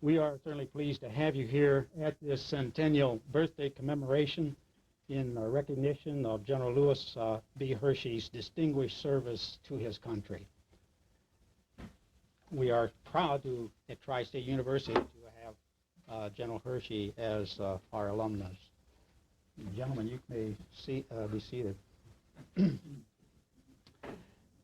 We are certainly pleased to have you here at this centennial birthday commemoration in recognition of General Lewis B. Hershey's distinguished service to his country. We are proud at Tri-State University to have General Hershey as our alumnus. Gentlemen, you may be seated.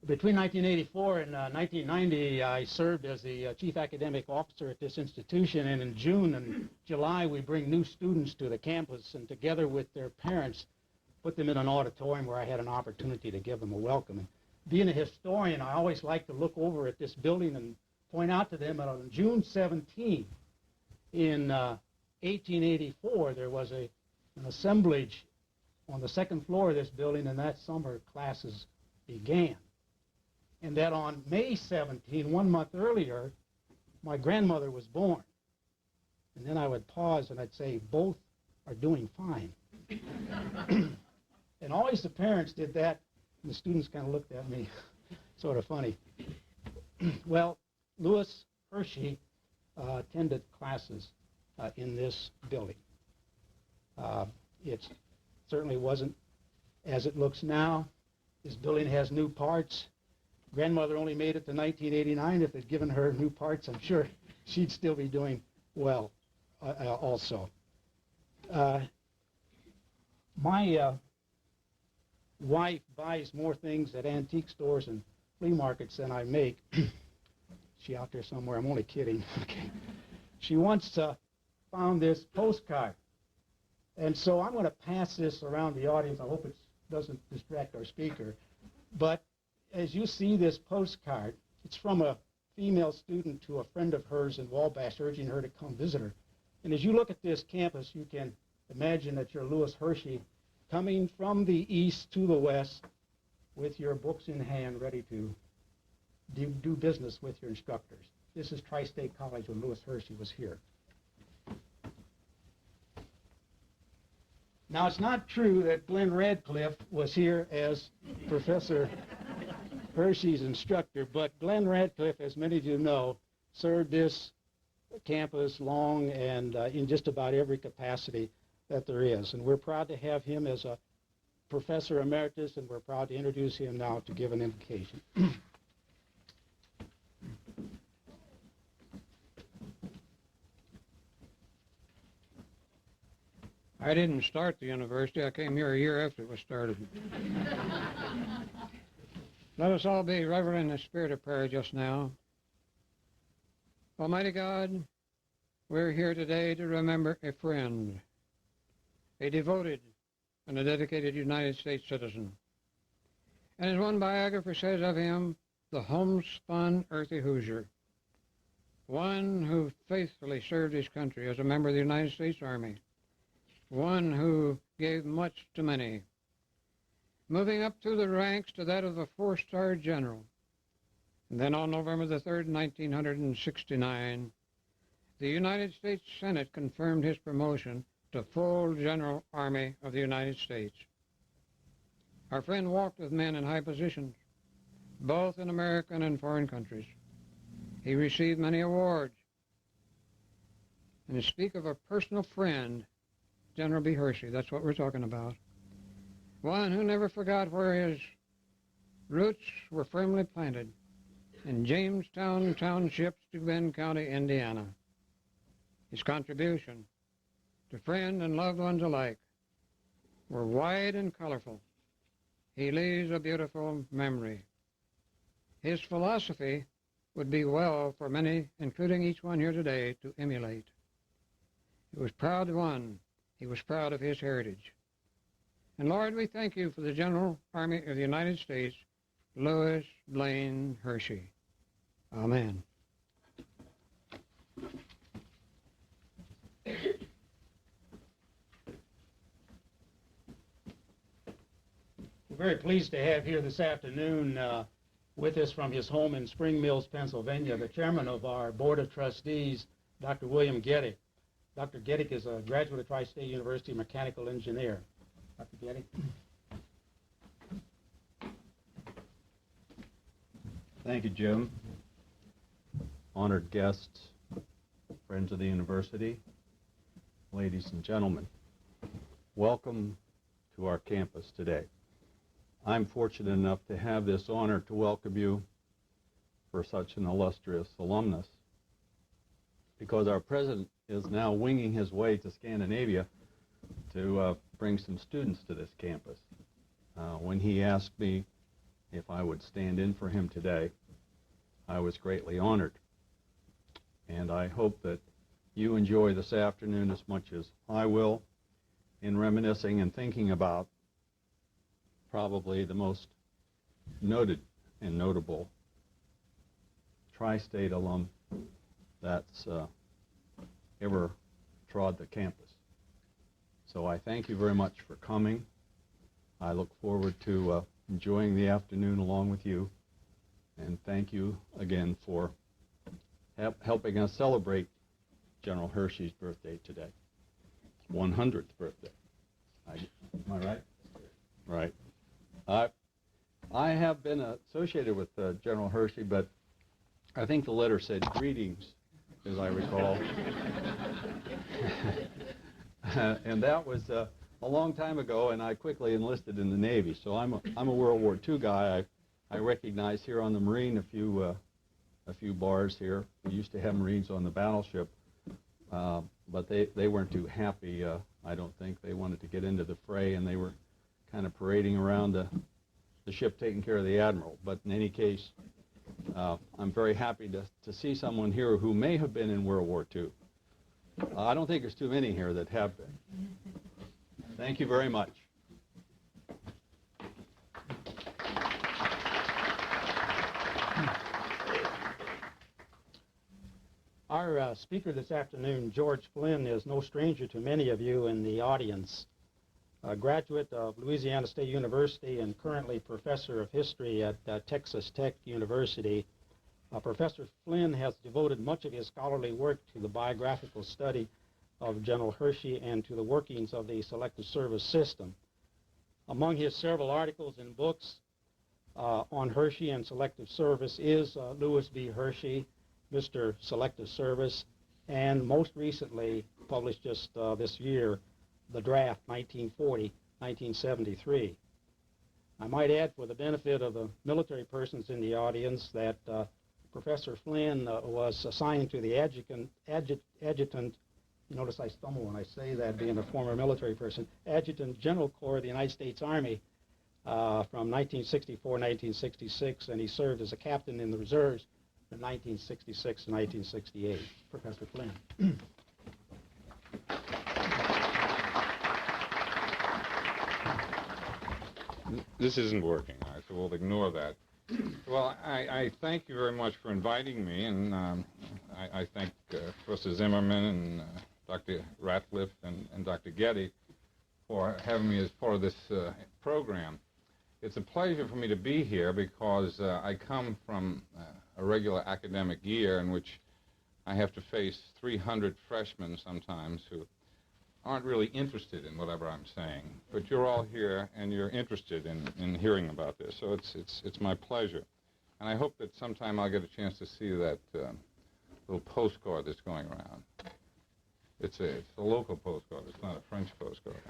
Between 1984 and 1990, I served as the chief academic officer at this institution, and in June and July, we bring new students to the campus, and together with their parents, put them in an auditorium where I had an opportunity to give them a welcome. And being a historian, I always like to look over at this building and point out to them that on June 17 in 1884, there was an assemblage on the second floor of this building, and that summer classes began. And that on May 17, 1 month earlier, my grandmother was born. And then I would pause and I'd say, both are doing fine. And always the parents did that, and the students kind of looked at me, sort of funny. Well, Lewis Hershey attended classes in this building. It certainly wasn't as it looks now. This building has new parts. Grandmother only made it to 1989. If they'd given her new parts, I'm sure she'd still be doing well also. My wife buys more things at antique stores and flea markets than I make. She out there somewhere. I'm only kidding. Okay. She once found this postcard. And so I'm going to pass this around the audience. I hope it doesn't distract our speaker. But as you see this postcard, it's from a female student to a friend of hers in Wabash, urging her to come visit her. And as you look at this campus, you can imagine that you're Lewis Hershey coming from the east to the west with your books in hand, ready to do business with your instructors. This is Tri-State College when Lewis Hershey was here. Now, it's not true that Glenn Radcliffe was here as Professor Hershey's instructor, but Glenn Radcliffe, as many of you know, served this campus long and in just about every capacity that there is. And we're proud to have him as a professor emeritus, and we're proud to introduce him now to give an invocation. I didn't start the university. I came here a year after it was started. Let us all be reverent in the spirit of prayer just now. Almighty God, we're here today to remember a friend, a devoted and a dedicated United States citizen. And as one biographer says of him, the homespun earthy Hoosier, one who faithfully served his country as a member of the United States Army, one who gave much to many, moving up through the ranks to that of a four-star general. And then on November the 3rd, 1969, the United States Senate confirmed his promotion to full General Army of the United States. Our friend walked with men in high positions, both in American and foreign countries. He received many awards. And to speak of a personal friend, General B. Hershey, that's what we're talking about. One who never forgot where his roots were firmly planted in Jamestown Township, Steuben County, Indiana. His contribution to friends and loved ones alike were wide and colorful. He leaves a beautiful memory. His philosophy would be well for many, including each one here today, to emulate. He was proud of one. He was proud of his heritage. And Lord, we thank you for the General Army of the United States, Lewis Blaine Hershey. Amen. We're very pleased to have here this afternoon with us from his home in Spring Mills, Pennsylvania, the chairman of our Board of Trustees, Dr. William Gettick. Dr. Gettick is a graduate of Tri-State University, mechanical engineer. Dr. Gettick. Thank you, Jim. Honored guests, friends of the university, ladies and gentlemen, welcome to our campus today. I'm fortunate enough to have this honor to welcome you for such an illustrious alumnus, because our president is now winging his way to Scandinavia to bring some students to this campus. When he asked me if I would stand in for him today, I was greatly honored. And I hope that you enjoy this afternoon as much as I will in reminiscing and thinking about probably the most noted and notable tri-state alum that's ever trod the campus. So I thank you very much for coming. I look forward to enjoying the afternoon along with you, and thank you again for helping us celebrate General Hershey's birthday today, 100th birthday. Am I right? Right. I have been associated with General Hershey, but I think the letter said greetings, as I recall. And that was a long time ago, and I quickly enlisted in the Navy. So I'm a World War II guy. I recognize here on the Marine a few bars here. We used to have Marines on the battleship, but they weren't too happy. I don't think they wanted to get into the fray, and they were kind of parading around the ship taking care of the admiral. But in any case, I'm very happy to see someone here who may have been in World War II. I don't think there's too many here that have been. Thank you very much. Our speaker this afternoon, George Flynn, is no stranger to many of you in the audience. A graduate of Louisiana State University and currently professor of history at Texas Tech University, Professor Flynn has devoted much of his scholarly work to the biographical study of General Hershey and to the workings of the Selective Service system. Among his several articles and books on Hershey and Selective Service is Lewis B. Hershey, Mr. Selective Service, and most recently, published just this year, The Draft, 1940-1973. I might add, for the benefit of the military persons in the audience, that Professor Flynn was assigned to the adjutant, you notice I stumble when I say that, being a former military person, Adjutant General Corps of the United States Army from 1964-1966, and he served as a captain in the reserves from 1966 to 1968. Professor Flynn. This isn't working, so we'll ignore that. Well, I thank you very much for inviting me, and I thank Professor Zimmerman and Dr. Ratliff and Dr. Getty for having me as part of this program. It's a pleasure for me to be here because I come from a regular academic year in which I have to face 300 freshmen sometimes who aren't really interested in whatever I'm saying, but you're all here and you're interested in hearing about this, so it's my pleasure. And I hope that sometime I'll get a chance to see that little postcard that's going around. It's a local postcard, it's not a French postcard.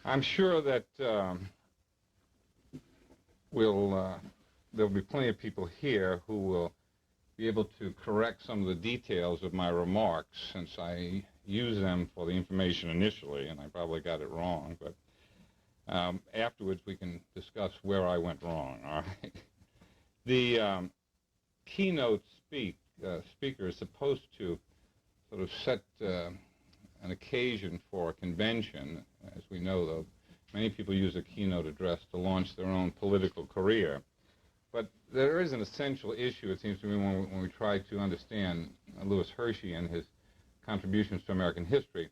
I'm sure that there'll be plenty of people here who will be able to correct some of the details of my remarks, since I use them for the information initially, and I probably got it wrong, but afterwards we can discuss where I went wrong, all right? The keynote speaker is supposed to sort of set an occasion for a convention. As we know, though, many people use a keynote address to launch their own political career. But there is an essential issue, it seems to me, when we try to understand Lewis Hershey and his contributions to American history.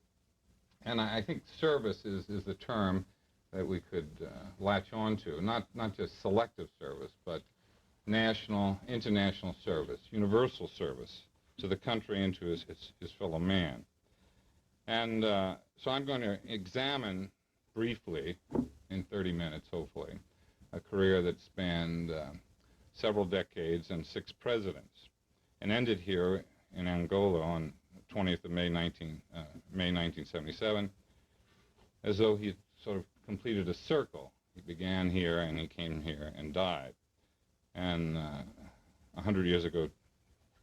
And I think service is the term that we could latch on to, not just selective service, but national, international service, universal service to the country and to his fellow man. And so I'm going to examine briefly, in 30 minutes hopefully, a career that spanned several decades and 6 presidents, and ended here in Angola on 20th of May 1977, as though he sort of completed a circle. He began here and he came here and died. And 100 years ago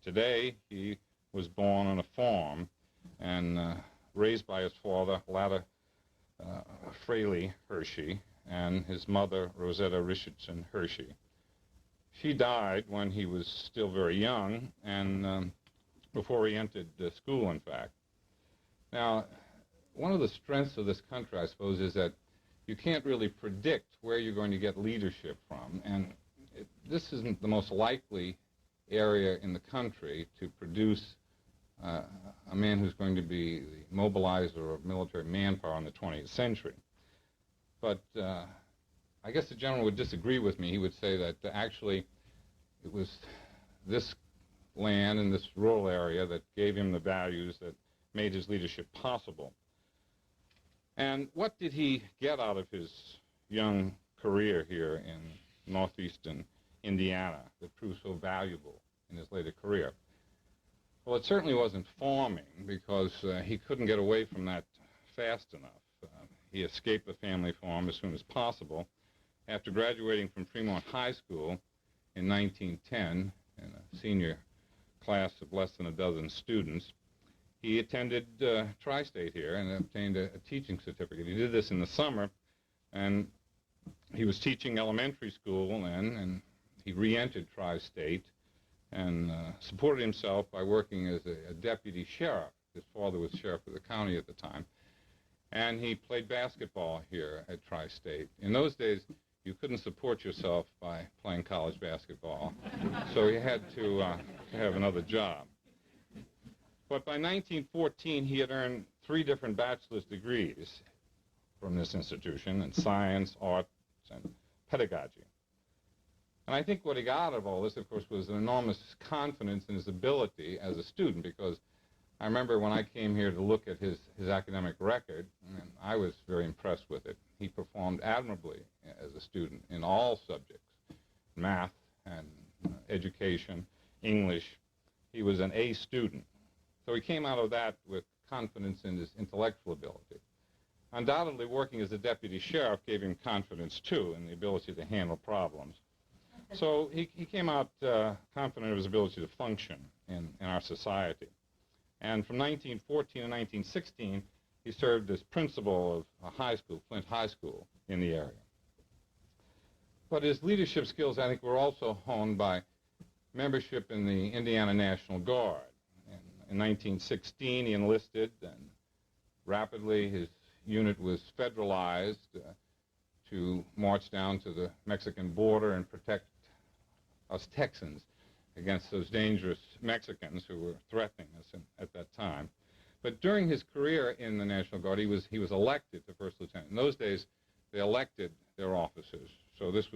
today, he was born on a farm and raised by his father, latter Fraley Hershey, and his mother, Rosetta Richardson Hershey. She died when he was still very young, and before he entered school, in fact. Now, one of the strengths of this country, I suppose, is that you can't really predict where you're going to get leadership from, and this isn't the most likely area in the country to produce a man who's going to be the mobilizer of military manpower in the 20th century. But I guess the general would disagree with me. He would say that actually it was this land and this rural area that gave him the values that made his leadership possible. And what did he get out of his young career here in northeastern Indiana that proved so valuable in his later career? Well, it certainly wasn't farming, because he couldn't get away from that fast enough. He escaped the family farm as soon as possible. After graduating from Fremont High School in 1910, in a senior class of less than a dozen students, he attended Tri-State here and obtained a teaching certificate. He did this in the summer, and he was teaching elementary school then, and he re-entered Tri-State and supported himself by working as a deputy sheriff. His father was sheriff of the county at the time. And he played basketball here at Tri-State. In those days, you couldn't support yourself by playing college basketball, so he had to have another job. But by 1914, he had earned 3 different bachelor's degrees from this institution in science, arts, and pedagogy. And I think what he got out of all this, of course, was an enormous confidence in his ability as a student, because I remember when I came here to look at his academic record, and I was very impressed with it. He performed admirably as a student in all subjects, math and education, English. He was an A student. So he came out of that with confidence in his intellectual ability. Undoubtedly, working as a deputy sheriff gave him confidence, too, in the ability to handle problems. So he came out confident of his ability to function in our society. And from 1914 to 1916, he served as principal of a high school, Flint High School, in the area. But his leadership skills, I think, were also honed by membership in the Indiana National Guard. In 1916, he enlisted, and rapidly his unit was federalized to march down to the Mexican border and protect us Texans against those dangerous Mexicans who were threatening us at that time. But during his career in the National Guard, he was elected to first lieutenant. In those days, they elected their officers. So this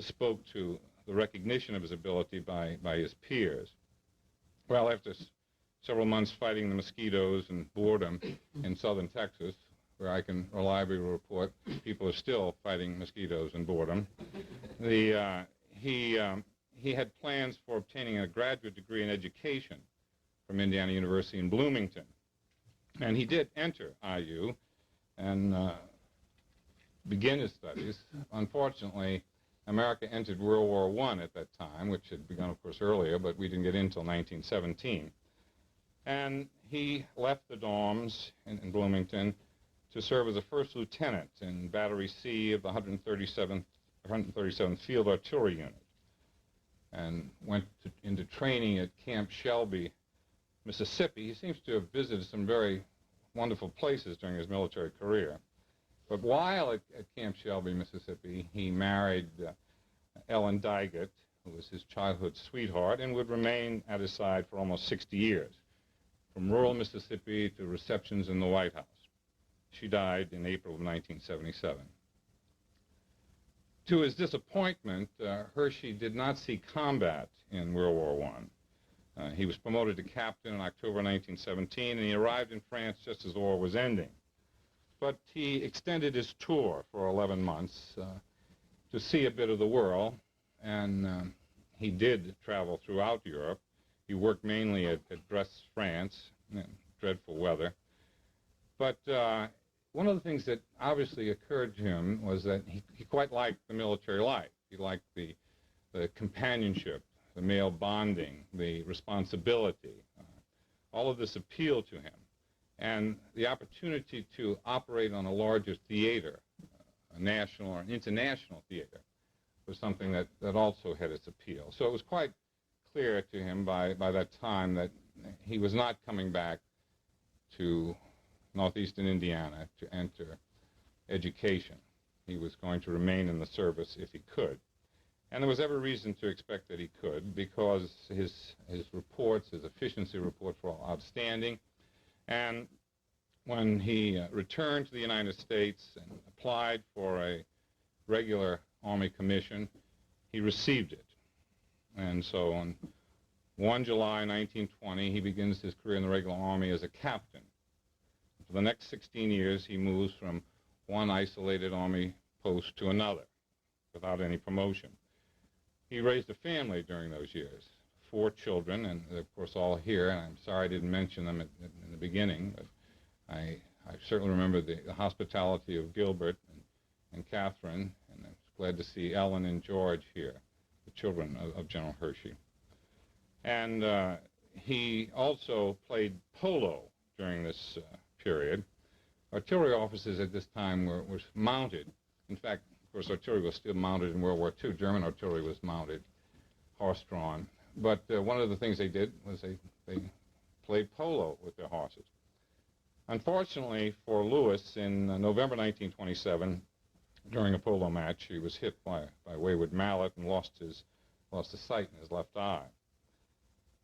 spoke to the recognition of his ability by his peers. Well, after several months fighting the mosquitoes and boredom in southern Texas, where I can reliably report people are still fighting mosquitoes and boredom, he had plans for obtaining a graduate degree in education from Indiana University in Bloomington. And he did enter IU and begin his studies. Unfortunately, America entered World War I at that time, which had begun, of course, earlier, but we didn't get in until 1917. And he left the dorms in Bloomington to serve as a first lieutenant in Battery C of the 137th Field Artillery Unit, and went into training at Camp Shelby, Mississippi. He seems to have visited some very wonderful places during his military career. But while at Camp Shelby, Mississippi, he married Ellen Dygett, who was his childhood sweetheart, and would remain at his side for almost 60 years, from rural Mississippi to receptions in the White House. She died in April of 1977. To his disappointment, Hershey did not see combat in World War I. He was promoted to captain in October 1917, and he arrived in France just as the war was ending. But he extended his tour for 11 months to see a bit of the world, and he did travel throughout Europe. He worked mainly at Brest, France, dreadful weather. But one of the things that obviously occurred to him was that he quite liked the military life. He liked the companionship, the male bonding, the responsibility. All of this appealed to him. And the opportunity to operate on a larger theater, a national or an international theater, was something that also had its appeal. So it was quite clear to him by that time that he was not coming back to northeastern Indiana to enter education. He was going to remain in the service if he could. And there was every reason to expect that he could, because his reports, his efficiency reports were all outstanding. And when he returned to the United States and applied for a regular Army commission, he received it. And so on 1 July 1920, he begins his career in the regular Army as a captain. For the next 16 years, he moves from one isolated Army post to another without any promotion. He raised a family during those years, 4 children, and of course all here, and I'm sorry I didn't mention them in the beginning, but I certainly remember the hospitality of Gilbert and Catherine, and I'm glad to see Ellen and George here, the children of General Hershey. And he also played polo during this period. Artillery officers at this time were mounted. In fact, of course, artillery was still mounted in World War II. German artillery was mounted, horse-drawn. But one of the things they did was they played polo with their horses. Unfortunately for Lewis, in November 1927, during a polo match, he was hit by a wayward mallet and lost his sight in his left eye.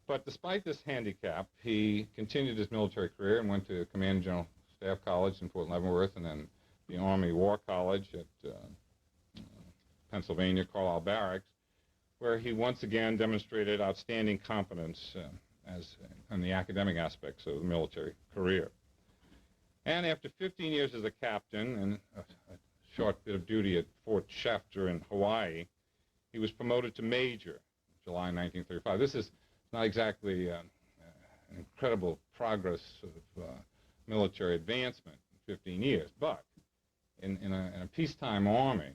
But despite this handicap, he continued his military career and went to Command General Staff College in Fort Leavenworth, and then the Army War College at Pennsylvania, Carlisle Barracks, where he once again demonstrated outstanding competence in the academic aspects of the military career. And after 15 years as a captain and a short bit of duty at Fort Shafter in Hawaii, he was promoted to major in July 1935. This is not exactly an incredible progress of military advancement in 15 years, but in a peacetime army,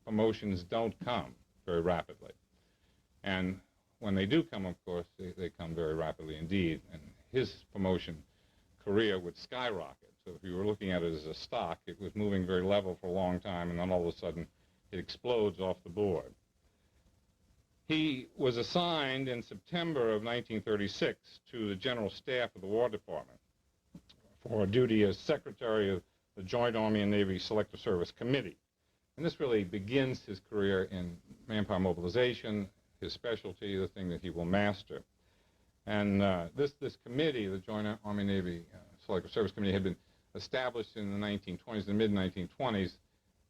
promotions don't come very rapidly. And when they do come, of course, they come very rapidly indeed. And his promotion career would skyrocket. So if you were looking at it as a stock, it was moving very level for a long time, and then all of a sudden it explodes off the board. He was assigned in September of 1936 to the General Staff of the War Department for duty as Secretary of the Joint Army and Navy Selective Service Committee. And this really begins his career in manpower mobilization, his specialty, the thing that he will master. And this committee, the Joint Army Navy Selective Service Committee, had been established in the 1920s, the mid-1920s,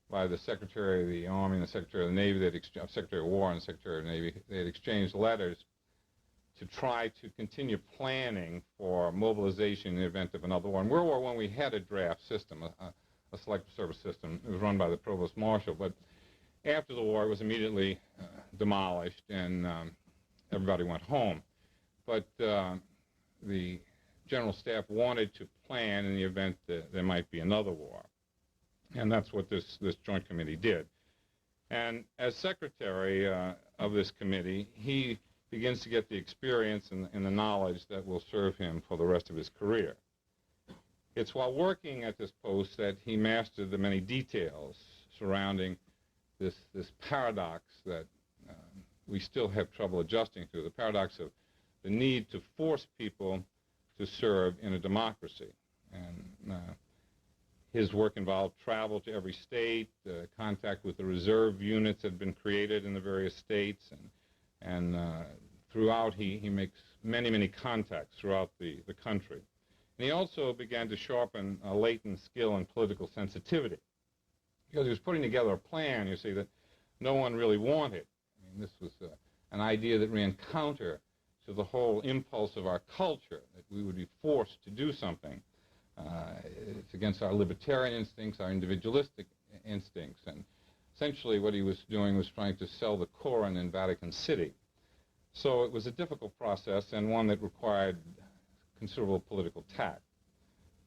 by the Secretary of the Army and the Secretary of the Navy, Secretary of War and the Secretary of the Navy. They had exchanged letters to try to continue planning for mobilization in the event of another war. In World War I, we had a draft system, a selective service system. It was run by the Provost Marshal, but after the war, it was immediately demolished, and everybody went home. But the General Staff wanted to plan in the event that there might be another war. And that's what this Joint Committee did. And as Secretary of this committee, he begins to get the experience and the knowledge that will serve him for the rest of his career. It's while working at this post that he mastered the many details surrounding this paradox that we still have trouble adjusting to, the paradox of the need to force people to serve in a democracy. And his work involved travel to every state, contact with the reserve units that had been created in the various states, and throughout he makes many contacts throughout the country. And he also began to sharpen a latent skill in political sensitivity, because he was putting together a plan, you see, that no one really wanted. I mean, this was an idea that ran counter to the whole impulse of our culture, that we would be forced to do something. It's against our libertarian instincts, our individualistic instincts. And essentially what he was doing was trying to sell the Koran in Vatican City. So it was a difficult process and one that required considerable political tact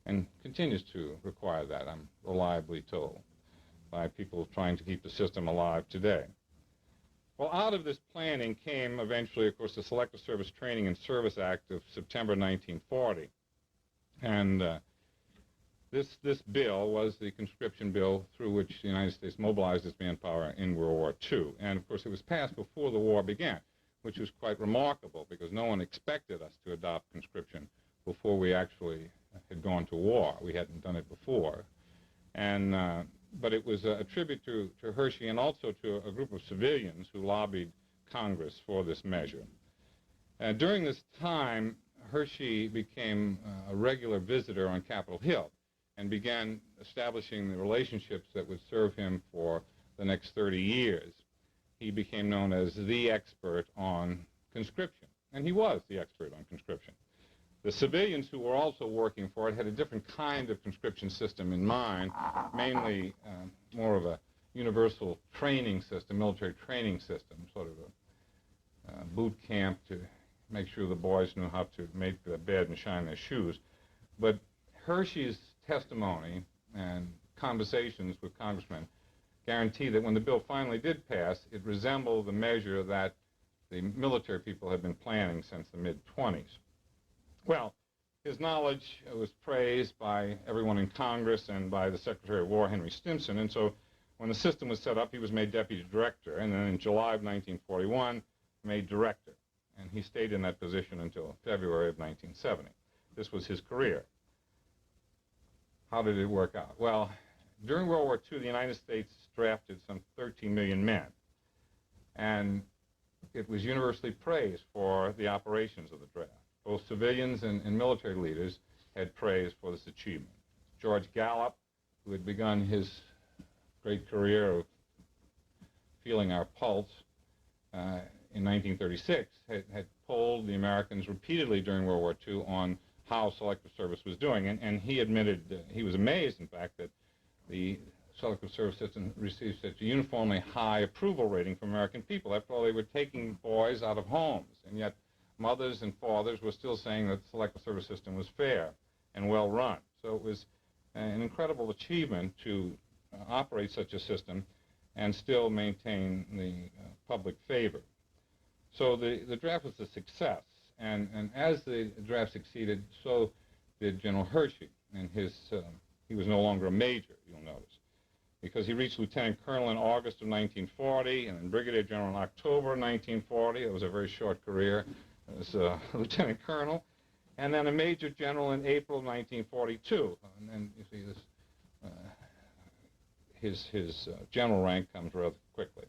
and continues to require that, I'm reliably told, by people trying to keep the system alive today. Well, out of this planning came eventually, of course, the Selective Service Training and Service Act of September 1940. And this bill was the conscription bill through which the United States mobilized its manpower in World War II. And, of course, it was passed before the war began, which was quite remarkable because no one expected us to adopt conscription before we actually had gone to war. We hadn't done it before. And but it was a tribute to Hershey and also to a group of civilians who lobbied Congress for this measure. During this time, Hershey became a regular visitor on Capitol Hill and began establishing the relationships that would serve him for the next 30 years. He became known as the expert on conscription, and he was the expert on conscription. The civilians who were also working for it had a different kind of conscription system in mind, mainly more of a universal training system, military training system, sort of a boot camp to make sure the boys knew how to make their bed and shine their shoes. But Hershey's testimony and conversations with congressmen guarantee that when the bill finally did pass, it resembled the measure that the military people had been planning since the mid-20s. Well, his knowledge was praised by everyone in Congress and by the Secretary of War, Henry Stimson, and so when the system was set up, he was made deputy director, and then in July of 1941, made director, and he stayed in that position until February of 1970. This was his career. How did it work out? Well, during World War II, the United States drafted some 13 million men, and it was universally praised for the operations of the draft. Both civilians and military leaders had praise for this achievement. George Gallup, who had begun his great career of feeling our pulse in 1936, had polled the Americans repeatedly during World War II on how selective service was doing, and he admitted he was amazed, in fact, that the selective service system received such a uniformly high approval rating from American people. After all, they were taking boys out of homes, and yet mothers and fathers were still saying that the selective service system was fair and well run. So it was an incredible achievement to operate such a system and still maintain the public favor. So the draft was a success, and as the draft succeeded, so did General Hershey, and he was no longer a major, you'll notice, because he reached lieutenant colonel in August of 1940 and then brigadier general in October of 1940. It was a very short career as a lieutenant colonel, and then a major general in April of 1942. And then you see this, his general rank comes rather quickly.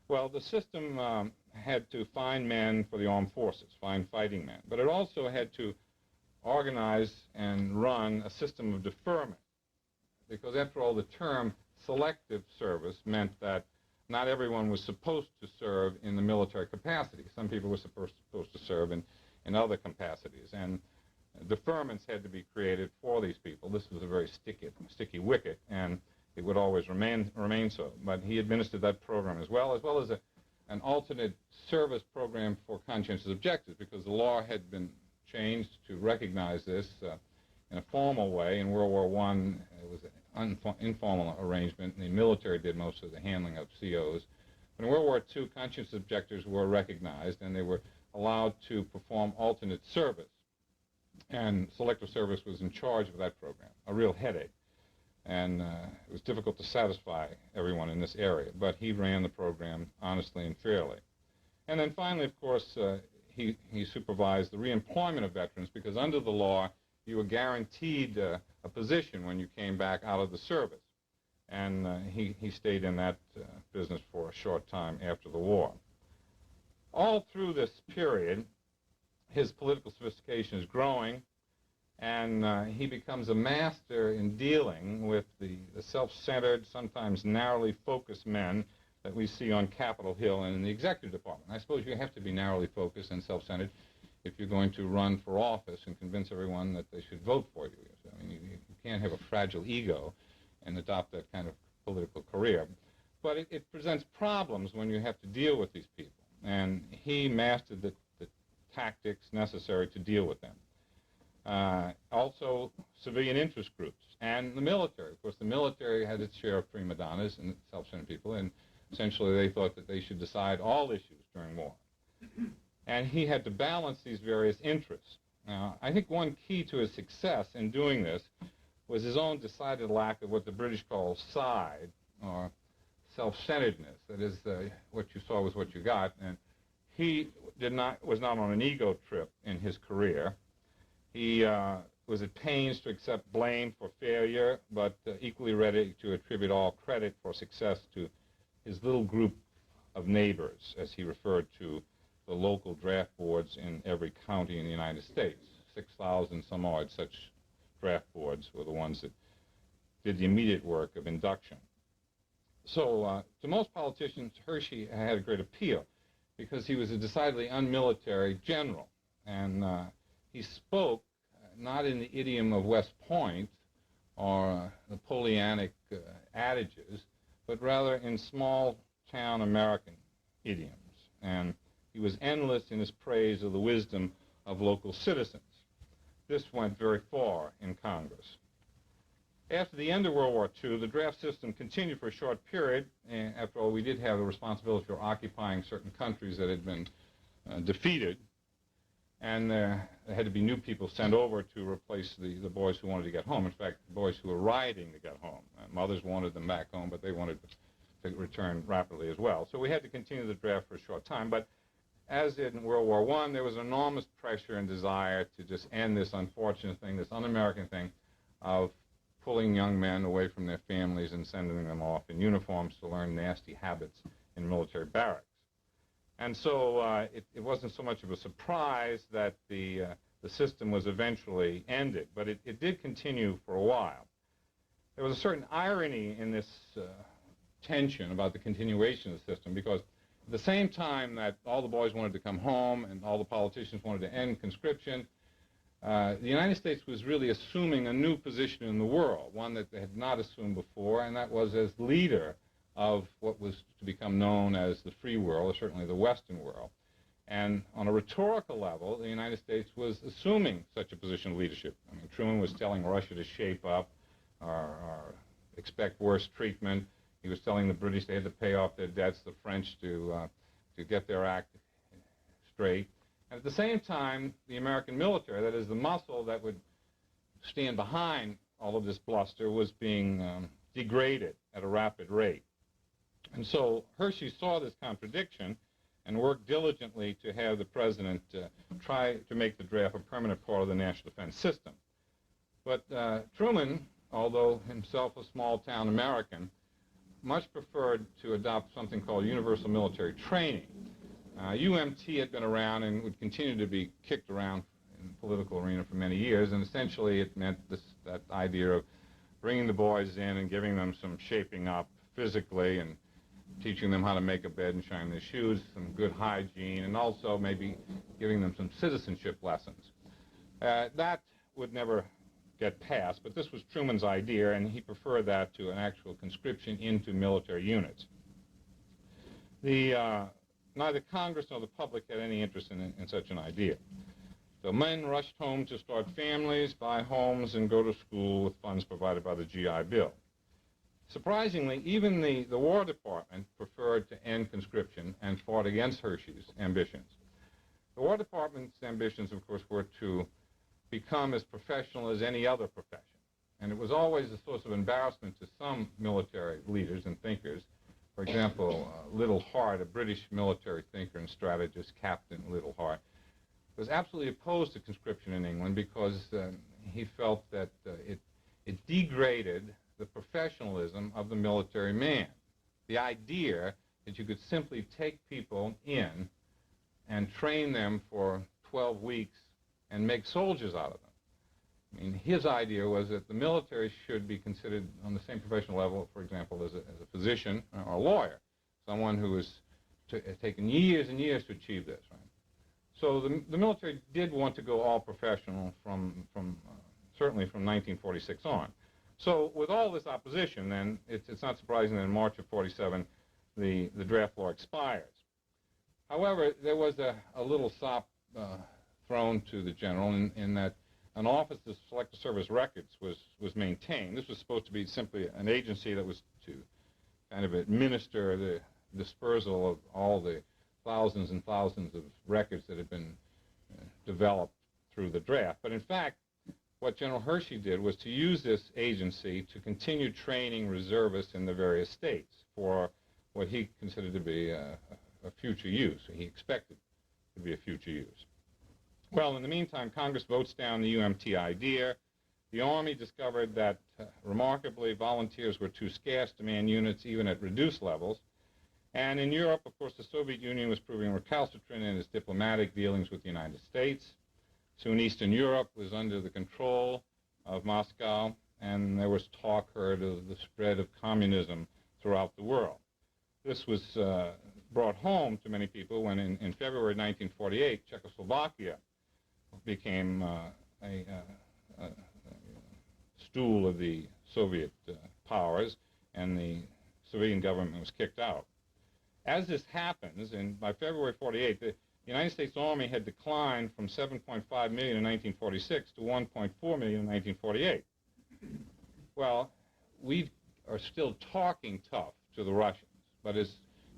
Well, the system had to find men for the armed forces, find fighting men, but it also had to organize and run a system of deferment, because after all, the term selective service meant that not everyone was supposed to serve in the military capacity. Some people were supposed to serve in other capacities, and deferments had to be created for these people. This was a very sticky wicket, and it would always remain so. But he administered that program as well as an alternate service program for conscientious objectives, because the law had been changed to recognize this in a formal way. In World War I, it was an informal arrangement, and the military did most of the handling of COs. But in World War II, conscientious objectors were recognized, and they were allowed to perform alternate service. And selective service was in charge of that program, a real headache. And it was difficult to satisfy everyone in this area, but he ran the program honestly and fairly. And then finally, of course, he supervised the reemployment of veterans, because under the law, you were guaranteed a position when you came back out of the service. And he stayed in that business for a short time after the war. All through this period, his political sophistication is growing, and he becomes a master in dealing with the self-centered, sometimes narrowly focused men that we see on Capitol Hill and in the executive department. I suppose you have to be narrowly focused and self-centered if you're going to run for office and convince everyone that they should vote for you. I mean, you can't have a fragile ego and adopt that kind of political career. But it presents problems when you have to deal with these people. and he mastered the tactics necessary to deal with them. Also, civilian interest groups and the military. Of course, the military had its share of prima donnas and self-centered people, and essentially they thought that they should decide all issues during war. And he had to balance these various interests. Now, I think one key to his success in doing this was his own decided lack of what the British call side, or self-centeredness. That is, what you saw was what you got. And he was not on an ego trip in his career. He was at pains to accept blame for failure, but equally ready to attribute all credit for success to his little group of neighbors, as he referred to the local draft boards in every county in the United States. 6,000 some odd such draft boards were the ones that did the immediate work of induction. So to most politicians, Hershey had a great appeal because he was a decidedly unmilitary general, and he spoke not in the idiom of West Point or Napoleonic adages, but rather in small-town American idioms. And he was endless in his praise of the wisdom of local citizens. This went very far in Congress. After the end of World War II, the draft system continued for a short period. And after all, we did have the responsibility for occupying certain countries that had been defeated. And there had to be new people sent over to replace the boys who wanted to get home. In fact, the boys who were rioting to get home. Mothers wanted them back home, but they wanted to return rapidly as well. So we had to continue the draft for a short time. But as in World War I, there was enormous pressure and desire to just end this unfortunate thing, this un-American thing of pulling young men away from their families and sending them off in uniforms to learn nasty habits in military barracks. And so it wasn't so much of a surprise that the system was eventually ended, but it did continue for a while. There was a certain irony in this tension about the continuation of the system, because at the same time that all the boys wanted to come home and all the politicians wanted to end conscription, the United States was really assuming a new position in the world, one that they had not assumed before, and that was as leader of what was to become known as the free world, or certainly the Western world. And on a rhetorical level, the United States was assuming such a position of leadership. I mean, Truman was telling Russia to shape up or expect worse treatment. He was telling the British they had to pay off their debts, the French to get their act straight. And at the same time, the American military, that is the muscle that would stand behind all of this bluster, was being degraded at a rapid rate. And so Hershey saw this contradiction and worked diligently to have the president try to make the draft a permanent part of the national defense system. But Truman, although himself a small-town American, much preferred to adopt something called universal military training. UMT had been around and would continue to be kicked around in the political arena for many years, and essentially it meant that idea of bringing the boys in and giving them some shaping up physically and teaching them how to make a bed and shine their shoes, some good hygiene, and also maybe giving them some citizenship lessons. That would never get passed, but this was Truman's idea, and he preferred that to an actual conscription into military units. Neither Congress nor the public had any interest in such an idea. So men rushed home to start families, buy homes, and go to school with funds provided by the GI Bill. Surprisingly, even the War Department preferred to end conscription and fought against Hershey's ambitions. The War Department's ambitions, of course, were to become as professional as any other profession. And it was always a source of embarrassment to some military leaders and thinkers. For example, Little Hart, a British military thinker and strategist, Captain Little Hart, was absolutely opposed to conscription in England because he felt that it degraded the professionalism of the military man. The idea that you could simply take people in and train them for 12 weeks and make soldiers out of them. I mean, his idea was that the military should be considered on the same professional level, for example, as a physician or a lawyer, someone who has taken years and years to achieve this. Right? So the military did want to go all professional certainly from 1946 on. So with all this opposition, then, it's not surprising that in March of 47, the draft law expires. However, there was a little sop thrown to the general in that an office of Selective Service Records was maintained. This was supposed to be simply an agency that was to kind of administer the dispersal of all the thousands and thousands of records that had been developed through the draft. But in fact, what General Hershey did was to use this agency to continue training reservists in the various states for what he considered to be a future use. He expected to be a future use. Well, in the meantime, Congress votes down the UMT idea. The Army discovered that, remarkably, volunteers were too scarce to man units even at reduced levels. And in Europe, of course, the Soviet Union was proving recalcitrant in its diplomatic dealings with the United States. Soon Eastern Europe was under the control of Moscow, and there was talk heard of the spread of communism throughout the world. This was brought home to many people when in February 1948, Czechoslovakia became a stool of the Soviet powers, and the civilian government was kicked out. As this happens, and by February 48, the United States Army had declined from 7.5 million in 1946 to 1.4 million in 1948. Well, we are still talking tough to the Russians, but as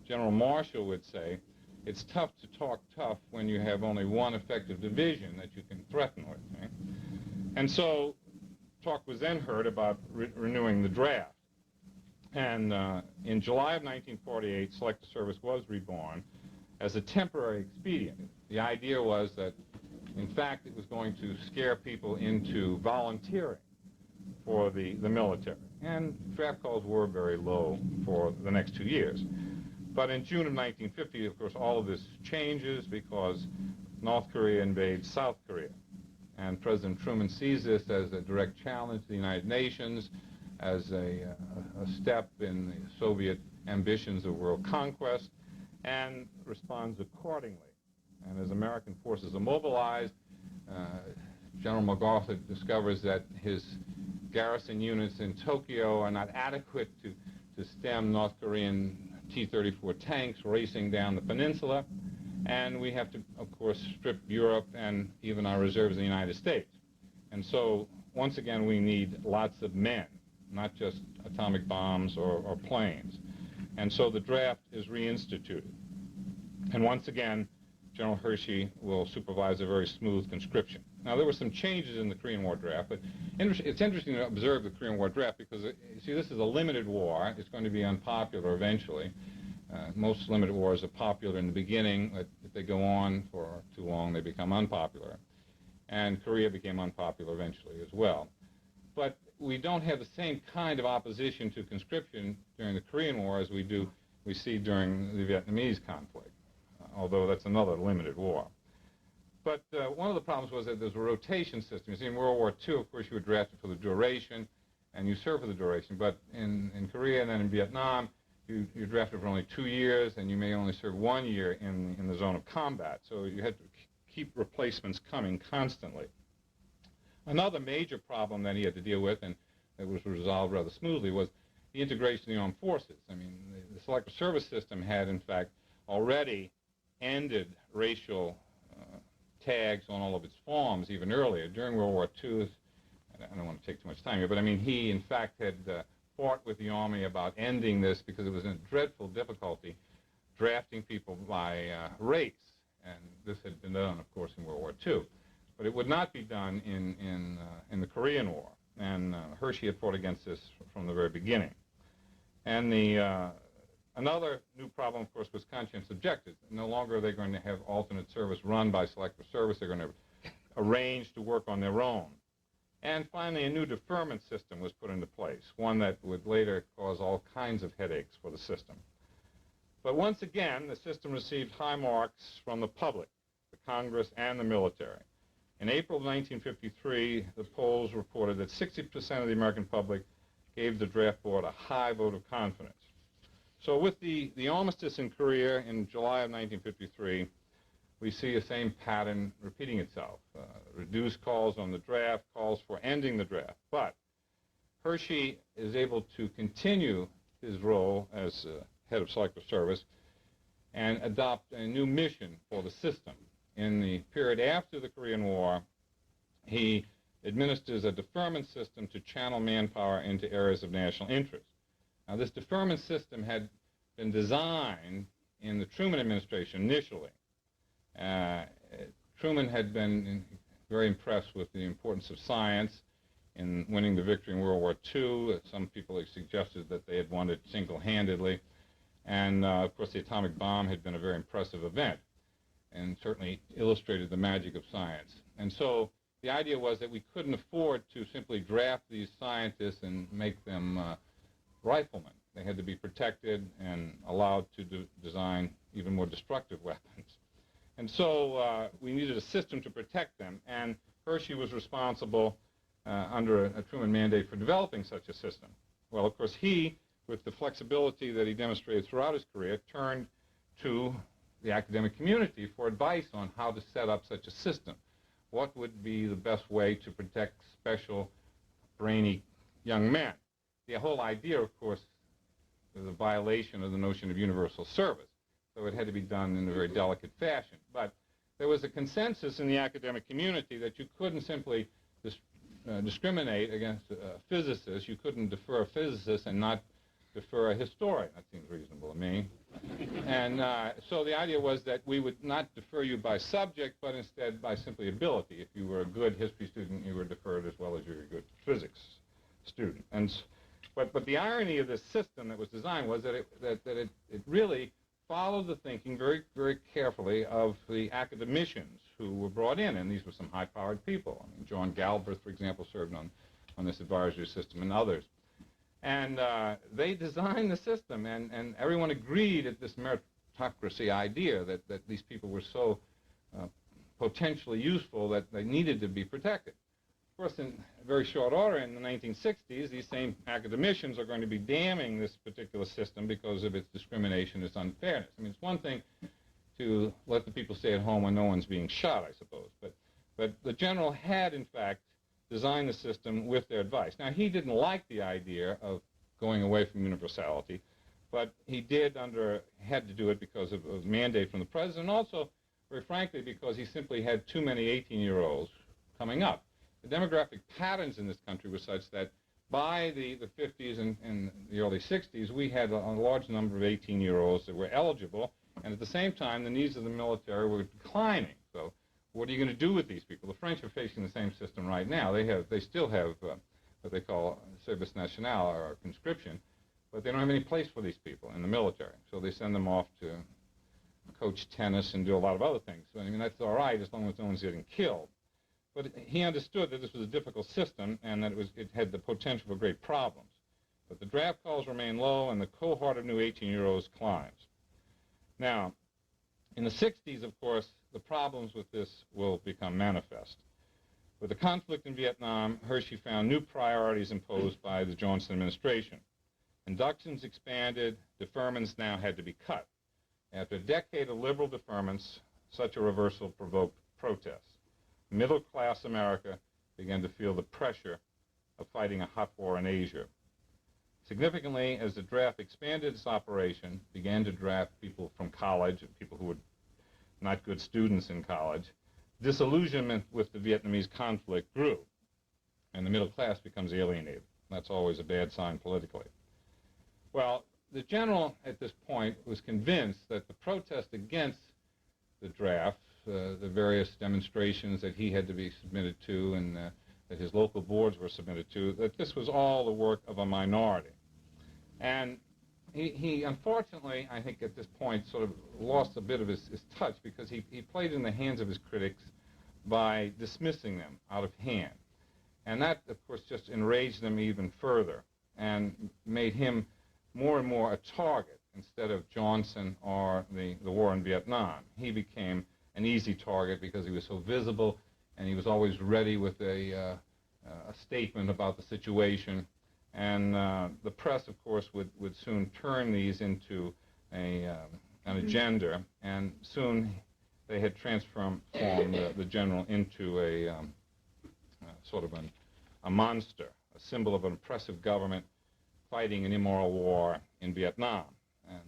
General Marshall would say, it's tough to talk tough when you have only one effective division that you can threaten with. Right? And so talk was then heard about renewing the draft. And in July of 1948, Selective Service was reborn as a temporary expedient. The idea was that, in fact, it was going to scare people into volunteering for the military. And draft calls were very low for the next 2 years. But in June of 1950, of course, all of this changes because North Korea invades South Korea. And President Truman sees this as a direct challenge to the United Nations, as a step in the Soviet ambitions of world conquest, and responds accordingly. And as American forces are mobilized, General MacArthur discovers that his garrison units in Tokyo are not adequate to stem North Korean T-34 tanks racing down the peninsula, and we have to, of course, strip Europe and even our reserves in the United States. And so, once again, we need lots of men, not just atomic bombs or planes. And so the draft is reinstituted. And once again, General Hershey will supervise a very smooth conscription. Now, there were some changes in the Korean War draft, but it's interesting to observe the Korean War draft because, you see, this is a limited war. It's going to be unpopular eventually. Most limited wars are popular in the beginning, but if they go on for too long, they become unpopular. And Korea became unpopular eventually as well. But we don't have the same kind of opposition to conscription during the Korean War as we see during the Vietnamese conflict, although that's another limited war. But one of the problems was that there's a rotation system. You see, in World War II, of course, you were drafted for the duration, and you served for the duration. But in Korea and then in Vietnam, you're drafted for only 2 years, and you may only serve 1 year in the zone of combat. So you had to keep replacements coming constantly. Another major problem that he had to deal with, and that was resolved rather smoothly, was the integration of the armed forces. I mean, the Selective Service system had, in fact, already ended racial tags on all of its forms even earlier. During World War II, I don't want to take too much time here, but I mean, he, in fact, had fought with the Army about ending this because it was a dreadful difficulty drafting people by race. And this had been done, of course, in World War II. But it would not be done in the Korean War. And Hershey had fought against this from the very beginning. And another new problem, of course, was conscientious objectives. No longer are they going to have alternate service run by Selective Service. They're going to arrange to work on their own. And finally, a new deferment system was put into place, one that would later cause all kinds of headaches for the system. But once again, the system received high marks from the public, the Congress, and the military. In April of 1953, the polls reported that 60% of the American public gave the draft board a high vote of confidence. So with the armistice in Korea in July of 1953, we see the same pattern repeating itself. Reduced calls on the draft, calls for ending the draft. But Hershey is able to continue his role as head of Selective Service and adopt a new mission for the system. In the period after the Korean War, he administers a deferment system to channel manpower into areas of national interest. Now, this deferment system had been designed in the Truman administration initially. Truman had been very impressed with the importance of science in winning the victory in World War II. Some people have suggested that they had won it single-handedly. And, of course, the atomic bomb had been a very impressive event and certainly illustrated the magic of science. And so the idea was that we couldn't afford to simply draft these scientists and make them riflemen. They had to be protected and allowed to design even more destructive weapons. And so we needed a system to protect them, and Hershey was responsible under a Truman mandate for developing such a system. Well, of course, he, with the flexibility that he demonstrated throughout his career, turned to the academic community for advice on how to set up such a system. What would be the best way to protect special, brainy young men? The whole idea, of course, was a violation of the notion of universal service. So it had to be done in a very delicate fashion. But there was a consensus in the academic community that you couldn't simply discriminate against physicists. You couldn't defer a physicist and not defer a historian. That seems reasonable to me. And so the idea was that we would not defer you by subject, but instead by simply ability. If you were a good history student, you were deferred as well as you were a good physics student. And but the irony of this system that was designed was that it really followed the thinking very, very carefully of the academicians who were brought in, and these were some high-powered people. I mean, John Galbraith, for example, served on this advisory system, and others. And they designed the system, and everyone agreed at this meritocracy idea that these people were so potentially useful that they needed to be protected. Of course, in very short order, in the 1960s, these same academicians are going to be damning this particular system because of its discrimination, its unfairness. I mean, it's one thing to let the people stay at home when no one's being shot, I suppose. But the general had, in fact, designed the system with their advice. Now, he didn't like the idea of going away from universality, but he had to do it because of a mandate from the president, and also, very frankly, because he simply had too many 18-year-olds coming up. The demographic patterns in this country were such that by the 50s and the early 60s, we had a large number of 18-year-olds that were eligible, and at the same time, the needs of the military were declining. So what are you going to do with these people? The French are facing the same system right now. They still have what they call service national, or conscription, but they don't have any place for these people in the military. So they send them off to coach tennis and do a lot of other things. So, I mean, that's all right as long as no one's getting killed. But he understood that this was a difficult system and that it had the potential for great problems. But the draft calls remain low and the cohort of new 18-year-olds climbs. Now, in the 60s, of course, the problems with this will become manifest. With the conflict in Vietnam, Hershey found new priorities imposed by the Johnson administration. Inductions expanded, deferments now had to be cut. After a decade of liberal deferments, such a reversal provoked protests. Middle-class America began to feel the pressure of fighting a hot war in Asia. Significantly, as the draft expanded its operation, began to draft people from college, people who were not good students in college, disillusionment with the Vietnamese conflict grew, and the middle class becomes alienated. That's always a bad sign politically. Well, the general at this point was convinced that the protest against the draft, the various demonstrations that he had to be submitted to and that his local boards were submitted to, that this was all the work of a minority. And he unfortunately, I think at this point, sort of lost a bit of his touch because he played in the hands of his critics by dismissing them out of hand. And that, of course, just enraged them even further and made him more and more a target instead of Johnson or the war in Vietnam. He became an easy target because he was so visible and he was always ready with a statement about the situation. And the press, of course, would soon turn these into an agenda, and soon they had transformed the general into a sort of a monster, a symbol of an oppressive government fighting an immoral war in Vietnam. And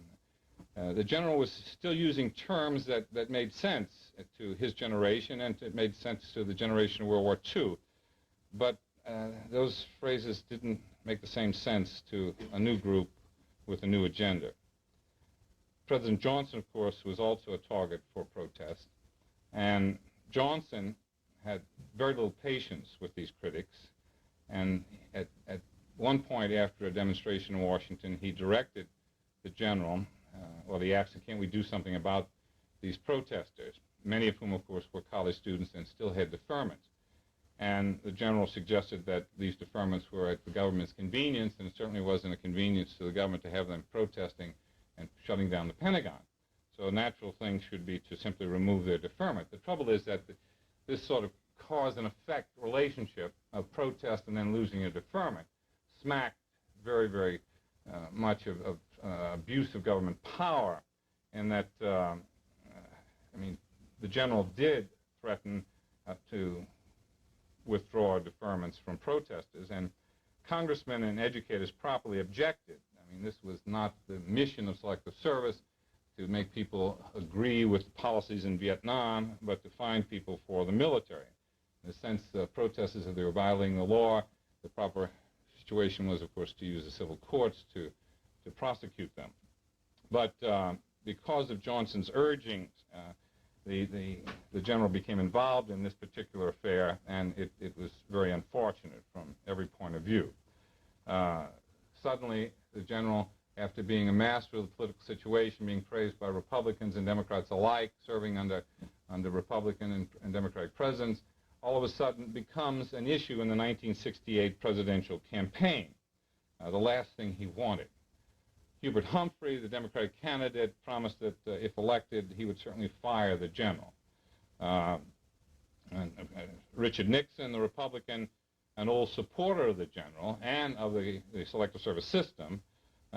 The general was still using terms that made sense to his generation, and it made sense to the generation of World War II. But those phrases didn't make the same sense to a new group with a new agenda. President Johnson, of course, was also a target for protest, and Johnson had very little patience with these critics, and at one point after a demonstration in Washington, he directed the general, he asked him, can't we do something about these protesters, many of whom, of course, were college students and still had deferments. And the general suggested that these deferments were at the government's convenience, and it certainly wasn't a convenience to the government to have them protesting and shutting down the Pentagon. So a natural thing should be to simply remove their deferment. The trouble is that this sort of cause and effect relationship of protest and then losing a deferment smacked very, very much of abuse of government power, and that, the general did threaten to withdraw deferments from protesters, and congressmen and educators properly objected. This was not the mission of Selective Service to make people agree with policies in Vietnam, but to find people for the military. In a sense, protesters, if they were violating the law, the proper situation was, of course, to use the civil courts to prosecute them. But because of Johnson's urgings, the general became involved in this particular affair, and it was very unfortunate from every point of view. Suddenly, the general, after being a master of the political situation, being praised by Republicans and Democrats alike, serving under Republican and Democratic presidents, all of a sudden becomes an issue in the 1968 presidential campaign, the last thing he wanted. Hubert Humphrey, the Democratic candidate, promised that if elected, he would certainly fire the general. Richard Nixon, the Republican, an old supporter of the general and of the Selective Service system,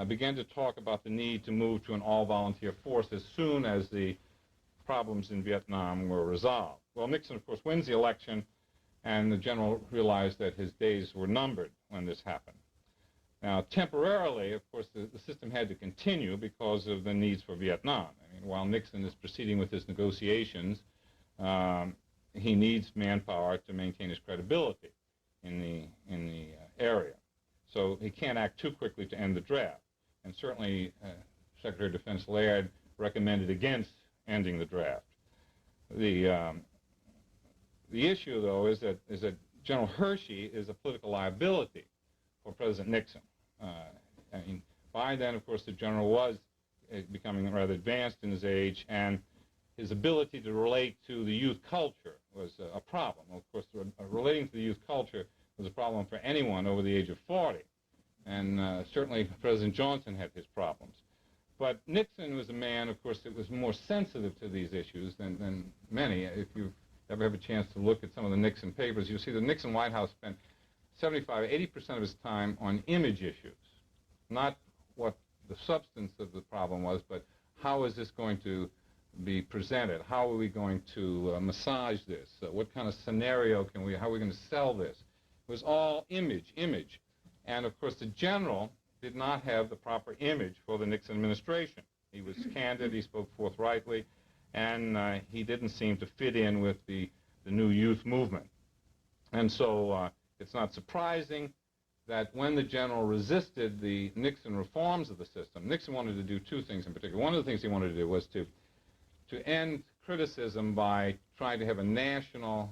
began to talk about the need to move to an all-volunteer force as soon as the problems in Vietnam were resolved. Well, Nixon, of course, wins the election, and the general realized that his days were numbered when this happened. Now, temporarily, of course, the system had to continue because of the needs for Vietnam. While Nixon is proceeding with his negotiations, he needs manpower to maintain his credibility in the area. So he can't act too quickly to end the draft. And certainly, Secretary of Defense Laird recommended against ending the draft. The issue, though, is that General Hershey is a political liability for President Nixon. By then, of course, the general was becoming rather advanced in his age, and his ability to relate to the youth culture was a problem. Of course, relating to the youth culture was a problem for anyone over the age of 40, and certainly President Johnson had his problems. But Nixon was a man, of course, that was more sensitive to these issues than many. If you ever have a chance to look at some of the Nixon papers, you'll see the Nixon White House spent 75–80% of his time on image issues, not what the substance of the problem was, but how is this going to be presented? How are we going to massage this? What kind of scenario how are we going to sell this? It was all image. And of course, the general did not have the proper image for the Nixon administration. He was candid, he spoke forthrightly, and he didn't seem to fit in with the new youth movement. And so it's not surprising that when the general resisted the Nixon reforms of the system, Nixon wanted to do two things in particular. One of the things he wanted to do was to end criticism by trying to have a national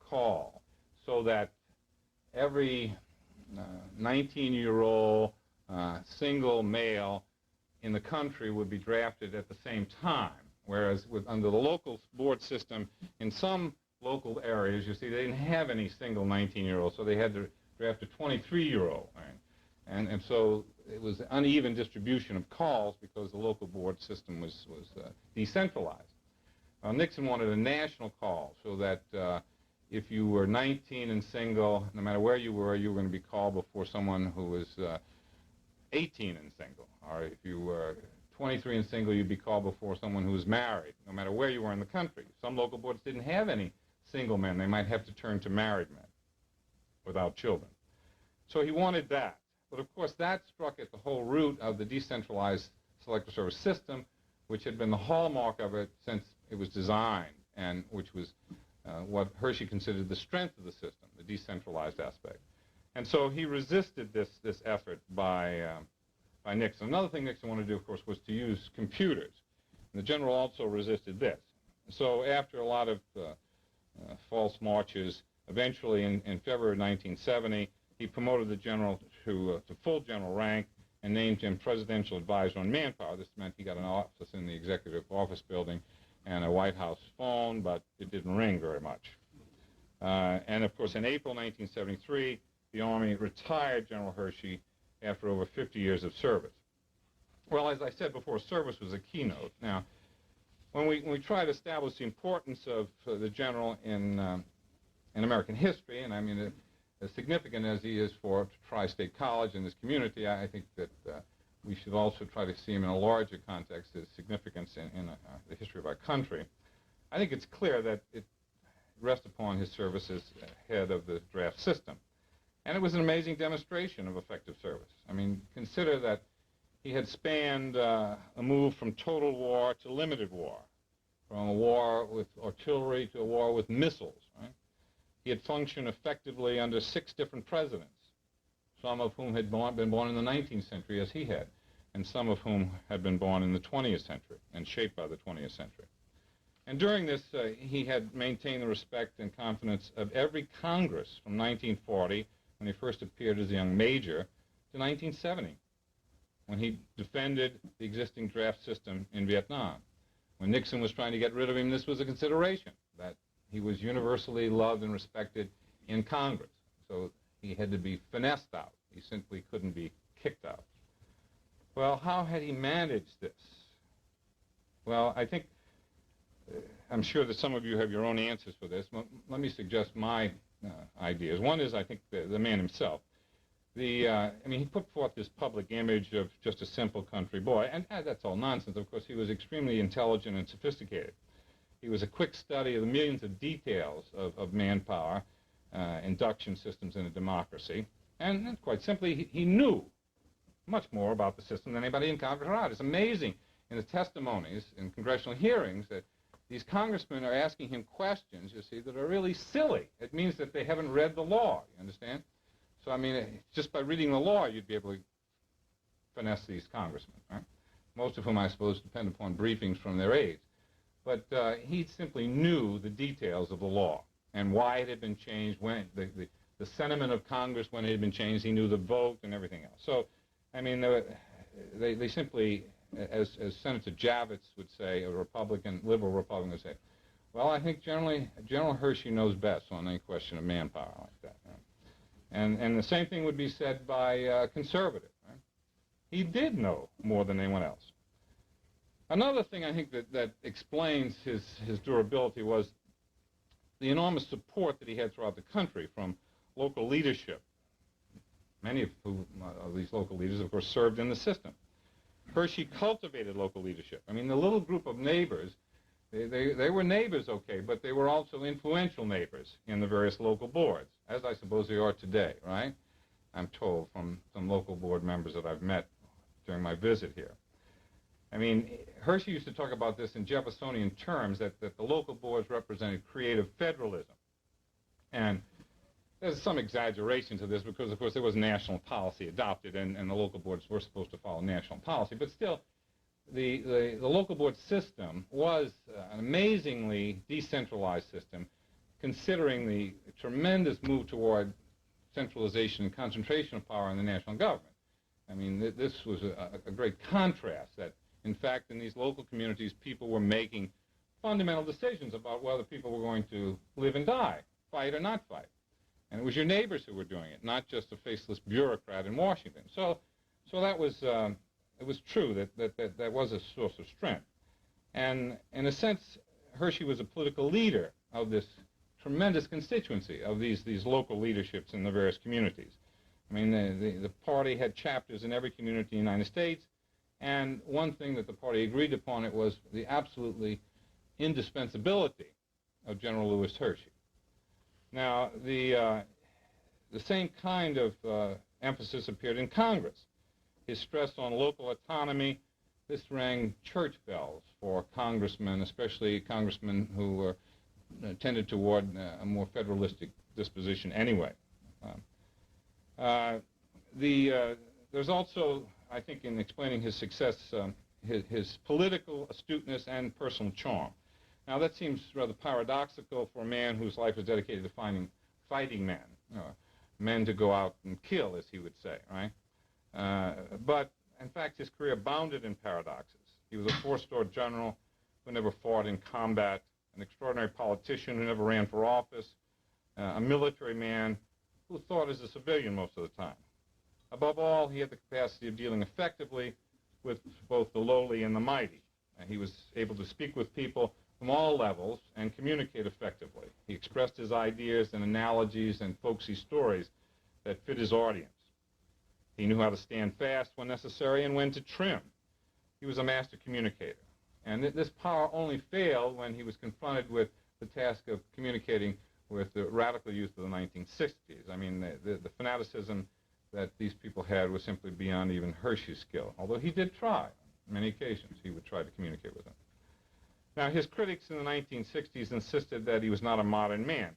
call so that every 19-year-old single male in the country would be drafted at the same time, whereas under the local board system, in some local areas, you see, they didn't have any single 19-year-olds, so they had to draft a 23-year-old. Right? And so it was an uneven distribution of calls because the local board system was decentralized. Nixon wanted a national call so that if you were 19 and single, no matter where you were going to be called before someone who was 18 and single. Or if you were 23 and single, you'd be called before someone who was married, no matter where you were in the country. Some local boards didn't have any single men. They might have to turn to married men without children. So he wanted that. But of course, that struck at the whole root of the decentralized Selective Service system, which had been the hallmark of it since it was designed, and which was what Hershey considered the strength of the system, the decentralized aspect. And so he resisted this effort by Nixon. Another thing Nixon wanted to do, of course, was to use computers. And the general also resisted this. So after a lot of false marches, eventually in February 1970, he promoted the general to full general rank and named him Presidential Advisor on Manpower. This meant he got an office in the Executive Office Building and a White House phone, but it didn't ring very much. And of course, in April 1973, the Army retired General Hershey after over 50 years of service. Well, as I said before, service was a keynote. Now, when we try to establish the importance of the general in American history, and I mean, as significant as he is for Tri-State College and this community, I think that we should also try to see him in a larger context, his significance in the history of our country. I think it's clear that it rests upon his service as head of the draft system. And it was an amazing demonstration of effective service. I mean, consider that he had spanned a move from total war to limited war, from a war with artillery to a war with missiles, right? He had functioned effectively under 6 different presidents, some of whom had been born in the 19th century, as he had, and some of whom had been born in the 20th century and shaped by the 20th century. And during this, he had maintained the respect and confidence of every Congress from 1940, when he first appeared as a young major, to 1970, when he defended the existing draft system in Vietnam. When Nixon was trying to get rid of him, this was a consideration, that he was universally loved and respected in Congress. So he had to be finessed out. He simply couldn't be kicked out. Well, how had he managed this? Well, I think, I'm sure that some of you have your own answers for this. Let me suggest my ideas. One is, I think, the man himself. I mean, he put forth this public image of just a simple country boy, and that's all nonsense. Of course, he was extremely intelligent and sophisticated. He was a quick study of the millions of details of manpower, induction systems in a democracy, and quite simply, he knew much more about the system than anybody in Congress or out. It's amazing in the testimonies in congressional hearings that these congressmen are asking him questions, you see, that are really silly. It means that they haven't read the law, you understand? So, I mean, just by reading the law, you'd be able to finesse these congressmen, right? Most of whom, I suppose, depend upon briefings from their aides. But he simply knew the details of the law and why it had been changed, when the sentiment of Congress when it had been changed. He knew the vote and everything else. So, I mean, they simply, as Senator Javits would say, a Republican, liberal Republican would say, well, I think General Hershey knows best on any question of manpower like that. Right? And the same thing would be said by a conservative. Right? He did know more than anyone else. Another thing I think that explains his durability was the enormous support that he had throughout the country from local leadership. Many of these local leaders, of course, served in the system. Hershey cultivated local leadership. I mean, the little group of neighbors, they were neighbors, okay, but they were also influential neighbors in the various local boards, as I suppose they are today, right? I'm told from some local board members that I've met during my visit here. I mean, Hershey used to talk about this in Jeffersonian terms, that the local boards represented creative federalism. And there's some exaggeration to this because, of course, there was national policy adopted, and the local boards were supposed to follow national policy. But still, the local board system was an amazingly decentralized system, considering the tremendous move toward centralization and concentration of power in the national government. I mean, this was a great contrast that, in fact, in these local communities, people were making fundamental decisions about whether people were going to live and die, fight or not fight. And it was your neighbors who were doing it, not just a faceless bureaucrat in Washington. So that was, it was true that was a source of strength. And in a sense, Hershey was a political leader of this tremendous constituency of these local leaderships in the various communities. I mean, the party had chapters in every community in the United States, and one thing that the party agreed upon it was the absolutely indispensability of General Lewis Hershey. Now, the same kind of emphasis appeared in Congress. His stress on local autonomy, this rang church bells for congressmen, especially congressmen who were tended toward a more federalistic disposition anyway. There's also, I think, in explaining his success, his political astuteness and personal charm. Now, that seems rather paradoxical for a man whose life was dedicated to fighting men, men to go out and kill, as he would say, right? But, in fact, his career abounded in paradoxes. He was a four-star general who never fought in combat, an extraordinary politician who never ran for office, a military man who thought as a civilian most of the time. Above all, he had the capacity of dealing effectively with both the lowly and the mighty. He was able to speak with people from all levels and communicate effectively. He expressed his ideas and analogies and folksy stories that fit his audience. He knew how to stand fast when necessary and when to trim. He was a master communicator. And this power only failed when he was confronted with the task of communicating with the radical youth of the 1960s. I mean, the fanaticism that these people had was simply beyond even Hershey's skill, although he did try. On many occasions, he would try to communicate with them. Now, his critics in the 1960s insisted that he was not a modern man,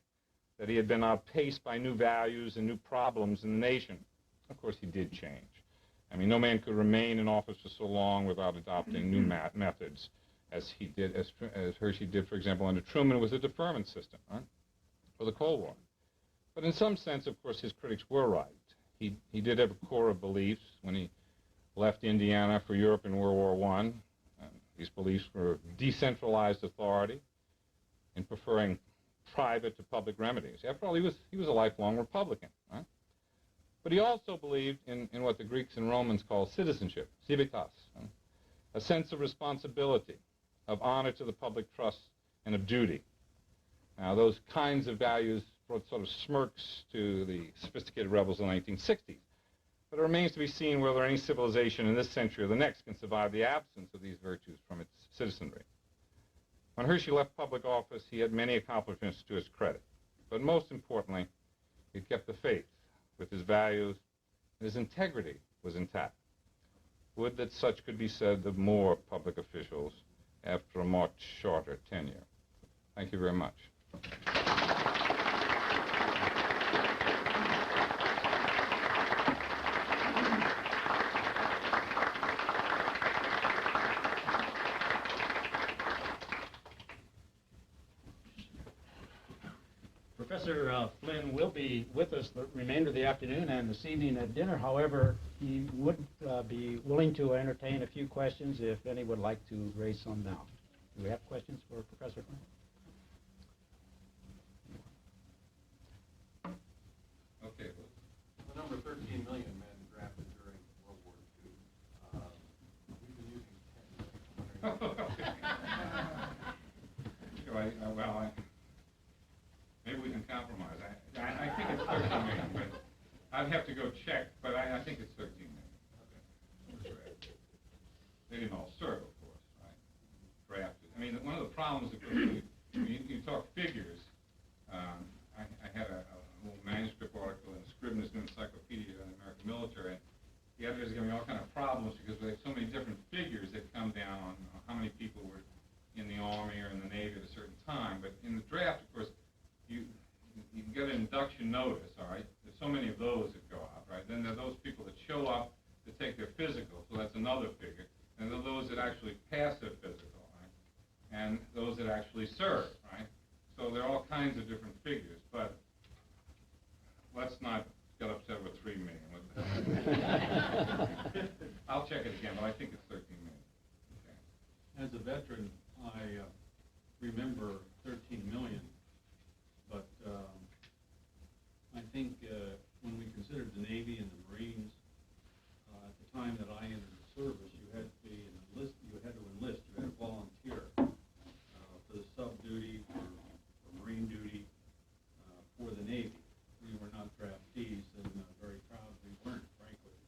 that he had been outpaced by new values and new problems in the nation. Of course, he did change. I mean, no man could remain in office for so long without adopting new methods, as he did, as Hershey did, for example, under Truman with the deferment system, right, for the Cold War. But in some sense, of course, his critics were right. He did have a core of beliefs when he left Indiana for Europe in World War I. These beliefs were decentralized authority and preferring private to public remedies. After all, he was a lifelong Republican, right? But he also believed in what the Greeks and Romans call citizenship, civitas, a sense of responsibility, of honor to the public trust, and of duty. Now, those kinds of values brought sort of smirks to the sophisticated rebels in the 1960s. But it remains to be seen whether any civilization in this century or the next can survive the absence of these virtues from its citizenry. When Hershey left public office, he had many accomplishments to his credit. But most importantly, he kept the faith with his values, and his integrity was intact. Would that such could be said of more public officials after a much shorter tenure. Thank you very much. Professor Flynn will be with us the remainder of the afternoon and this evening at dinner. However, he would be willing to entertain a few questions if any would like to raise some now. Do we have questions for Professor Flynn? Okay. The number 13 million men drafted during World War II. We've been using 10 million. Maybe we can compromise. I think it's 13 million, but I'd have to go check, but I think it's 13 million. Okay. They didn't all serve, of course, right? Drafted. I mean, one of the problems, of course, you talk figures. I had a little manuscript article in Scribner's New Encyclopedia on the American Military, and the editors gave me all kind of problems because we had so many different figures that come down on how many people were in the Army or in the Navy at a certain time. But in the draft, of course, you get an induction notice, all right? There's so many of those that go out, right? Then there are those people that show up to take their physical, so that's another figure. And there are those that actually pass their physical, right? And those that actually serve, right? So there are all kinds of different figures, but let's not get upset with 3 million. I'll check it again, but I think it's 13 million. Okay. As a veteran, I remember 13 million. But I think when we considered the Navy and the Marines, at the time that I entered the service, you had to enlist, you had to volunteer for the sub-duty, for Marine duty, for the Navy. We were not draftees, and very proud we weren't, frankly.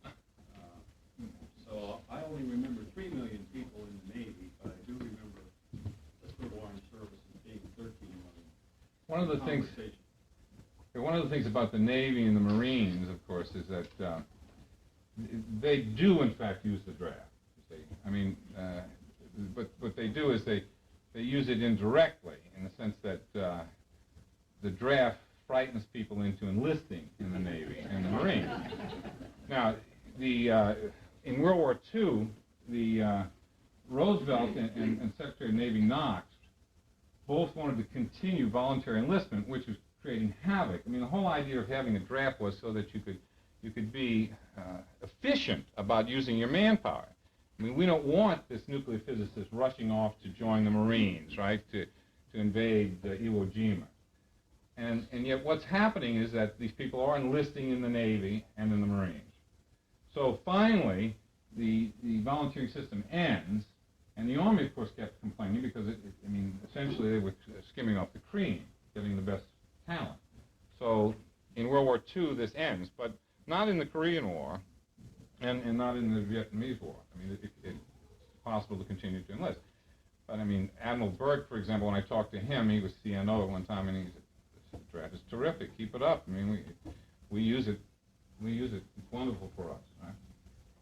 So I only remember 3 million people in the Navy, but I do remember the Civil Armed Service as being 13 million. One of the things about the Navy and the Marines, of course, is that they do, in fact, use the draft. You see. I mean, do is they use it indirectly, in the sense that the draft frightens people into enlisting in the Navy and the Marines. Now, in World War II, Roosevelt and Secretary of Navy Knox both wanted to continue voluntary enlistment, which was creating havoc. I mean, the whole idea of having a draft was so that you could be efficient about using your manpower. I mean, we don't want this nuclear physicist rushing off to join the Marines, right, to invade Iwo Jima. And yet what's happening is that these people are enlisting in the Navy and in the Marines. So finally, the volunteering system ends, and the Army, of course, kept complaining because, I mean, essentially they were skimming off the cream, getting the best talent. So in World War II, this ends, but not in the Korean War and not in the Vietnamese War. I mean, it's possible to continue to enlist. But, I mean, Admiral Byrd, for example, when I talked to him, he was CNO at one time, and he said, "This draft is terrific. Keep it up. I mean, we use it. We use it. It's wonderful for us." Right?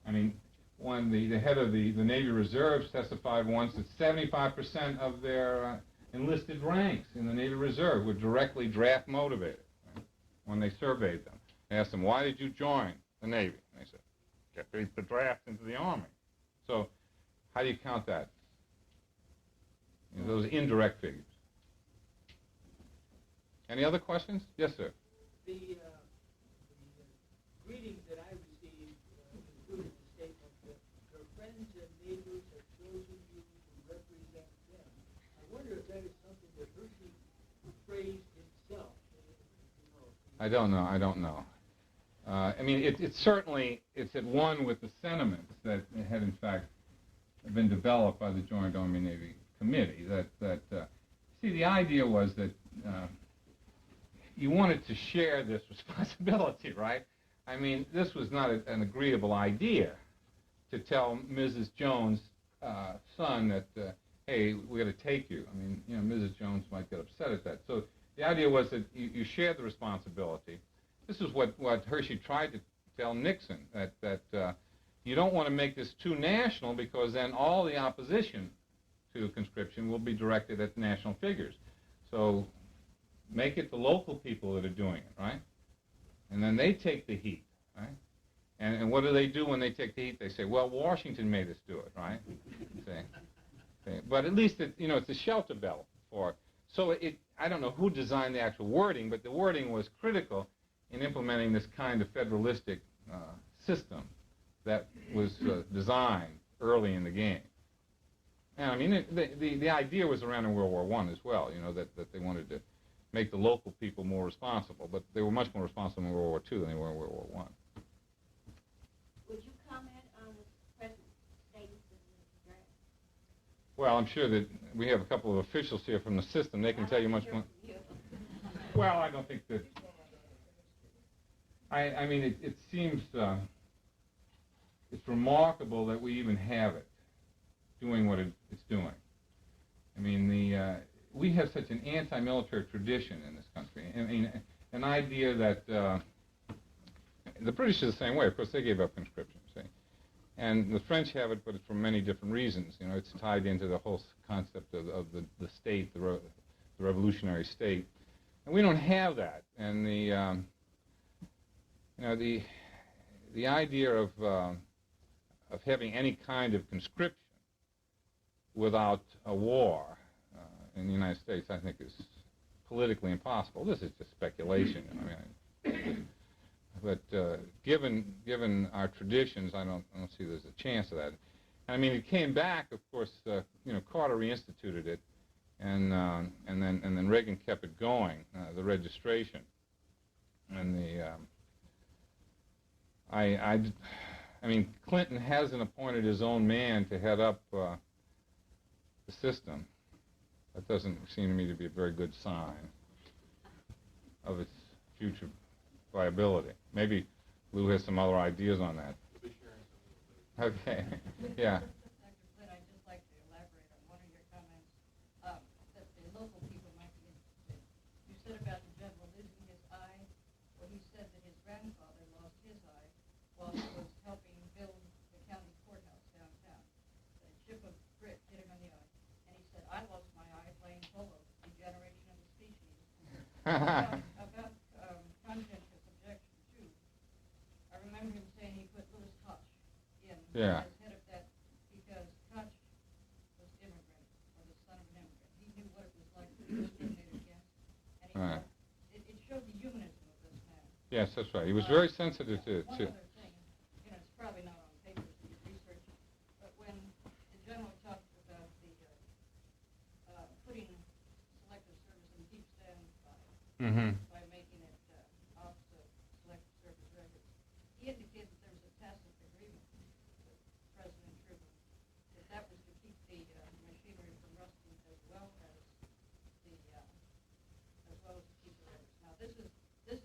I mean, when the head of the Navy Reserves testified once that 75% of their enlisted ranks in the Navy Reserve were directly draft motivated, right, when they surveyed them. They asked them, "Why did you join the Navy?" And they said, "Get the draft into the Army." So how do you count that? You know, those indirect figures. Any other questions? Yes, sir. The greetings that I received included the statement that your friends and neighbors have chosen you to represent them. I wonder if that is something that Hershey phrased himself. I don't know. I mean, it's certainly, it's at one with the sentiments that had, in fact, been developed by the Joint Army-Navy Committee. See, the idea was that you wanted to share this responsibility, right? I mean, this was not an agreeable idea to tell Mrs. Jones' son that, hey, we're going to take you. I mean, you know, Mrs. Jones might get upset at that. So the idea was that you shared the responsibility. This is what Hershey tried to tell Nixon, that you don't want to make this too national, because then all the opposition to conscription will be directed at national figures. So make it the local people that are doing it, right? And then they take the heat, right? And what do they do when they take the heat? They say, well, Washington made us do it, right? But at least, it's a shelter belt for it. So I don't know who designed the actual wording, but the wording was critical in implementing this kind of federalistic system that was designed early in the game. And I mean, the idea was around in World War I as well, that they wanted to make the local people more responsible, but they were much more responsible in World War II than they were in World War I. Would you comment on the present status of the draft? Well, I'm sure that we have a couple of officials here from the system. They can tell you much more. Well, I don't think that. I mean, it seems it's remarkable that we even have it doing what it's doing. I mean, we have such an anti-military tradition in this country. I mean, an idea that the British are the same way. Of course, they gave up conscription, see? And the French have it, but it's for many different reasons. It's tied into the whole concept of the state, the revolutionary state. And we don't have that. And the idea of having any kind of conscription without a war in the United States, I think, is politically impossible. This is just speculation. I mean, but given our traditions, I don't see there's a chance of that. I mean, it came back, of course. Carter reinstituted it, and then Reagan kept it going, the registration, and I mean, Clinton hasn't appointed his own man to head up the system. That doesn't seem to me to be a very good sign of its future viability. Maybe Lou has some other ideas on that. Okay. Yeah. Dr. Flynn, I'd just like to elaborate on one of your comments that the local people might be interested. You said about the general losing his eye. Well, he said that his grandfather lost his eye while he was helping build the county courthouse downtown. The ship of grit hit him in the eye, and About conscientious objection, too. I remember him saying he put Louis Koch in Yeah. as head of that because Koch was immigrant, or the son of an immigrant. He knew what it was like to be discriminated against, and he Right. it showed the humanism of this man. Yes, that's right. He was very sensitive to One other thing, it's probably not on paper for your research, but when the general talked about the putting selective service in deep standby Mm-hmm. by making it off the selective service records, he indicated that there was a tacit agreement with President Truman that was to keep the machinery from rusting as well as to keep the records. Now this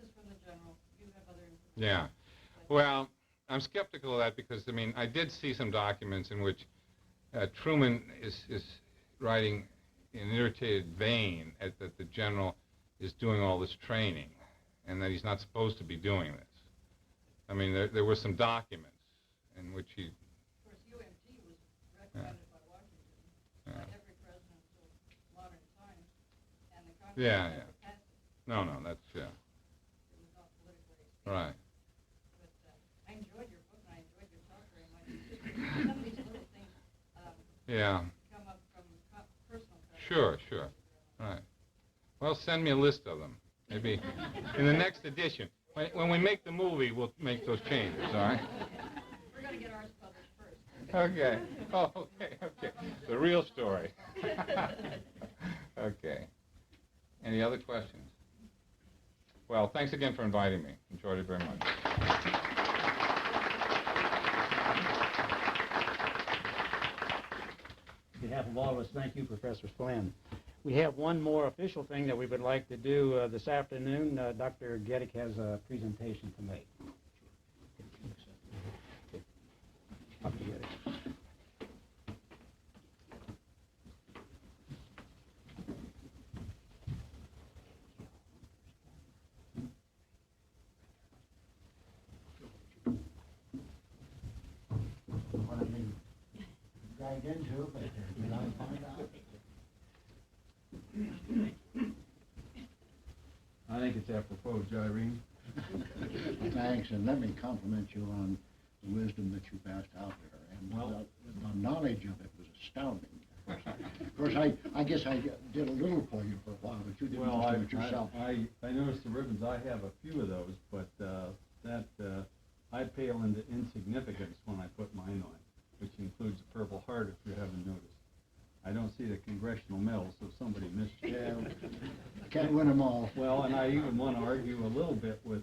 is from the general. You have other information. Yeah. Well, I'm skeptical of that because, I mean, I did see some documents in which Truman is writing in an irritated vein that the general is doing all this training and that he's not supposed to be doing this. I mean, there were some documents in which he... Of course, UMT was recommended by Washington by every president until modern times, and the Congress never passed it. No, that's, It was not politically expedient. right. But I enjoyed your book, and I enjoyed your talk very much. Some of these little things Yeah. come up from personal Sure. Right. Well, send me a list of them. Maybe in the next edition. When we make the movie, we'll make those changes, all right? We're going to get ours published first. Okay. Oh, okay. The real story. Okay. Any other questions? Well, thanks again for inviting me. Enjoyed it very much. On behalf of all of us, thank you, Professor Flynn. We have one more official thing that we would like to do this afternoon. Dr. Geddick has a presentation to make. Dr. Geddick. What I've been dragged into, but did I find out? I think it's apropos, Irene. Thanks, and let me compliment you on the wisdom that you passed out there. And Well- the knowledge of it was astounding. Of course, I guess I did a little for you for a while, but you didn't Well, just do it yourself. I noticed the ribbons. I have a few of those, but I pale into insignificance when I put mine on, which includes a Purple Heart, if you haven't noticed. I don't see the congressional medal, so somebody missed it. Yeah, can't win them all. Well, and I even want to argue a little bit with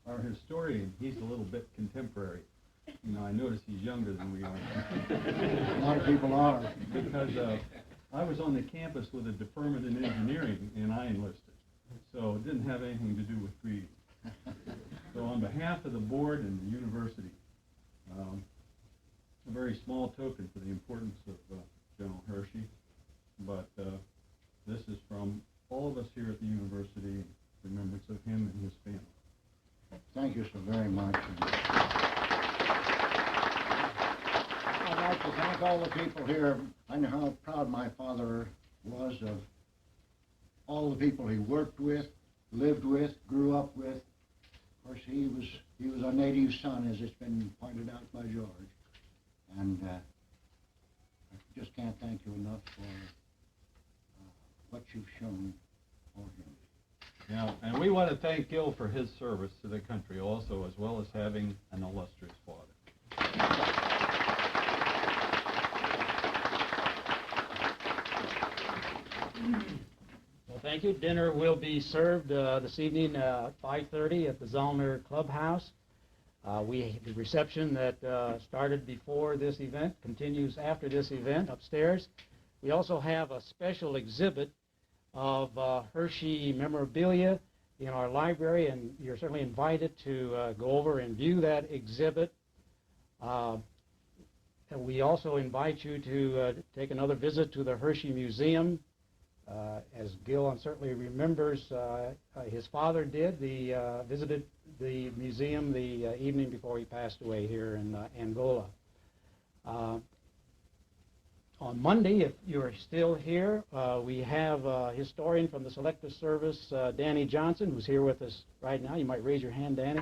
our historian. He's a little bit contemporary. You know, I notice he's younger than we are. A lot of people are. Because I was on the campus with a deferment in engineering, and I enlisted. So it didn't have anything to do with reading. So on behalf of the board and the university, a very small token for the importance of General Hershey, but this is from all of us here at the university in remembrance of him and his family. Thank you so very much. I'd like to thank all the people here. I know how proud my father was of all the people he worked with, lived with, grew up with. Of course, he was a native son, as it's been pointed out by George. And I just can't thank you enough for what you've shown for him. Yeah, and we want to thank Gil for his service to the country also, as well as having an illustrious father. Well, thank you. Dinner will be served this evening at 5:30 at the Zollner Clubhouse. The reception that started before this event continues after this event upstairs. We also have a special exhibit of Hershey memorabilia in our library, and you're certainly invited to go over and view that exhibit. And we also invite you to take another visit to the Hershey Museum. As Gil certainly remembers, his father visited the museum the evening before he passed away here in Angola. On Monday, if you're still here, we have a historian from the Selective Service, Danny Johnson, who's here with us right now. You might raise your hand, Danny.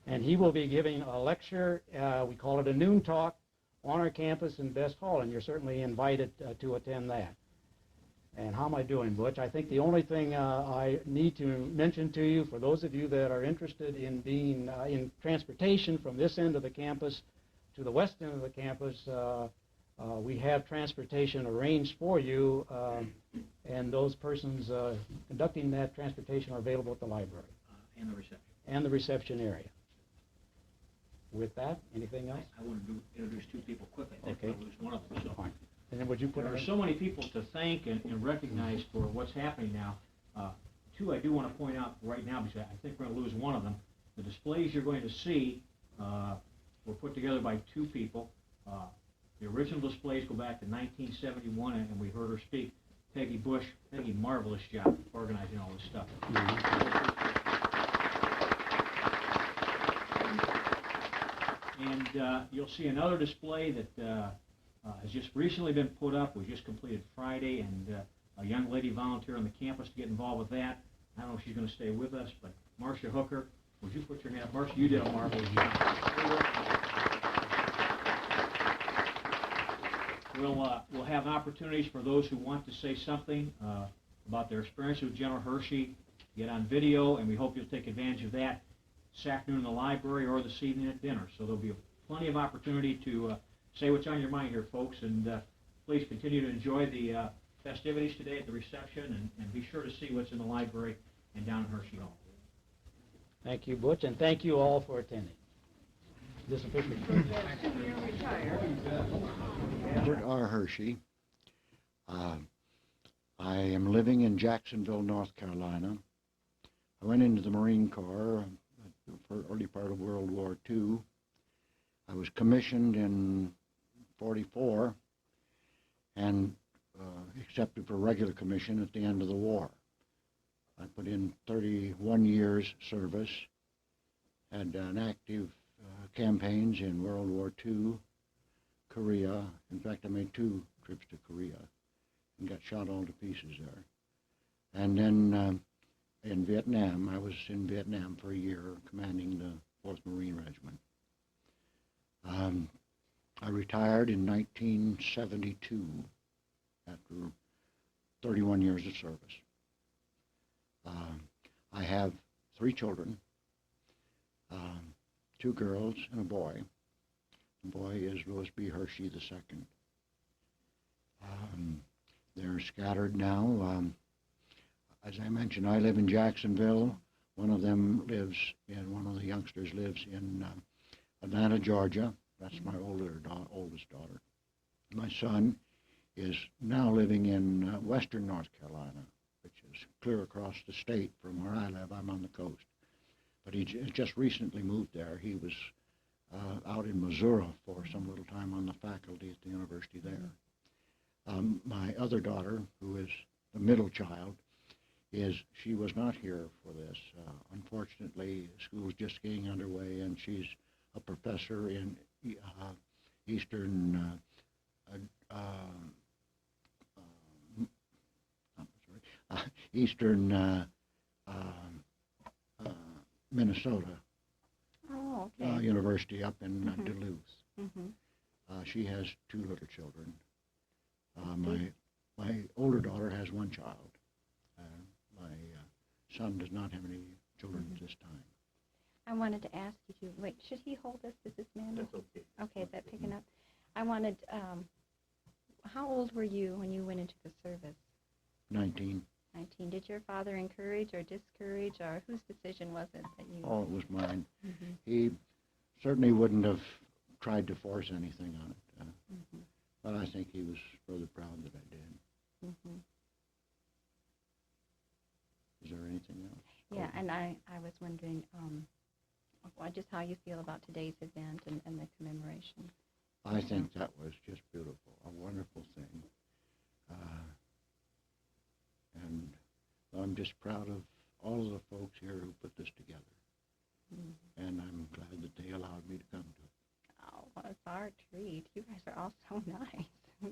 And he will be giving a lecture, we call it a noon talk, on our campus in Best Hall, and you're certainly invited to attend that. And how am I doing, Butch? I think the only thing I need to mention to you, for those of you that are interested in being in transportation from this end of the campus to the west end of the campus, we have transportation arranged for you, and those persons conducting that transportation are available at the library. And the reception. And the reception area. With that, anything else? I want to introduce two people quickly. I think Okay. I'll lose one of them. So. Fine. And then would you put There are it so many people to thank and recognize for what's happening now. Two, I do want to point out right now, because I think we're going to lose one of them. The displays you're going to see were put together by two people. The original displays go back to 1971, and we heard her speak. Peggy Bush, Peggy, marvelous job organizing all this stuff. And you'll see another display that has just recently been put up, was just completed Friday, and a young lady volunteered on the campus to get involved with that. I don't know if she's going to stay with us, but Marcia Hooker, would you put your hand up? Marcia, you did a marvelous job. We'll have opportunities for those who want to say something about their experience with General Hershey, get on video, and we hope you'll take advantage of that this afternoon in the library or this evening at dinner. So there'll be plenty of opportunity to say what's on your mind here, folks, and please continue to enjoy the festivities today at the reception, and be sure to see what's in the library and down in Hershey Hall. Thank you, Butch, and thank you all for attending. This official. Robert R. Hershey. I am living in Jacksonville, North Carolina. I went into the Marine Corps for early part of World War II. I was commissioned in '44 and accepted for regular commission at the end of the war. I put in 31 years service, had an active campaigns in World War II, Korea. In fact, I made 2 trips to Korea and got shot all to pieces there. And then in Vietnam, I was in Vietnam for a year, commanding the 4th Marine Regiment. I retired in 1972 after 31 years of service. I have 3 children, 2 girls and a boy. The boy is Louis B. Hershey II. They're scattered now. As I mentioned, I live in Jacksonville. One of them lives in, one of the youngsters lives in Atlanta, Georgia. That's my oldest daughter. My son is now living in western North Carolina, which is clear across the state from where I live. I'm on the coast. But he just recently moved there. He was out in Missouri for some little time on the faculty at the university there. My other daughter, who is the middle child, she was not here for this. Unfortunately, school's just getting underway, and she's a professor in eastern Minnesota University up in Duluth. She has 2 little children. My older daughter has 1 child. My son does not have any children at this time. I wanted to ask you to, wait, should he hold this? Is this man? That's okay. Okay, is that picking up? I wanted, how old were you when you went into the service? 19. 19. Did your father encourage or discourage, or whose decision was it that you? Oh, it was mine. He certainly wouldn't have tried to force anything on it. But I think he was rather proud that I did. Is there anything else? Yeah, and I was wondering just how you feel about today's event and the commemoration. I think that was just beautiful, a wonderful thing. And I'm just proud of all of the folks here who put this together. And I'm glad that they allowed me to come to it. Oh, well, it's our treat. You guys are all so nice.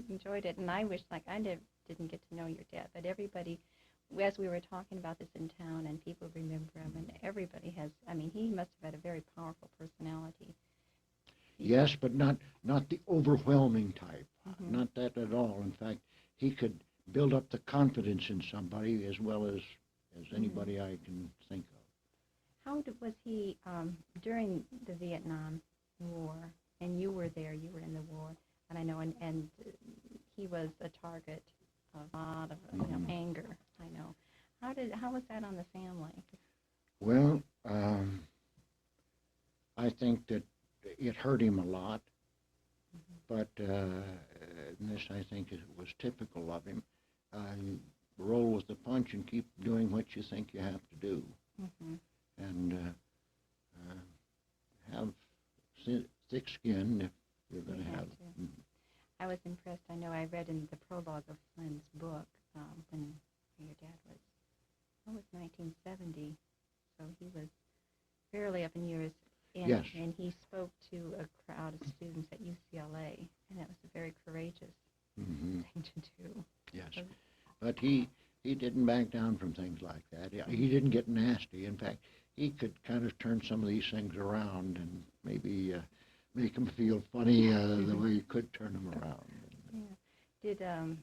enjoyed it, and I wish, like, didn't get to know your dad, but everybody, as we were talking about this in town, and people remember him, and everybody has, I mean, he must have had a very powerful personality. Yes, but not the overwhelming type. Mhm. Not that at all. In fact, he could build up the confidence in somebody as well as anybody I can think of. How was he during the Vietnam War, and you were there, you were in the war, and I know, and he was a target of a lot of anger, I know. How was that on the family? Well, I think that it hurt him a lot, but this I think was typical of him. Roll with the punch and keep doing what you think you have to do, and have thick skin if you're going to have. I was impressed. I know I read in the prologue of Flynn's book when your dad was, 1970, so he was fairly up in years. And, Yes. And he spoke to a crowd of students at UCLA, and that was a very courageous thing to do. Yes, but he didn't back down from things like that. He didn't get nasty. In fact, he could kind of turn some of these things around and maybe make them feel funny the way he could turn them around. Yeah. Did I was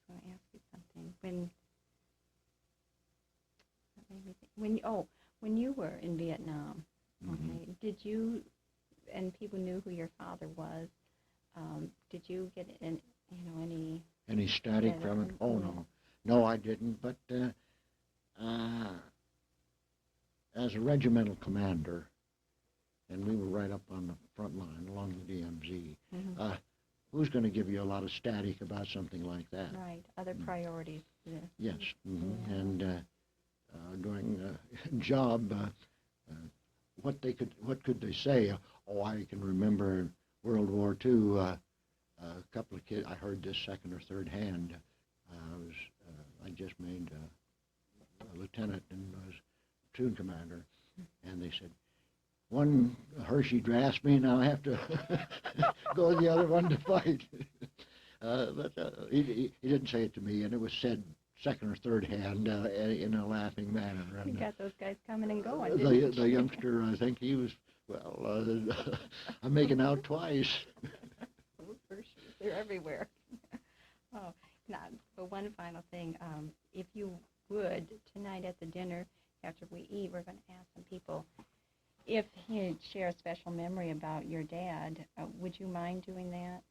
going to ask you something. When you were in Vietnam, okay, did you, and people knew who your father was, did you get Any static from it? Oh, no, I didn't. But as a regimental commander, and we were right up on the front line along the DMZ, who's going to give you a lot of static about something like that? Right, other priorities. Yeah. Yes, and during a job, what could they say? Oh, I can remember World War II. A couple of kids. I heard this second or third hand. I just made a lieutenant and was platoon commander, and they said, one Hershey drafts me, now I have to go to the other one to fight. But he didn't say it to me, and it was said second or third hand in a laughing manner. You got those guys coming and going, The youngster, I think he was, I'm making out twice. They're everywhere. Oh, now, but one final thing. If you would, tonight at the dinner, after we eat, we're going to ask some people if you'd share a special memory about your dad. Would you mind doing that?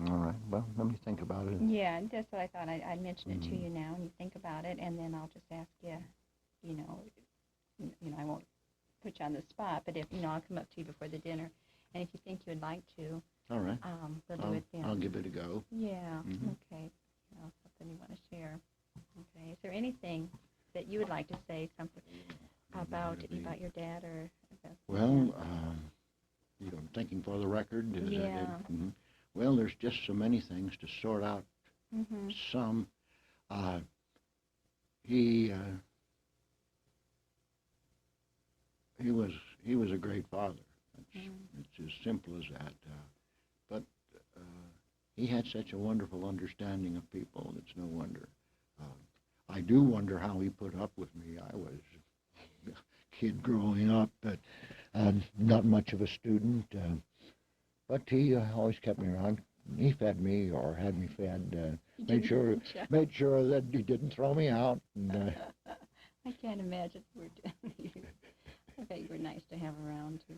All right. Well, let me think about it. Yeah, that's what I thought. I'd mention it to you now, and you think about it, and then I'll just ask you, I won't put you on the spot, but if, I'll come up to you before the dinner, and if you think you'd like to, all right, we'll do it then. I'll give it a go. Yeah, okay. Something you want to share. Okay, is there anything that you would like to say, something about your dad or about... Well, thinking for the record. Well, there's just so many things to sort out. Some, he was a great father. It's as simple as that. But he had such a wonderful understanding of people. It's no wonder. I do wonder how he put up with me. I was a kid growing up, but not much of a student. But he always kept me around. He fed me or had me fed. Made sure that he didn't throw me out. And, I can't imagine. I bet you were nice to have around too.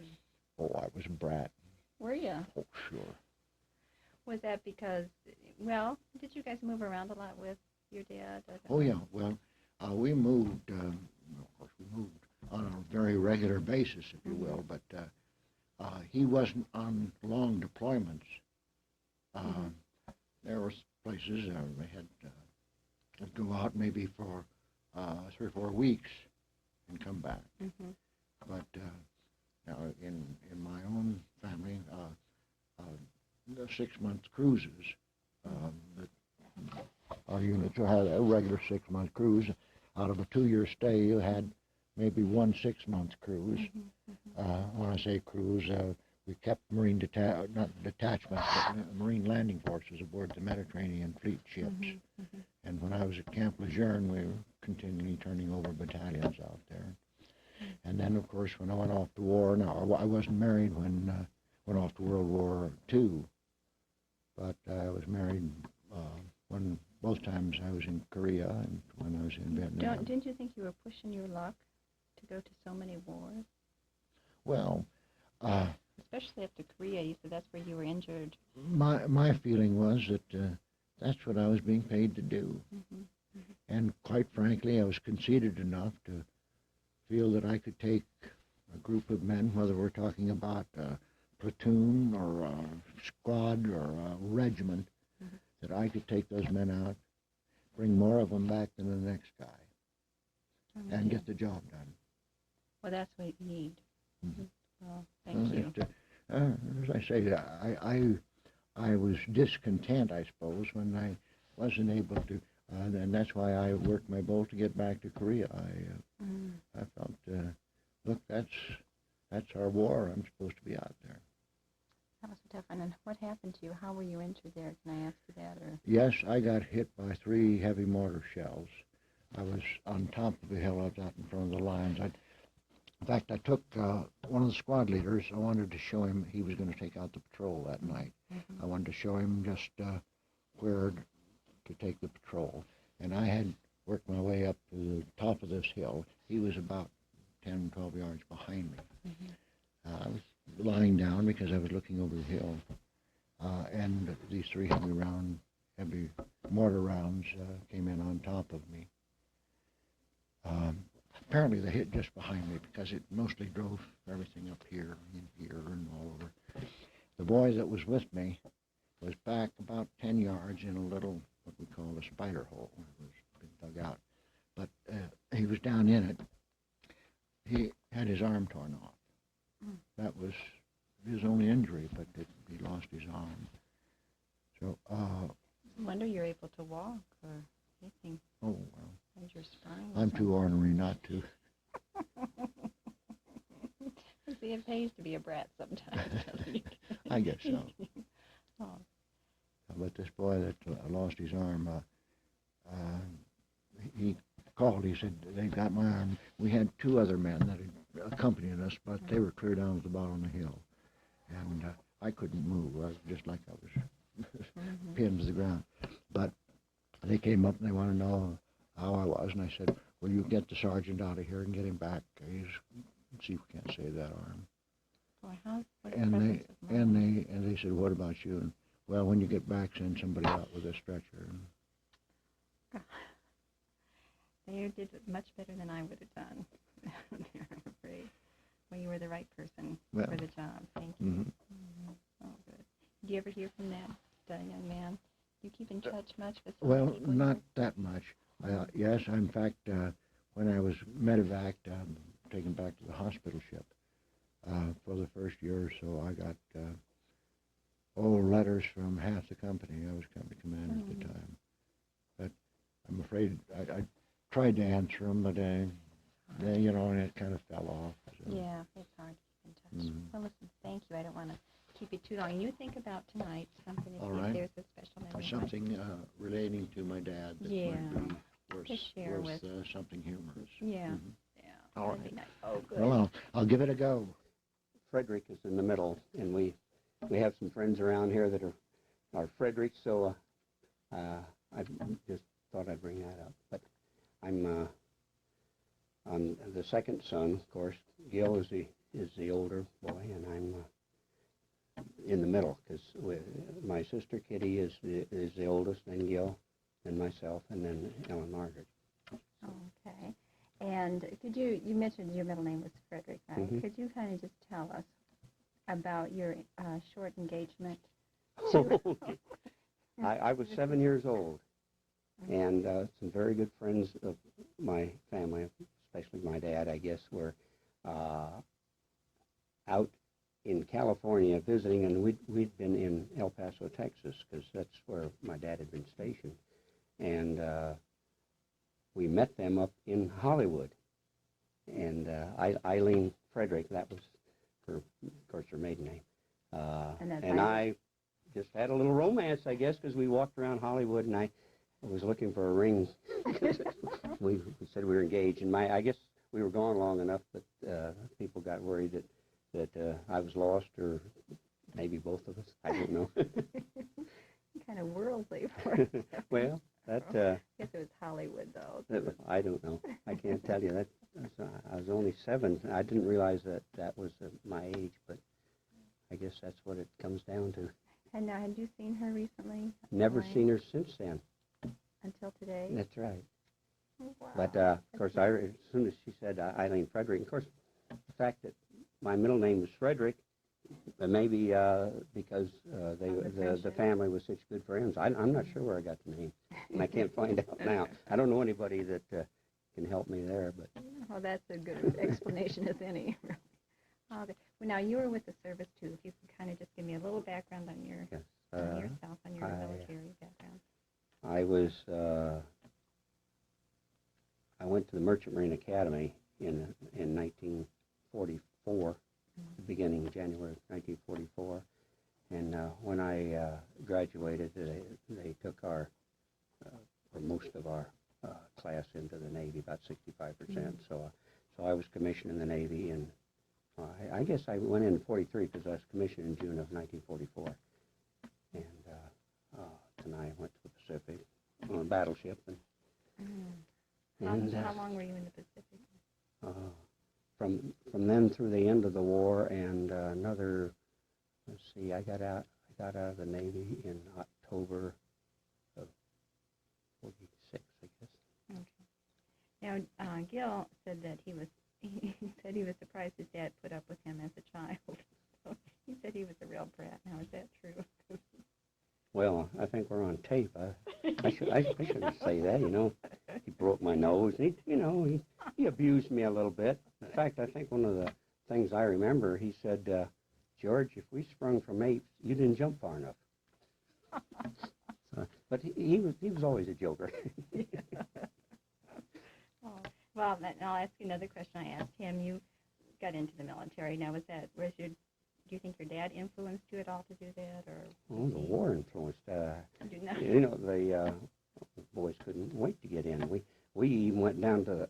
Oh, I was a brat. Were you? Oh, sure. Was that because? Well, did you guys move around a lot with your dad? Oh yeah. Well, we moved. Of course, we moved on a very regular basis, if you will. But he wasn't on long deployments. There were places they had to go out maybe for 3 or 4 weeks and come back. But now in my own family, the 6-month cruises. Our units had a regular 6-month cruise. Out of a 2-year stay, you had maybe 1 6-month cruise. When I say cruise, we kept not detachments, but Marine landing forces aboard the Mediterranean fleet ships. And when I was at Camp Lejeune, we were continually turning over battalions out there. And then, of course, when I went off to war, now I wasn't married when went off to World War II, but I was married when both times I was in Korea and when I was in Vietnam. Didn't you think you were pushing your luck to go to so many wars? Well, especially after Korea, you said that's where you were injured. my feeling was that that's what I was being paid to do. And quite frankly, I was conceited enough to feel that I could take a group of men, whether we're talking about a platoon or a squad or a regiment, that I could take those men out, bring more of them back than the next guy, and get the job done. Well, that's what you need. Well, thank you. As I say, I was discontent, I suppose, when I wasn't able to, and that's why I worked my bolt to get back to Korea. I felt, look, that's our war. I'm supposed to be out there. That was tough. And what happened to you? How were you injured there? Can I ask you that? Or? Yes, I got hit by 3 heavy mortar shells. I was on top of the hill. I was out in front of the lines. In fact, I took one of the squad leaders. I wanted to show him he was going to take out the patrol that night. I wanted to show him just where to take the patrol. And I had worked my way up to the top of this hill. He was about 10, 12 yards behind me. I was lying down because I was looking over the hill. And these 3 heavy mortar rounds came in on top of me. Apparently they hit just behind me because it mostly drove everything up here and all over. The boy that was with me was back about 10 yards in a little, what we call a spider hole. It was been dug out. But he was down in it. He had his arm torn off. That was his only injury, but he lost his arm. So, no wonder you're able to walk or anything. oh, well. Your spine. I'm too ornery not to. See, it pays to be a brat sometimes. I guess so. Oh. But this boy that lost his arm, he called. He said, "They've got my arm." We had 2 other men that had accompanied us, but they were clear down at the bottom of the hill. And I couldn't move. I was just like I was pinned to the ground. But they came up and they wanted to know how I was, and I said, "Will you get the sergeant out of here and get him back? See if we can't save that arm." Boy, and they said, "What about you?" And, "Well, when you get back, send somebody out with a stretcher." They did much better than I would have done. I'm afraid. Well, you were the right person for the job. Thank you. Oh, good. Did you ever hear from that young man? Do you keep in touch much with some Well, people not here? that much. Yes, in fact, when I was medevaced, taken back to the hospital ship, for the first year or so, I got letters from half the company. I was company commander at the time. But I'm afraid I tried to answer them, but and it kind of fell off. So. Yeah, it's hard to keep in touch. Well, listen, thank you. I don't want to keep it too long. And you think about tonight, something, if there's a special memory. Something relating to my dad that might be worth something humorous. Yeah. Yeah. All That'd right. be nice. Oh, good. Well, I'll give it a go. Frederick is in the middle, and we have some friends around here that are Frederick, so I just thought I'd bring that up. But I'm the second son, of course. Gil is the older boy, and I'm in the middle because my sister Kitty is the oldest, then Gil, then myself, and then Ellen Margaret. Okay. And could you mentioned your middle name was Frederick, right? Could you kind of just tell us about your short engagement? I was 7 years old, and some very good friends of my family, especially my dad, I guess, were out in California visiting, and we'd been in El Paso, Texas, because that's where my dad had been stationed. And we met them up in Hollywood. And Eileen Frederick, that was her, of course, her maiden name. that's And how I just had a little romance, I guess, because we walked around Hollywood, and I was looking for a ring. we said we were engaged, and I guess we were gone long enough that people got worried that I was lost, or maybe both of us. I don't know. kind of worldly for us. Well, that. I guess it was Hollywood, though. I don't know. I can't tell you. I was only 7. I didn't realize that was my age, but I guess that's what it comes down to. And now, had you seen her recently? Never Right. seen her since then. Until today? That's right. Oh, wow. But, of course, as soon as she said Eileen Frederick, of course, the fact that my middle name was Frederick, maybe because the family was such good friends. I'm not sure where I got the name, and I can't find out now. I don't know anybody that can help me there. But well, that's a good explanation as any. Really. Okay. Well, now, you were with the service, too. If you could kind of just give me a little background on your yes, on yourself, on your military background. I went to the Merchant Marine Academy in 1944, beginning January 1944, and when I graduated, they took or most of our class into the Navy, about 65%. So I was commissioned in the Navy, and I guess I went in 43 because I was commissioned in June of 1944, and then I went to the Pacific on a battleship, and How long were you in the Pacific? From then through the end of the war, and another. Let's see, I got out of the Navy in October of 46, I guess. Okay. Now, Gil said that he was surprised his dad put up with him as a child. So he said he was a real brat. Now, is that true? Well, I think we're on tape. I shouldn't say that. He broke my nose. He abused me a little bit. In fact, I think one of the things I remember, he said, George, if we sprung from apes, you didn't jump far enough. But he was always a joker. Well, I'll ask you another question I asked him. You got into the military. Now, do you think your dad influenced you at all to do that, or? Oh, the war influenced. The boys couldn't wait to get in. We even went down to.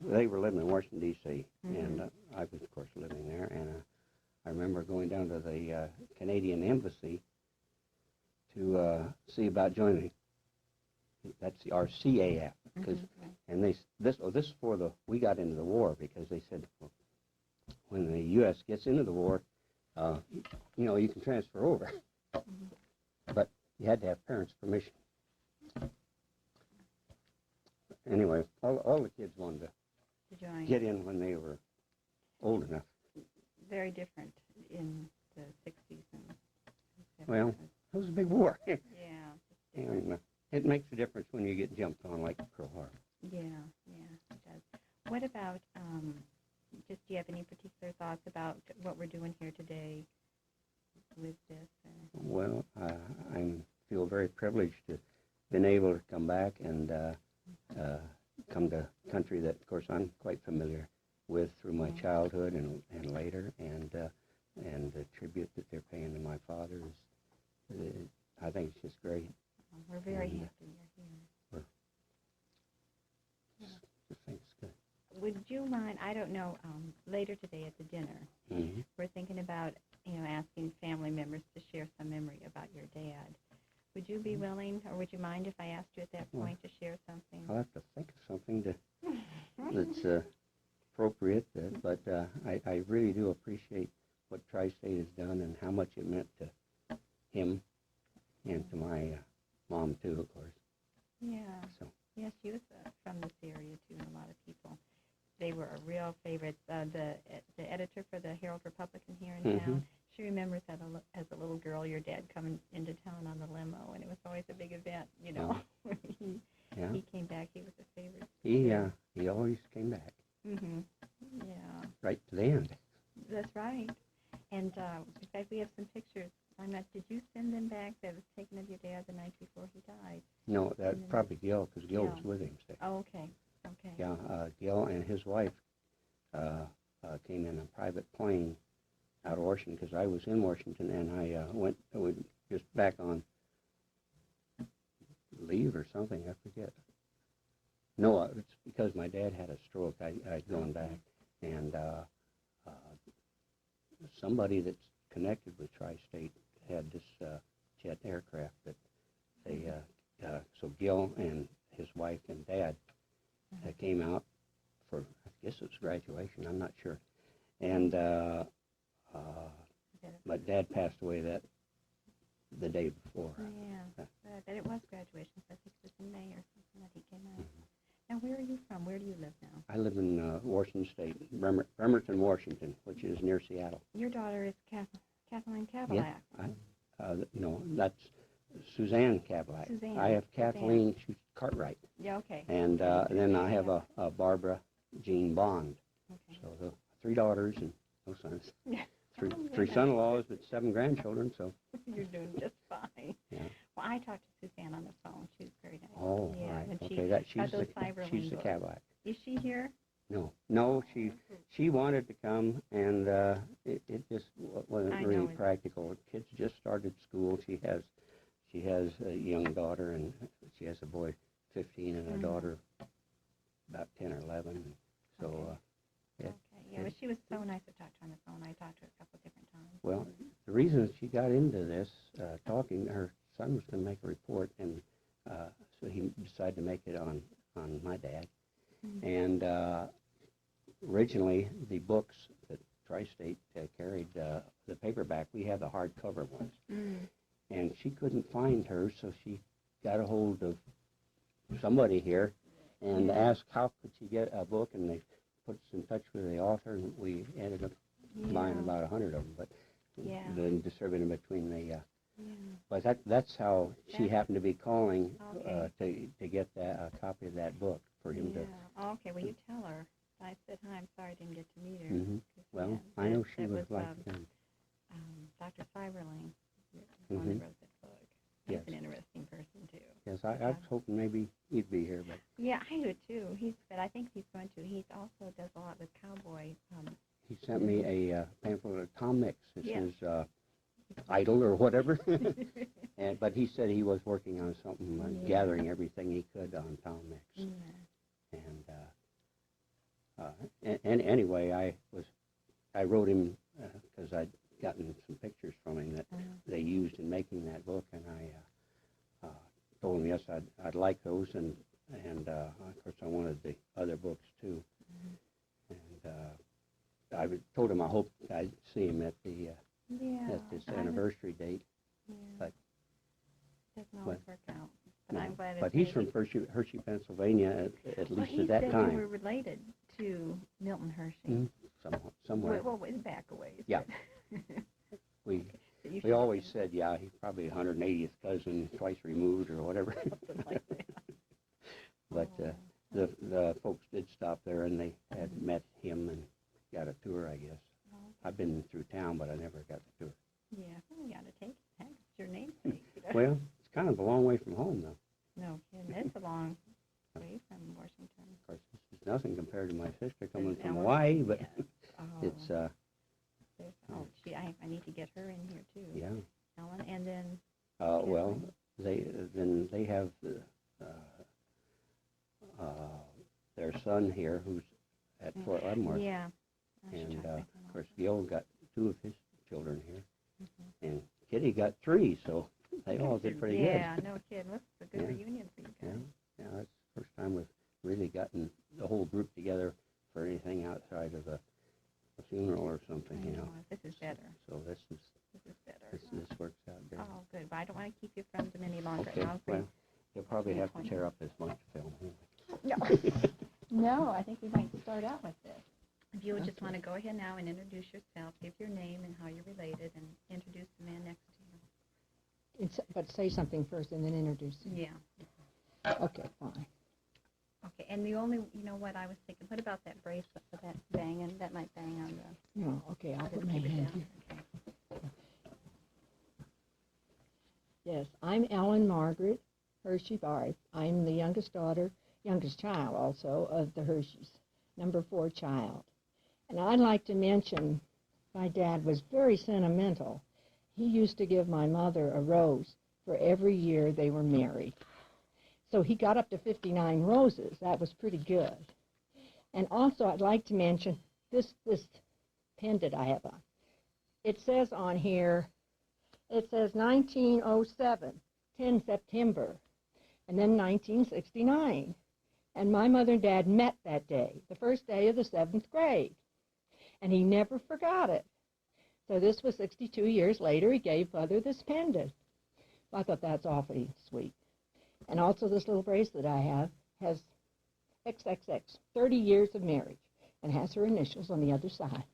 They were living in Washington D.C. And I was, of course, living there. And I remember going down to the Canadian Embassy to see about joining. That's our CAF, because and this is for we got into the war because they said, well, when the U.S. gets into the war, you can transfer over, but you had to have parents' permission. Anyway, all the kids wanted to get in when they were old enough. Very different in the 60s and 70s. Well, it was a big war. Yeah. And it makes a difference when you get jumped on like Pearl Harbor. Yeah, it does. What about, do you have any particular thoughts about what we're doing here today with this? Well, I feel very privileged to have been able to come back and come to a country that, of course, I'm quite familiar with through my childhood and later, and the tribute that they're paying to my father is, I think it's just great. We're very happy you're here. I think it's good. Would you mind, I don't know, later today at the dinner, we're thinking about, asking family members to share some memory about your dad. Would you be willing, or would you mind if I asked you at that point to share something? I'll have to think of something that's appropriate, but I really do appreciate what Tri-State has done and how much it meant to him and to my mom, too, of course. Yeah. So. Yeah, she was from this area, too, and a lot of people. They were a real favorite. The editor for the Herald Republican here in town, she remembers that as a little girl, your dad coming into town on the limo, and it was always a big event, He came back. He was a favorite. He always came back. Yeah. Right to the end. That's right. And in fact, we have some pictures. Did you send them back that was taken of your dad the night before he died? No, that's probably Gil, because Gil was with him. So. Oh, okay. Yeah, Gil and his wife came in a private plane out of Washington, because I was in Washington, and I went just back on leave or something, I forget. No, it's because my dad had a stroke. I'd gone back, and somebody that's connected with Tri-State had this jet aircraft that they, so Gil and his wife and dad came out for, I guess it was graduation, I'm not sure. And my dad passed away the day before. Yeah, I bet it was graduation, so I think it was in May or something that he came out. Now, where are you from? Where do you live now? I live in Washington State, Bremerton, Washington, which is near Seattle. Your daughter is Kathleen Cadillac. Yeah, no, that's Suzanne Cadillac. Suzanne. I have Kathleen Cartwright. Yeah, okay. And then I have a Barbara Jean Bond. Okay. So the 3 daughters and no sons. Yeah. Three son-in-laws, but 7 grandchildren, so. You're doing just fine. Yeah. Well, I talked to Suzanne on the phone. She's very nice. Oh, yeah, right. and Okay, she's the books. Cadillac. Is she here? No, she wanted to come, and it just wasn't really practical. Kids just started school. She has a young daughter, and she has a boy 15 and a daughter about 10 or 11. And so, okay. Yeah, but she was so nice to talk to on the phone. I talked to her a couple different times. Well, the reason she got into this talking, her son was going to make a report, and so he decided to make it on my dad. And originally, the books that Tri-State carried, the paperback, we had the hardcover ones. And she couldn't find her, so she got a hold of somebody here and asked how could she get a book, and they put us in touch with the author, and we ended up buying about 100 of them, but then distributing them between the but that's how she happened to be calling to get a copy of that book for him to. Okay, well, you tell her. I said, hi, I'm sorry I didn't get to meet her. Well, I know she was like Dr. Cyberling, the one that wrote that book. He's an interesting person, too. Yes, I was hoping maybe he'd be here, but. Yeah, I do, too. But I think he's going to. He also does a lot with cowboy. He sent me a pamphlet of Tom Mix. It's his idol or whatever. But he said he was working on something, gathering everything he could on Tom Mix. And anyway, I wrote him because I'd gotten some pictures from him that they used in making that book, and I told him yes, I'd like those, and of course I wanted the other books too. And I told him I hoped I'd see him at this anniversary date. But doesn't always work out. But I'm glad. But he's from Hershey, Pennsylvania, at least at that time. He said you were related to Milton Hershey. Somewhere. Well, way back a ways. Yeah. We always said, he's probably 180th cousin, twice removed or whatever. Like that. But the folks did stop there, and they had met him and got a tour, I guess. I've been through town, but I never got the tour. Yeah, well, you got to take it. Heck, it's your namesake. Well, it's kind of a long way from home, though. No kidding. It's a long way from Washington. Of course, it's nothing compared to my sister coming from Hawaii, but it's... I need to get her in here, too. Yeah. Ellen, and then... well, they have their son here who's at Fort Leavenworth. Yeah. And, of course, Gil got 2 of his children here. And Kitty got 3, so they all did pretty good. Yeah, no kidding. This is a good reunion for you guys. Yeah, that's the first time we've really gotten the whole group together for anything outside of a funeral or something, you know. This is better. So this is better. This works out good. Oh, good. But I don't want to keep you from them any longer. Okay, well, you'll probably have to tear up this bunch of film. No. No, I think we might start out with this. If you would just want to go ahead now and introduce yourself, give your name and how you're related, and introduce the man next to you. But say something first and then introduce him. Yeah. Okay, fine. Okay, and the only, you know what I was thinking, what about that bracelet for that banging, that might bang on the... No, okay, I'll put my hand here. Okay. Yes, I'm Ellen Margaret Hershey Barth. I'm the youngest child also, of the Hersheys, number 4 child. And I'd like to mention my dad was very sentimental. He used to give my mother a rose for every year they were married. So he got up to 59 roses. That was pretty good. And also, I'd like to mention this pendant I have on. It says on here, it says 1907, 10 September, and then 1969. And my mother and dad met that day, the first day of the 7th grade. And he never forgot it. So this was 62 years later, he gave Mother this pendant. I thought that's awfully sweet. And also this little bracelet I have has XXX, 30 years of marriage, and has her initials on the other side.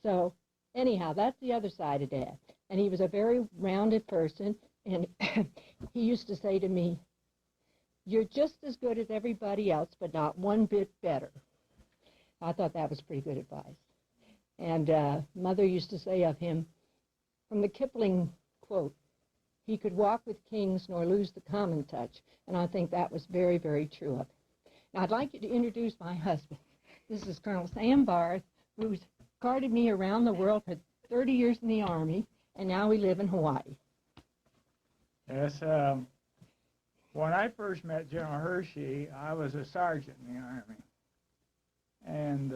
So anyhow, that's the other side of Dad. And he was a very rounded person, and he used to say to me, "You're just as good as everybody else, but not one bit better." I thought that was pretty good advice. And Mother used to say of him, from the Kipling quote, "He could walk with kings nor lose the common touch." And I think that was very, very true of him. Now, I'd like you to introduce my husband. This is Colonel Sam Barth, who's guarded me around the world for 30 years in the Army, and now we live in Hawaii. Yes, when I first met General Hershey, I was a sergeant in the Army. And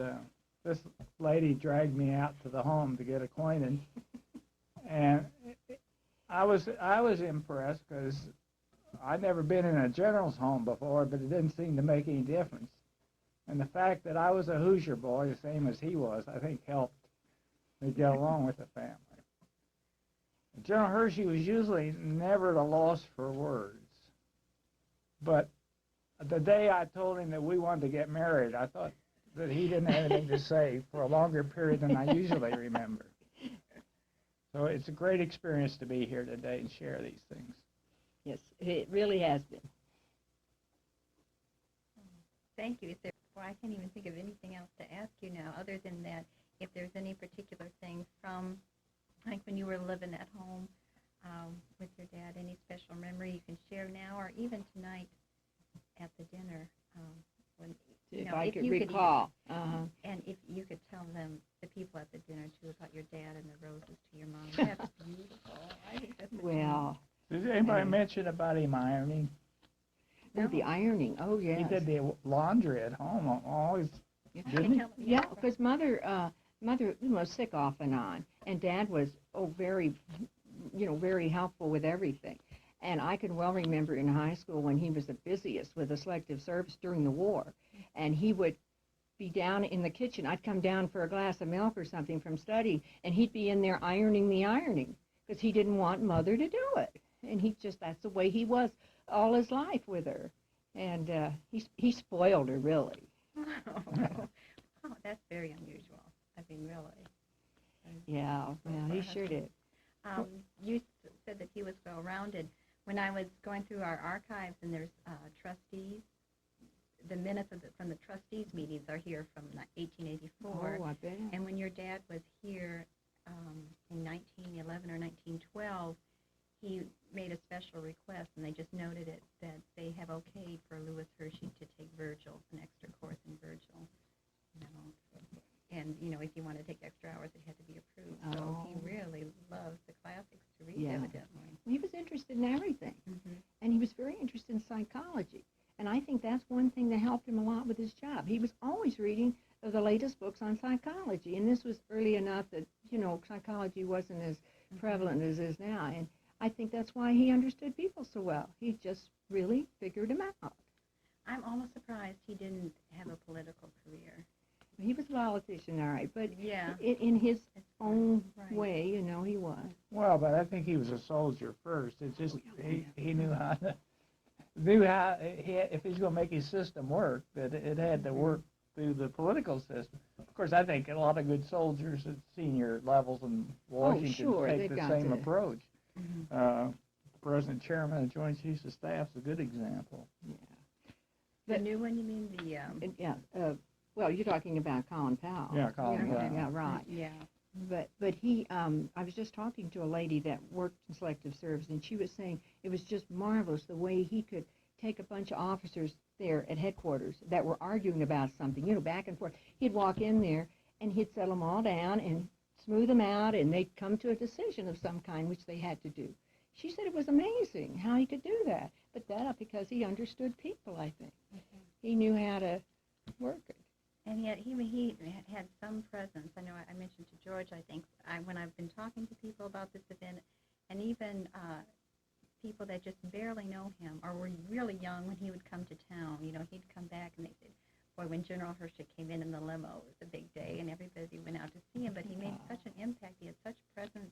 this lady dragged me out to the home to get acquainted. And I was impressed because I'd never been in a general's home before, but it didn't seem to make any difference. And the fact that I was a Hoosier boy, the same as he was, I think helped me get along with the family. General Hershey was usually never at a loss for words. But the day I told him that we wanted to get married, I thought that he didn't have anything to say for a longer period than I usually remember. So it's a great experience to be here today and share these things. Yes, it really has been. Thank you. Well, I can't even think of anything else to ask you now other than that, if there's any particular thing from, like when you were living at home with your dad, any special memory you can share now or even tonight at the dinner. When, If I could recall. And if you could tell them, the people at the dinner, too, about your dad and the roses to your mom. That's beautiful. I think that's Well. Did anybody mention about him ironing? No. The ironing. Oh, yes. He did the laundry at home always, didn't he? Yeah, because Mother was sick off and on, and Dad was very helpful with everything. And I can well remember in high school when he was the busiest with the selective service during the war, and he would be down in the kitchen. I'd come down for a glass of milk or something from study, and he'd be in there ironing the ironing because he didn't want Mother to do it. And that's the way he was all his life with her. And he spoiled her, really. Oh, that's very unusual. I mean, really. Yeah, he sure did. You said that he was well-rounded. When I was going through our archives, and there's trustees, the minutes from the trustees meetings are here from 1884. Oh, I bet. And when your dad was here in 1911 or 1912, he made a special request, and they just noted it, that they have okayed for Louis Hershey to take Virgil, an extra course in Virgil. And, if you want to take extra hours, it had to be approved. So he really loves the classics to read, evidently. He was interested in everything. And he was very interested in psychology. And I think that's one thing that helped him a lot with his job. He was always reading the latest books on psychology. And this was early enough that, psychology wasn't as prevalent as it is now. And I think that's why he understood people so well. He just really figured them out. I'm almost surprised he didn't have a political career. He was a politician, all right, but in his own way, he was. Well, but I think he was a soldier first. It's just he knew how to, if he's going to make his system work, that it had to work through the political system. Of course, I think a lot of good soldiers at senior levels in Washington take the same approach. The President Chairman of the Joint Chiefs of Staff is a good example. Yeah. The new one, you mean well, you're talking about Colin Powell. Yeah, Colin Powell. Yeah, right. Yeah. But he, I was just talking to a lady that worked in selective service, and she was saying it was just marvelous the way he could take a bunch of officers there at headquarters that were arguing about something, back and forth. He'd walk in there, and he'd settle them all down and smooth them out, and they'd come to a decision of some kind, which they had to do. She said it was amazing how he could do that, but that because he understood people, I think. He knew how to work it. And yet he had some presence. I know I mentioned to George, I think, when I've been talking to people about this event, and even people that just barely know him or were really young when he would come to town, you know, he'd come back and they said, boy, when General Hershey came in the limo, it was a big day, and everybody went out to see him, but he made such an impact. He had such presence.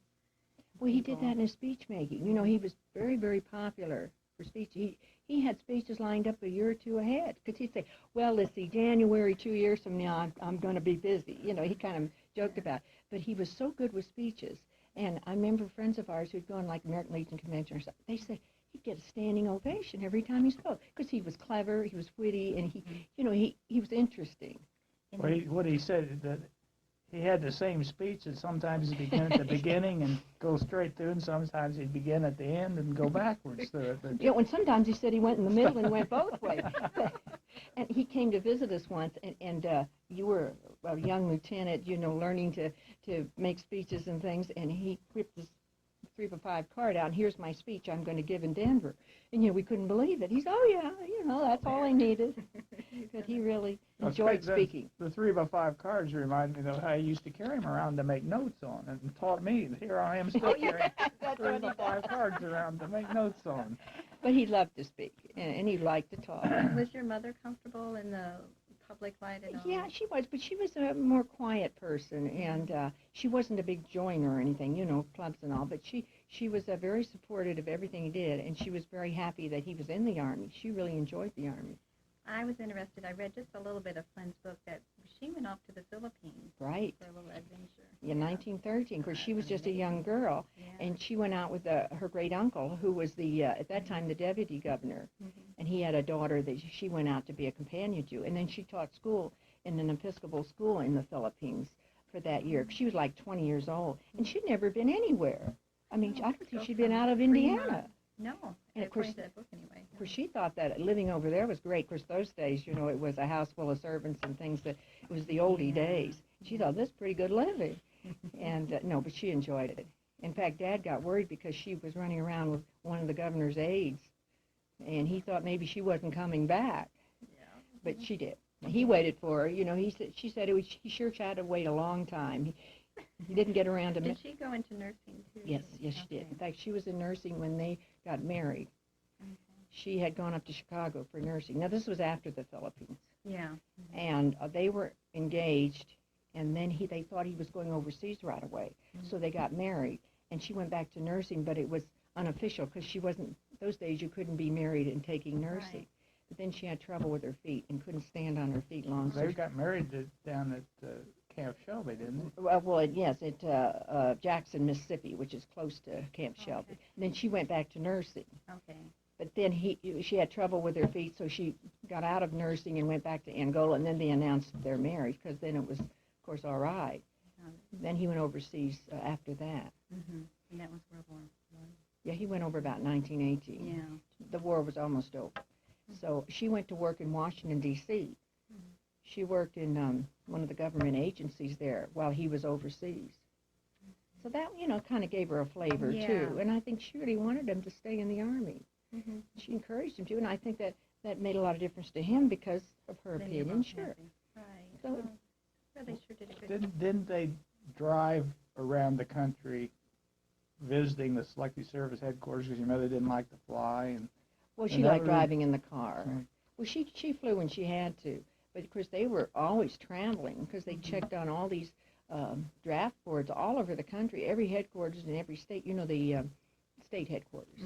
Well, he did that in his speech making. You know, he was very, very popular for speech. He had speeches lined up a year or two ahead, because he'd say, well, let's see, January 2 years from now, I'm going to be busy. You know, he kind of joked about it. But he was so good with speeches. And I remember friends of ours who'd gone like American Legion Convention or something. They said he'd get a standing ovation every time he spoke, because he was clever, he was witty, and he was interesting. What he said, that he had the same speech, and sometimes he'd begin at the beginning and go straight through, and sometimes he'd begin at the end and go backwards through it. Yeah, and sometimes he said he went in the middle and went both ways. And he came to visit us once, and you were a young lieutenant, you know, learning to make speeches and things, and he whipped this 3-by-5 card out, and here's my speech I'm going to give in Denver. And, you know, we couldn't believe it. He's, oh, yeah, you know, that's all I needed. But he really enjoyed speaking. The 3-by-5 cards remind me of how I used to carry them around to make notes on, and taught me. Here I am still carrying 3-by-5 cards around to make notes on. But he loved to speak, and he liked to talk. Was your mother comfortable in the public light at all? Yeah, she was, but she was a more quiet person, and she wasn't a big joiner or anything, you know, clubs and all, but she was very supportive of everything he did, and she was very happy that he was in the Army. She really enjoyed the Army. I was interested. I read just a little bit of Flynn's book that she went off to the Philippines. Right. For a little adventure. In 1913, because she was just a young girl, and she went out with her great uncle, who was at that time the deputy governor, and he had a daughter that she went out to be a companion to, and then she taught school in an Episcopal school in the Philippines for that year. She was like 20 years old, and she'd never been anywhere. I mean, I don't think she'd been out of Indiana. No, and of course, according to that book anyway. Of course, she thought that living over there was great. Of course, those days, you know, it was a house full of servants and things. That it was the oldie days. She thought, this is pretty good living. And no, but she enjoyed it. In fact, Dad got worried because she was running around with one of the governor's aides, and he thought maybe she wasn't coming back. Yeah. But she did. He waited for her. You know, she said he sure had to wait a long time. He didn't get around to. Did she go into nursing too? Yes, she did. In fact, she was in nursing when they got married. She had gone up to Chicago for nursing. Now, this was after the Philippines. Yeah. And they were engaged, and then they thought he was going overseas right away. So they got married, and she went back to nursing, but it was unofficial because she wasn't. Those days you couldn't be married and taking nursing. Right. But then she had trouble with her feet and couldn't stand on her feet long. They got married down at Camp Shelby, didn't they? Well, yes, at Jackson, Mississippi, which is close to Camp Shelby. And then she went back to nursing. Okay. But then she had trouble with her feet, so she got out of nursing and went back to Angola, and then they announced their marriage, because then it was, of course, all right. Then he went overseas after that. And that was World War I. Yeah, he went over about 1918. Yeah. The war was almost over. So she went to work in Washington, D.C. She worked in one of the government agencies there while he was overseas. So that, you know, kind of gave her a flavor, too. And I think she really wanted him to stay in the Army. She encouraged him to, and I think that made a lot of difference to him because of her opinion, sure. Right. So, well, they sure did a good Didn't they drive around the country visiting the Selective Service headquarters because your mother didn't like to fly? Well, she liked driving in the car. Well, she flew when she had to. But, of course, they were always traveling because they checked on all these draft boards all over the country, every headquarters in every state, you know, the state headquarters.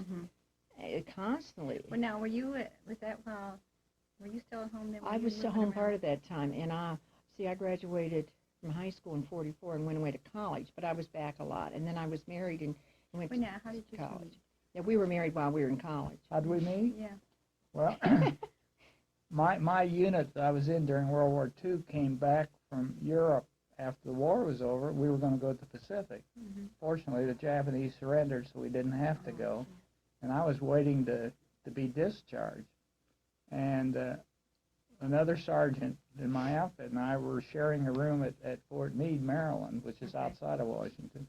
Constantly. Well, now, were you still at home then? I was still home part of that time, and I graduated from high school in 44 and went away to college, but I was back a lot, and then I was married and went to how did you college. meet? Yeah, we were married while we were in college. How'd we meet? Yeah. Well, my unit that I was in during World War II came back from Europe after the war was over. We were going to go to the Pacific. Fortunately, the Japanese surrendered, so we didn't have to go. And I was waiting to be discharged. And another sergeant in my outfit and I were sharing a room at Fort Meade, Maryland, which is outside of Washington.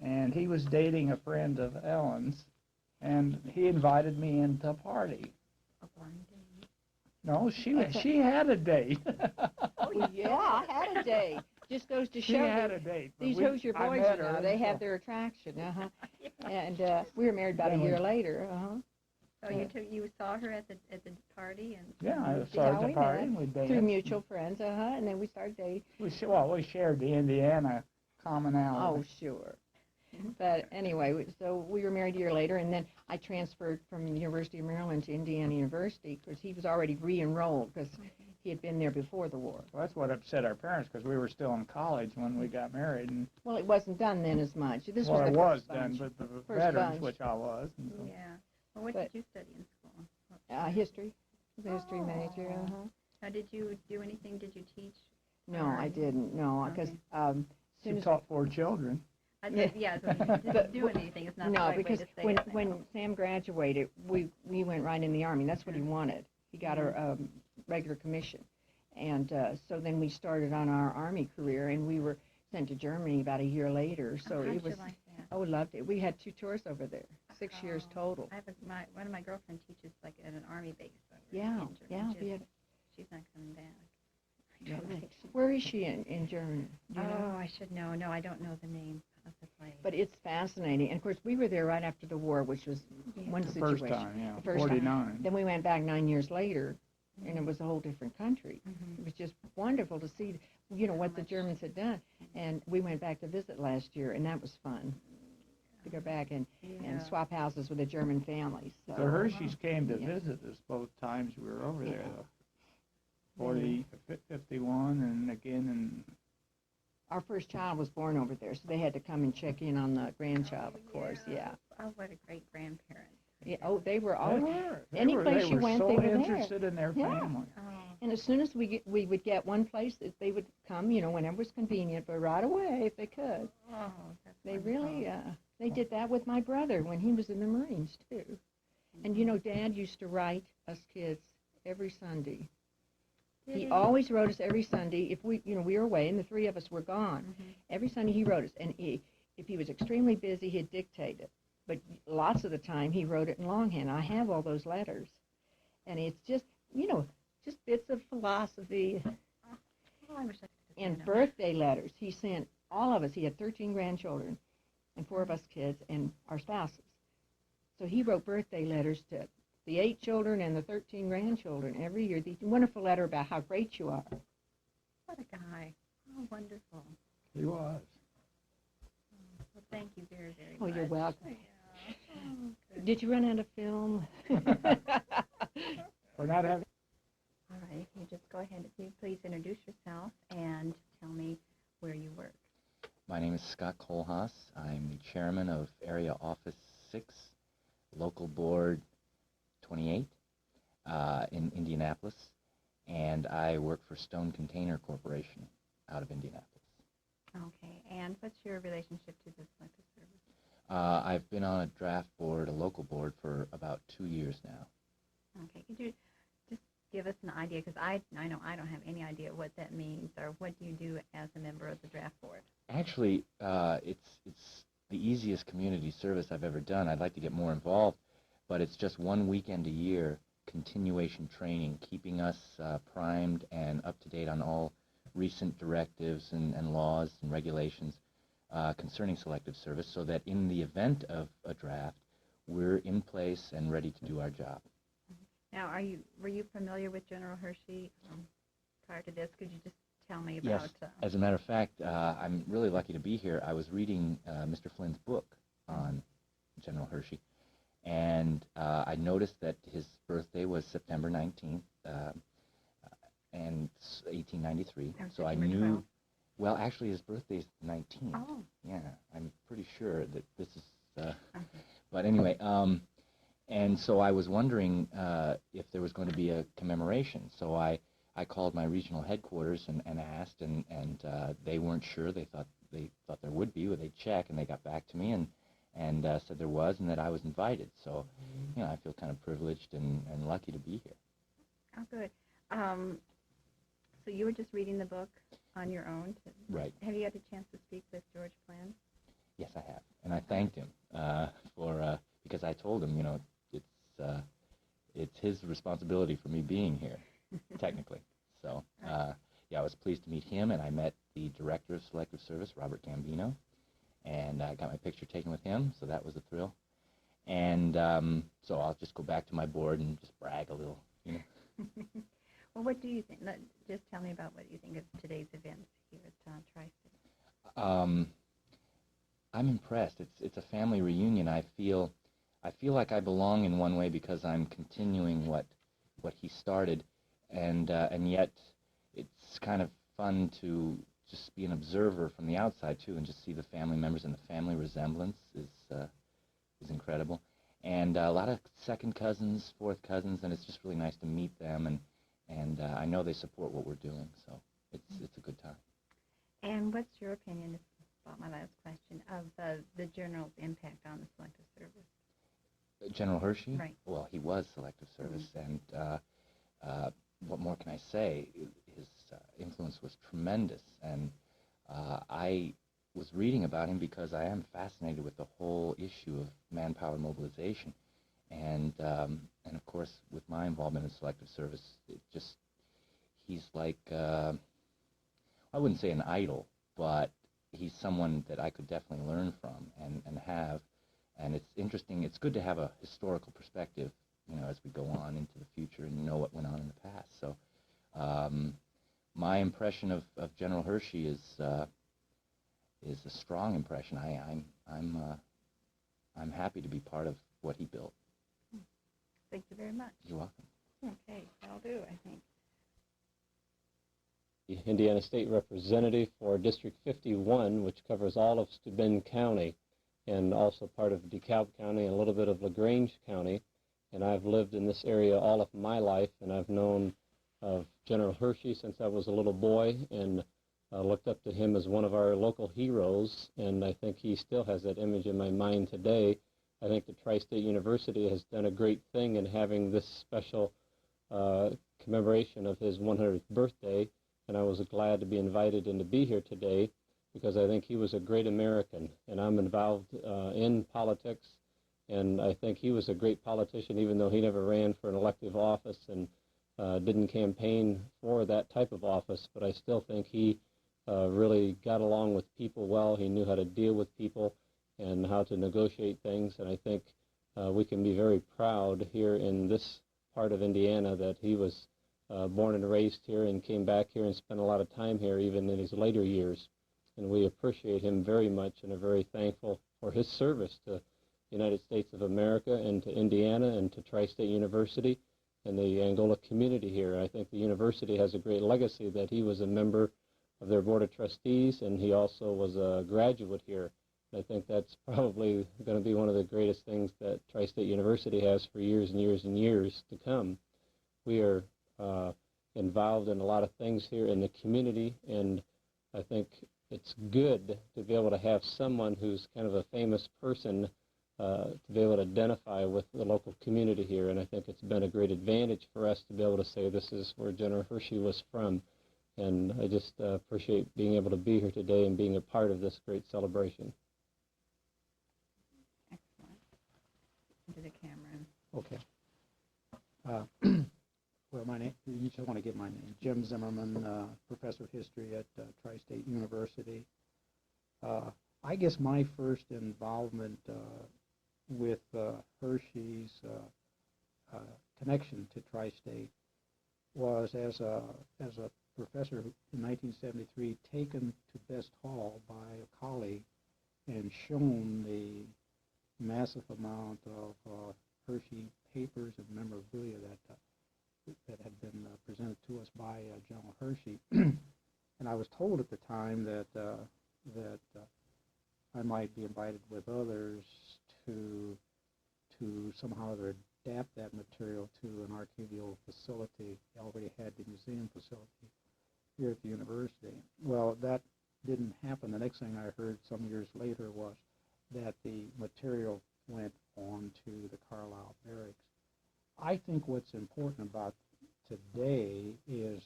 And he was dating a friend of Ellen's, and he invited me into a party. A blind date. No, she had a date. Oh, yeah, I had a date. Just goes to She show had that a date. but these we- Hoosier I boys, met you her, know, they and have so- their attraction, And we were married about a Then we- year later, So you saw her at the party and Yeah, I See saw her how at the we party met. and we dated. through mutual friends, and then we started dating. We shared the Indiana commonality. Oh, sure. But anyway, so we were married a year later, and then I transferred from the University of Maryland to Indiana University because he was already re-enrolled because he had been there before the war. Well, that's what upset our parents because we were still in college when we got married. And Well, it wasn't done then as much. This well, was it the was first done, bunch. but the First veterans, bunch. which I was. And so- yeah. Well, what But- did you study in school? History. I was a history major. Now, did you do anything? Did you teach? No, I didn't. No, because Okay. soon She as taught 4 children. I said, yeah, so you didn't do anything. It's not the no, right way because to say when it. I know. Sam graduated, we went right in the Army. That's what he wanted. He got a regular commission. And so then we started on our Army career, and we were sent to Germany about a year later. So how'd it you was, like that? I loved it. We had 2 tours over there, 6 years total. I have one of my girlfriends teaches like at an army base. Over Yeah, in Germany. yeah, She's, we had- she's not coming back. I Yeah, don't think she- Where is she in Germany? Do you know? Oh, I should know. No, I don't know the name of the place. But it's fascinating. And of course, we were there right after the war, which was one The situation. first time, yeah, The first time. 49. Then we went back 9 years later, and it was a whole different country. It was just wonderful to see, what the Germans had done. And we went back to visit last year, and that was fun to go back and swap houses with the German families. So, The Hersheys came to Yeah. visit us both times we were over there, though. 51 and again in... Our first child was born over there, so they had to come and check in on the grandchild, of course, yeah. Oh, what a great grandparent. Yeah, oh, they were They always, were. any place you went, so they were there. interested in their Yeah. family. Oh, and as soon as we would get one place, that they would come, whenever it was convenient, but right away if they could. oh, that's They wonderful. really, they did that with my brother when he was in the Marines, too. And, Dad used to write us kids every Sunday. He always wrote us every Sunday. If we were away and the 3 of us were gone, every Sunday he wrote us. And if he was extremely busy, he'd dictate it. But lots of the time he wrote it in longhand. I have all those letters. And it's just, just bits of philosophy Oh, I wish I could and have birthday letters. He sent all of us. He had 13 grandchildren and 4 of us kids and our spouses. So he wrote birthday letters to the 8 children and the 13 grandchildren every year. The wonderful letter about how great you are. What a guy. Oh, wonderful. He was. Well, thank you very, very Oh, much. you're welcome. Yeah. Oh, good. Did you run out of film? We're not having... All right, you just go ahead and please introduce yourself and tell me where you work. My name is Scott Kohlhaas. I'm the chairman of Area Office 6, Local Board 28 in Indianapolis, and I work for Stone Container Corporation out of Indianapolis. Okay, and what's your relationship to the Selective Service? I've been on a draft board, a local board, for about 2 years now. Okay, could you just give us an idea, because I know I don't have any idea what that means, or what do you do as a member of the draft board? Actually, it's the easiest community service I've ever done. I'd like to get more involved, but it's just one weekend a year, continuation training, keeping us primed and up to date on all recent directives and laws and regulations concerning selective service, so that in the event of a draft, we're in place and ready to do our job. Now, were you familiar with General Hershey prior to this? Could you just tell me about... Yes. As a matter of fact, I'm really lucky to be here. I was reading Mr. Flynn's book on General Hershey, and I noticed that his birthday was September 19th, and 1893. So I September knew... 12th. Well, actually, his birthday is the 19th. Oh. Yeah, I'm pretty sure that this is... But anyway, and so I was wondering if there was going to be a commemoration. So I called my regional headquarters and asked, and they weren't sure. They thought there would be, but they'd check, and they got back to me and said there was, and that I was invited. So, I feel kind of privileged and lucky to be here. Oh, good. So you were just reading the book on your own? Right. Have you had a chance to speak with George Plan? Yes, I have, and I thanked him because I told him, it's his responsibility for me being here, technically. So, yeah, I was pleased to meet him, and I met the director of Selective Service, Robert Gambino, and I got my picture taken with him, so that was a thrill. And so I'll just go back to my board and just brag a little, Well, what do you think? Just tell me about what you think of today's events here at Tri-State. I'm impressed. It's a family reunion. I feel like I belong in one way because I'm continuing what he started, and yet it's kind of fun to just be an observer from the outside too, and just see the family members, and the family resemblance is incredible. And a lot of second cousins, fourth cousins, and it's just really nice to meet them, and I know they support what we're doing, so it's a good time. And what's your opinion, about my last question, of the General's impact on the Selective Service? General Hershey? Right. Well, he was Selective Service, and what more can I say? His influence was tremendous, and I was reading about him because I am fascinated with the whole issue of manpower mobilization, and of course with my involvement in Selective Service, he's like, I wouldn't say an idol, but he's someone that I could definitely learn from and have, and it's interesting. It's good to have a historical perspective, as we go on into the future and know what went on in the past. So my impression of General Hershey is a strong impression. I'm happy to be part of what he built. Thank you very much. You're welcome. Okay, that'll do, I think. The Indiana State Representative for District 51, which covers all of Steuben County and also part of DeKalb County and a little bit of LaGrange County. And I've lived in this area all of my life, and I've known of General Hershey since I was a little boy, and looked up to him as one of our local heroes, and I think he still has that image in my mind today. I think the Tri-State University has done a great thing in having this special commemoration of his 100th birthday, and I was glad to be invited and to be here today because I think he was a great American, and I'm involved in politics, and I think he was a great politician even though he never ran for an elective office and didn't campaign for that type of office, but I still think he really got along with people well. He knew how to deal with people and how to negotiate things, and I think we can be very proud here in this part of Indiana that he was born and raised here and came back here and spent a lot of time here even in his later years, and we appreciate him very much and are very thankful for his service to the United States of America and to Indiana and to Tri-State University and the Angola community here. I think the university has a great legacy that he was a member of their board of trustees, and he also was a graduate here. I think that's probably going to be one of the greatest things that Tri-State University has for years and years and years to come. We are involved in a lot of things here in the community, and I think it's good to be able to have someone who's kind of a famous person to be able to identify with the local community here, and I think it's been a great advantage for us to be able to say this is where General Hershey was from, and I just appreciate being able to be here today and being a part of this great celebration. Excellent. Into the camera. Okay. Well, my name, you just want to get my name, Jim Zimmerman, professor of history at Tri-State University. I guess my first involvement with Hershey's connection to Tri-State was as a professor in 1973 taken to Best Hall by a colleague and shown the massive amount of Hershey papers and memorabilia that had been presented to us by General Hershey. And I was told at the time that I might be invited with others to somehow adapt that material to an archival facility. They already had the museum facility here at the university. Well, that didn't happen. The next thing I heard some years later was that the material went on to the Carlisle Barracks. I think what's important about today is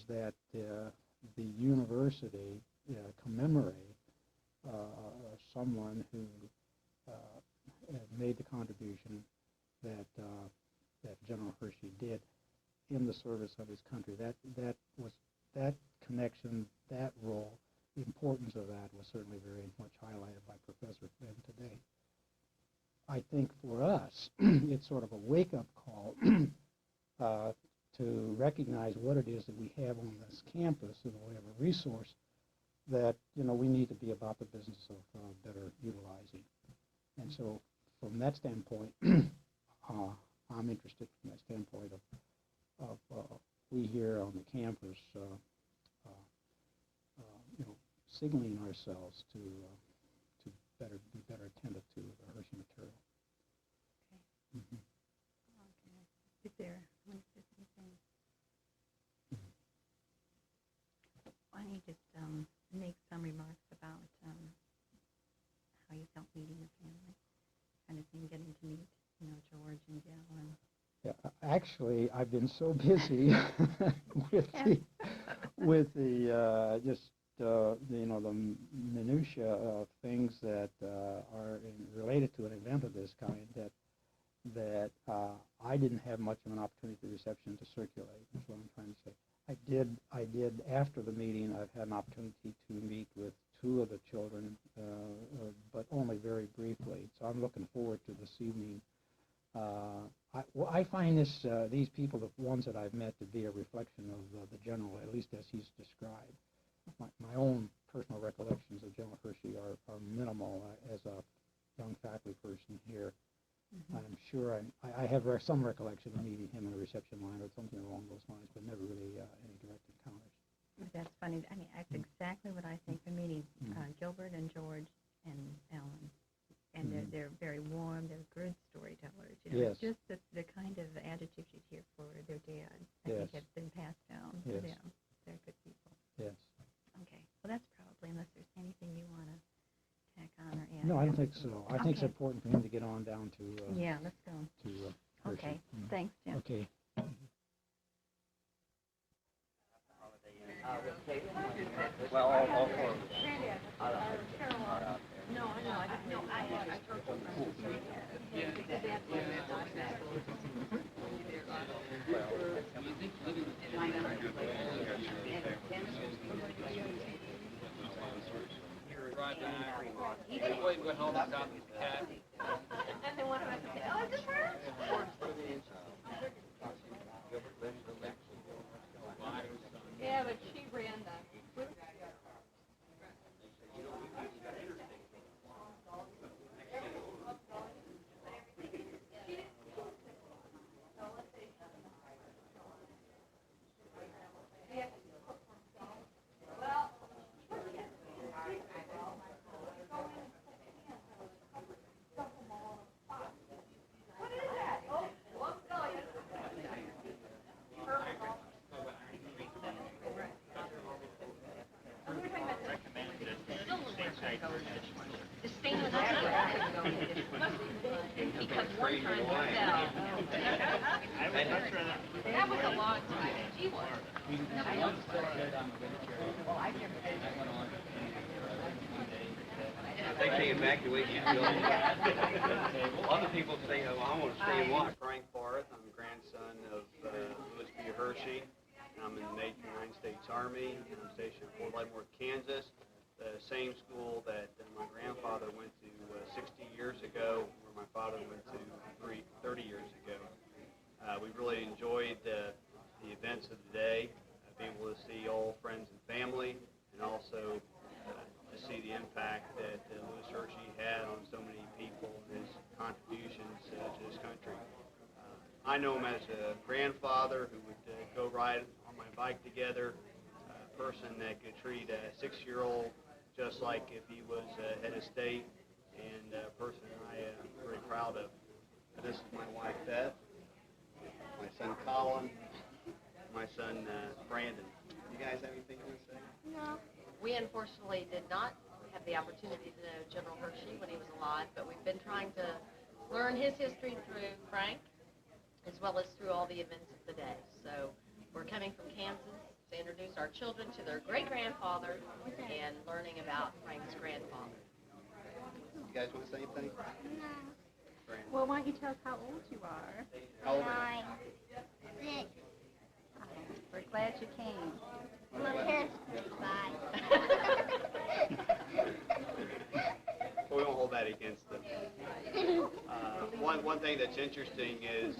that the university commemorate someone who made the contribution that General Hershey did in the service of his country. That connection, that role, the importance of that was certainly very much highlighted by Professor Fenn today. I think for us, it's sort of a wake-up call to recognize what it is that we have on this campus in the way of a resource that, we need to be about the business of better utilizing. And so from that standpoint, I'm interested from that standpoint of we here on the campus, signaling ourselves to be better attentive to the Hershey material. Okay. Mm-hmm. Okay. Is there anything? Why don't you just make some remarks about how you felt meeting the family, kind of thing, getting to meet, George and Jill and. Yeah, actually, I've been so busy with the the minutia of things that are related to an event of this kind that I didn't have much of an opportunity for reception to circulate. That's what I'm trying to say. I did after the meeting. I've had an opportunity to meet with two of the children, but only very briefly. So I'm looking forward to this evening. I find these people, the ones that I've met, to be a reflection of the general, at least as he's described. My own personal recollections of General Hershey are minimal as a young faculty person here. Mm-hmm. I'm sure I have some recollection of meeting him in a reception line or something along those lines, but never really any direct encounters. That's funny. I mean, that's exactly what I think from meeting Gilbert and George and Ellen. And they're very warm. They're good storytellers. Yes. Just the kind of adjectives you'd hear for their dad, I think have been passed down to them. They're good people. Yes. Okay. Well, that's probably, unless there's anything you want to tack on or add. No, I don't think so. I think it's important for him to get on down to. Yeah, let's go. To Hershey. Okay. Thanks, Jim. Okay. Well, all four of us. No, I don't know. I told Boyd went home and got his cat. And then one of us said, "Oh, is this her?" Yeah, but she ran the. Because one time we fell. That was a long time. She was. They say evacuation building. Other people say, oh, I want to stay in one. Frank Barth. I'm the grandson of Louis B. Hershey. I'm in the United States Army. I'm stationed at Fort Leavenworth, Kansas, the same school that my grandfather went to 60 years ago, where my father went to 30 years ago. We really enjoyed the events of the day, being able to see old friends and family, and also to see the impact that Louis Hershey had on so many people and his contributions to this country. I know him as a grandfather who would go ride on my bike together, a person that could treat a 6-year-old just like if he was head of state, and a person I am very proud of. This is my wife, Beth, my son, Colin, my son, Brandon. You guys have anything you want to say? No. We unfortunately did not have the opportunity to know General Hershey when he was alive, but we've been trying to learn his history through Frank as well as through all the events of the day. So we're coming from Kansas to introduce our children to their great-grandfather and learning about Frank's grandfather. You guys want to say anything? Well, why don't you tell us how old you are? How old are 9, 6. We're glad you came. My parents bye. Well, we won't hold that against them. One thing that's interesting is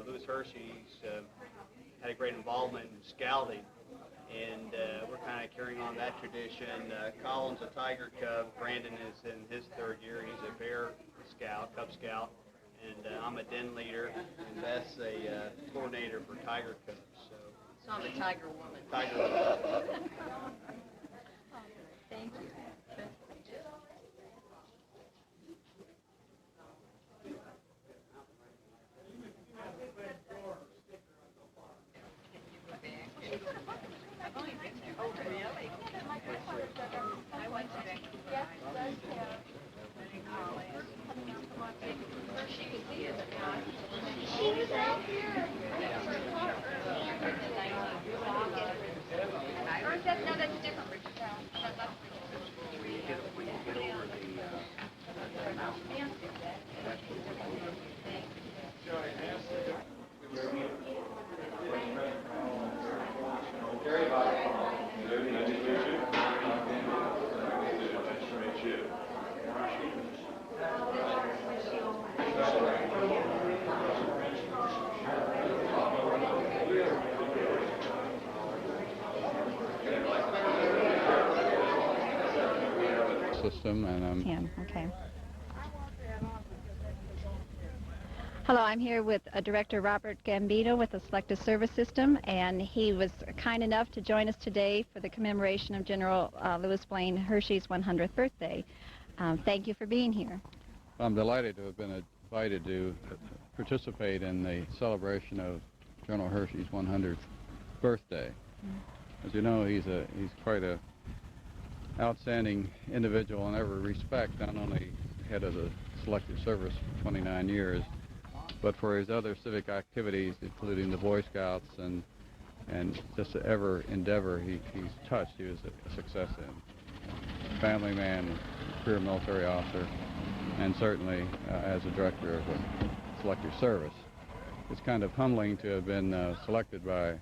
Louis Hershey's had a great involvement in scouting, and we're kind of carrying on that tradition. Colin's a Tiger Cub. Brandon is in his 3rd year. He's a Bear Scout, Cub Scout, and I'm a den leader, and Beth's a coordinator for Tiger Cubs. So I'm a tiger woman. Tiger Woman. Thank you. No, that's different. System, and Okay. Hello, I'm here with Director Robert Gambino with the Selective Service System, and he was kind enough to join us today for the commemoration of General Louis Blaine Hershey's 100th birthday. Thank you for being here. I'm delighted to have been invited to participate in the celebration of General Hershey's 100th birthday. As you know, he's quite a outstanding individual in every respect, not only head of the Selective Service for 29 years, but for his other civic activities, including the Boy Scouts and just ever endeavor he's touched, he was a success in. Family man, career military officer, and certainly as a director of the Selective Service. It's kind of humbling to have been selected by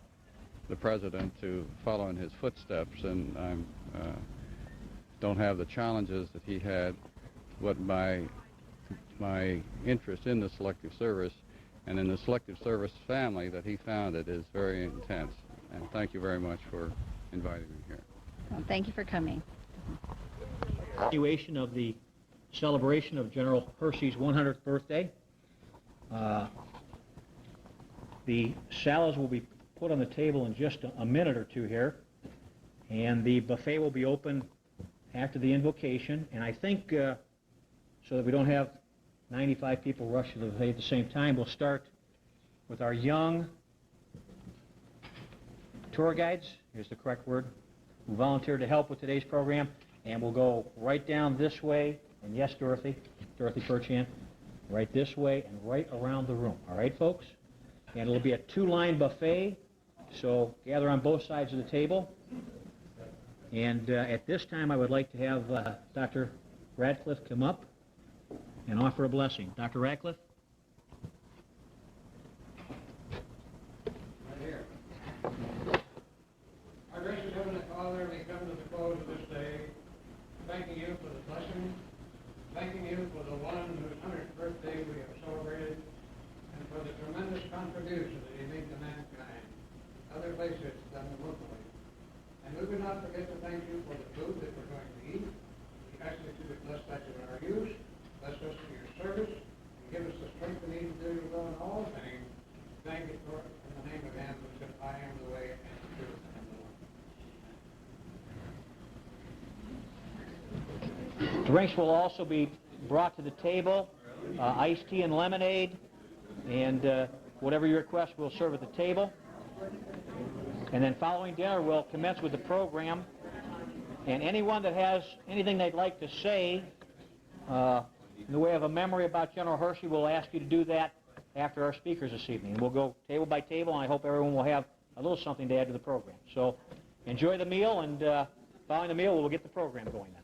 the President to follow in his footsteps, and I don't have the challenges that he had, but my interest in the Selective Service and in the Selective Service family that he founded is very intense. And thank you very much for inviting me here. Well, thank you for coming. Continuation of the celebration of General Hershey's 100th birthday. The salads will be put on the table in just a minute or two here, and the buffet will be open after the invocation. And I think, so that we don't have 95 people rush to the buffet at the same time, we'll start with our young tour guides, here's the correct word, who volunteered to help with today's program, and we'll go right down this way, and yes, Dorothy Perchan, right this way and right around the room. All right, folks? And it'll be a 2-line buffet, so gather on both sides of the table. And at this time, I would like to have Dr. Radcliffe come up and offer a blessing. Dr. Radcliffe? Right here. Our gracious Heavenly Father, we come to the close of this day, thanking you for the blessing, thanking you for the one whose 100th birthday we have celebrated, and for the tremendous contribution that he made to mankind, other places than locally. And we would not forget to thank you for the food that we're going to eat. We ask that you would bless that in our use, bless us in your service, and give us the strength we need to do your will in all things. Thank you for it in the name of him who said, I am the way and the truth and the life. Drinks will also be brought to the table, iced tea and lemonade, and whatever you request we'll serve at the table. And then following dinner, we'll commence with the program. And anyone that has anything they'd like to say in the way of a memory about General Hershey, we'll ask you to do that after our speakers this evening. We'll go table by table, and I hope everyone will have a little something to add to the program. So enjoy the meal, and following the meal, we'll get the program going then.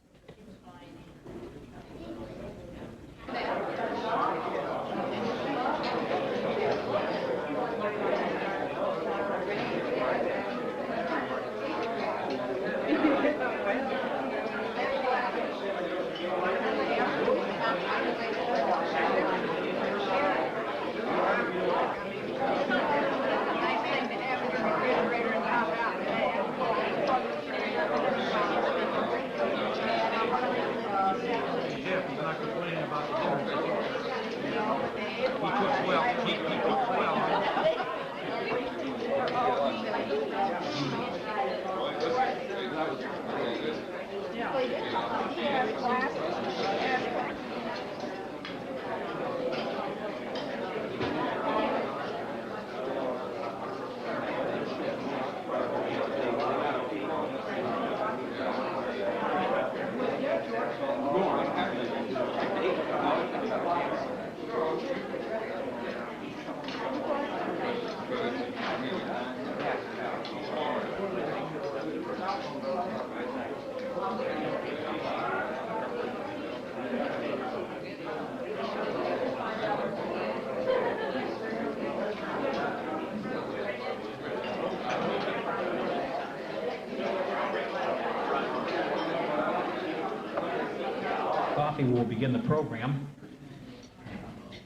Coffee will begin the program.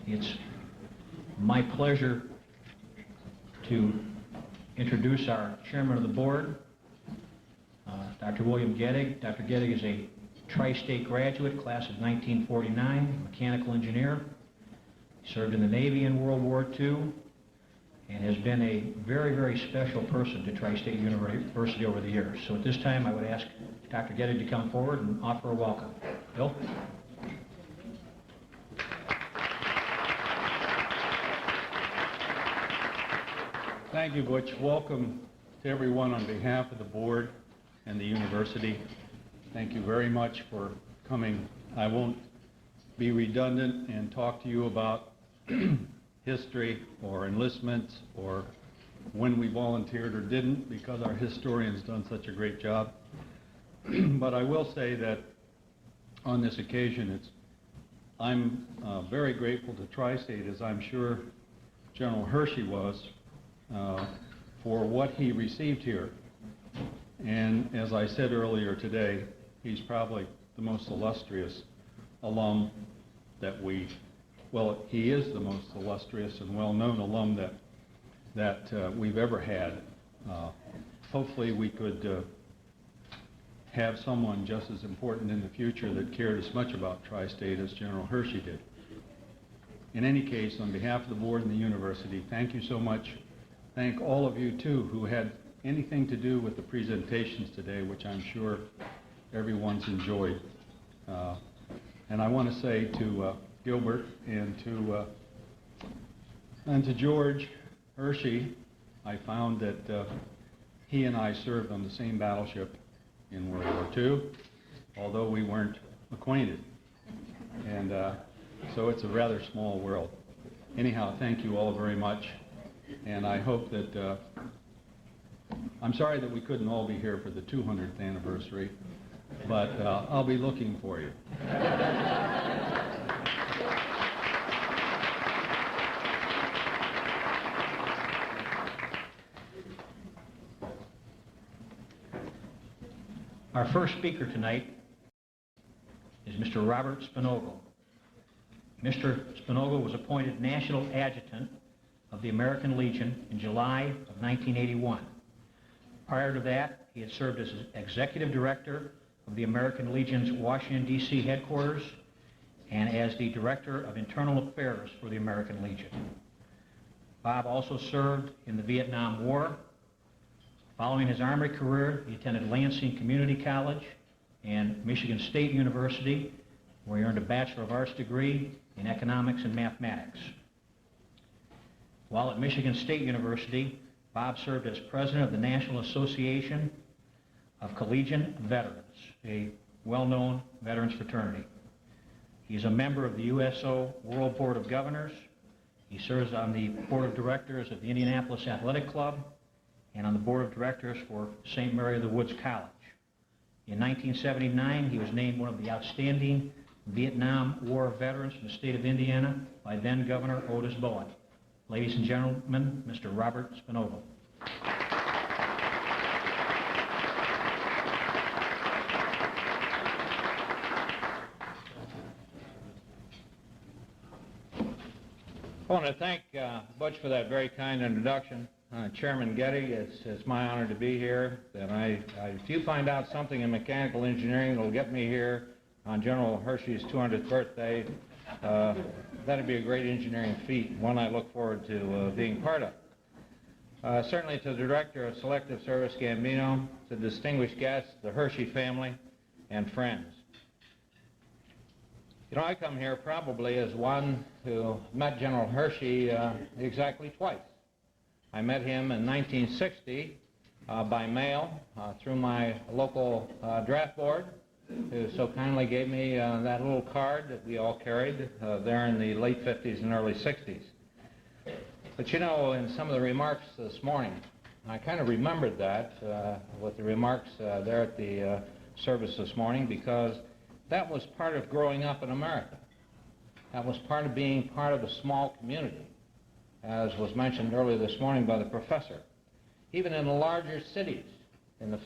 It's my pleasure to introduce our chairman of the board, Dr. William Gettig. Dr. Gettig is a tri-state graduate, class of 1949, mechanical engineer. He served in the Navy in World War II and has been a very, very special person to Tri-State University over the years. So at this time, I would ask Dr. Gettig to come forward and offer a welcome. Bill? Thank you, Butch. Welcome to everyone on behalf of the board and the university. Thank you very much for coming. I won't be redundant and talk to you about history or enlistments or when we volunteered or didn't, because our historian's done such a great job. But I will say that on this occasion, I'm very grateful to Tri-State, as I'm sure General Hershey was, for what he received here. And as I said earlier today, he's probably the most illustrious alum that he is the most illustrious and well-known alum that we've ever had. Hopefully we could have someone just as important in the future that cared as much about Tri-State as General Hershey did. In any case, on behalf of the board and the university, thank you so much. Thank all of you, too, who had anything to do with the presentations today, which I'm sure everyone's enjoyed. And I want to say to Gilbert and to George Hershey, I found that he and I served on the same battleship in World War II, although we weren't acquainted. And so it's a rather small world. Anyhow, thank you all very much. And I hope that, I'm sorry that we couldn't all be here for the 200th anniversary, but I'll be looking for you. Our first speaker tonight is Mr. Robert Spinogle. Mr. Spinogle was appointed National Adjutant of the American Legion in July of 1981. Prior to that, he had served as Executive Director of the American Legion's Washington, D.C. headquarters and as the Director of Internal Affairs for the American Legion. Bob also served in the Vietnam War. Following his Army career, he attended Lansing Community College and Michigan State University, where he earned a Bachelor of Arts degree in Economics and Mathematics. While at Michigan State University, Bob served as President of the National Association of Collegiate Veterans, a well-known veterans fraternity. He is a member of the USO World Board of Governors He serves on the board of directors of the Indianapolis Athletic Club and on the board of directors for St. Mary of the Woods College. In 1979, he was named one of the outstanding Vietnam War veterans in the state of Indiana by then Governor Otis Bowen. Ladies and gentlemen, Mr. Robert Spinovo. I want to thank Butch for that very kind introduction. Chairman Getty, it's my honor to be here. And if you find out something in mechanical engineering that will get me here on General Hershey's 200th birthday, that'd be a great engineering feat, one I look forward to being part of. Certainly to the Director of Selective Service, Gambino, to distinguished guests, the Hershey family, and friends. You know, I come here probably as one who met General Hershey exactly twice. I met him in 1960 by mail through my local draft board, who so kindly gave me that little card that we all carried there in the late 50s and early 60s. But you know, in some of the remarks this morning, I kind of remembered that with the remarks there at the service this morning, because that was part of growing up in America. That was part of being part of a small community, as was mentioned earlier this morning by the professor. Even in the larger cities in the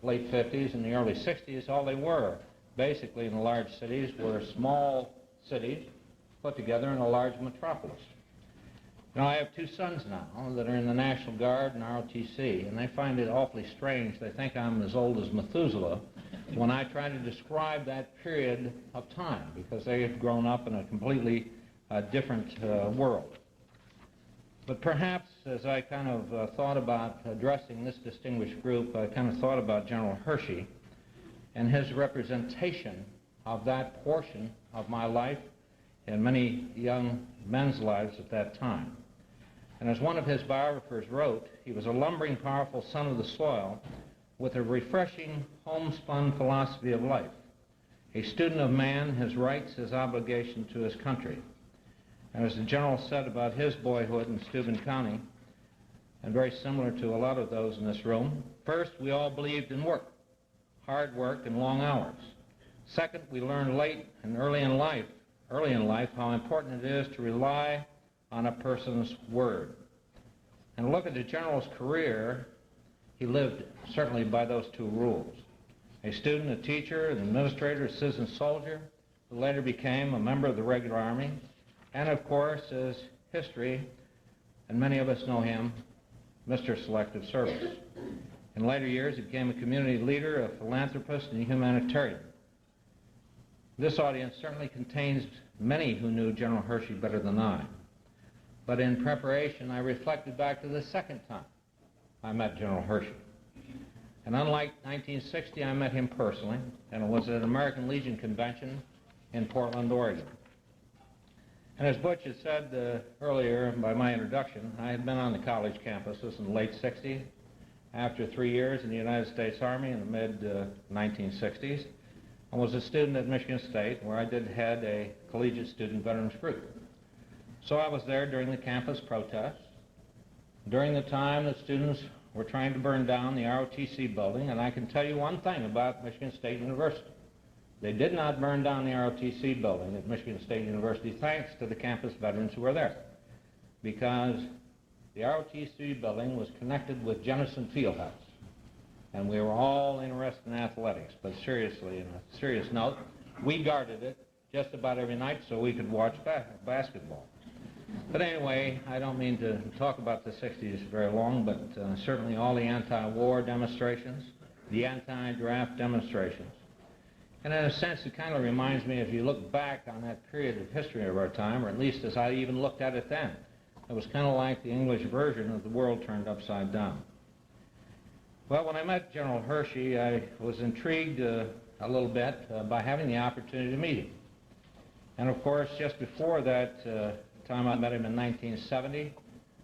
late 50s and the early 60s, all they were, basically in the large cities, were small cities put together in a large metropolis. Now, I have two sons now that are in the National Guard and ROTC, and they find it awfully strange. They think I'm as old as Methuselah when I try to describe that period of time, because they have grown up in a completely different world. But perhaps as I kind of thought about addressing this distinguished group, I kind of thought about General Hershey and his representation of that portion of my life and many young men's lives at that time. And as one of his biographers wrote, he was a lumbering, powerful son of the soil with a refreshing, homespun philosophy of life, a student of man, his rights, his obligation to his country. And as the general said about his boyhood in Steuben County, and very similar to a lot of those in this room, first, we all believed in work, hard work and long hours. Second, we learned late and early in life how important it is to rely on a person's word. And look at the general's career. He lived certainly by those two rules. A student, a teacher, an administrator, a citizen soldier, who later became a member of the regular army, and of course, as history, and many of us know him, Mr. Selective Service. In later years, he became a community leader, a philanthropist, and a humanitarian. This audience certainly contains many who knew General Hershey better than I. But in preparation, I reflected back to the second time I met General Hershey. And unlike 1960, I met him personally, and it was at an American Legion convention in Portland, Oregon. And as Butch had said earlier by my introduction, I had been on the college campuses in the late 60s. After 3 years in the United States Army in the mid-1960s, I was a student at Michigan State, where I did head a collegiate student veterans group. So I was there during the campus protests, during the time that students were trying to burn down the ROTC building, and I can tell you one thing about Michigan State University. They did not burn down the ROTC building at Michigan State University, thanks to the campus veterans who were there, because the ROTC building was connected with Jennison Fieldhouse, and we were all interested in athletics. But seriously, in a serious note, we guarded it just about every night so we could watch basketball. But anyway, I don't mean to talk about the 60s very long, but certainly all the anti-war demonstrations, the anti-draft demonstrations. And in a sense, it kind of reminds me, if you look back on that period of history of our time, or at least as I even looked at it then, it was kind of like the English version of the world turned upside down. Well, when I met General Hershey, I was intrigued a little bit by having the opportunity to meet him. And of course, just before that time I met him in 1970,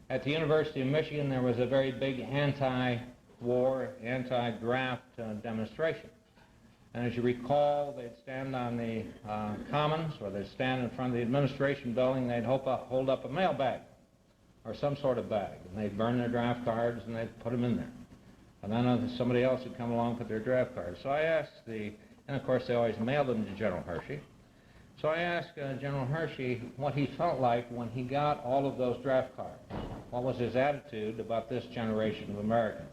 at the University of Michigan, there was a very big anti-war, anti-draft demonstration. And as you recall, they'd stand on the Commons, or they'd stand in front of the administration building, they'd hold up a mail bag or some sort of bag, and they'd burn their draft cards and they'd put them in there. And then somebody else would come along and put their draft cards. So I asked and of course they always mailed them to General Hershey. So I asked General Hershey what he felt like when he got all of those draft cards. What was his attitude about this generation of Americans?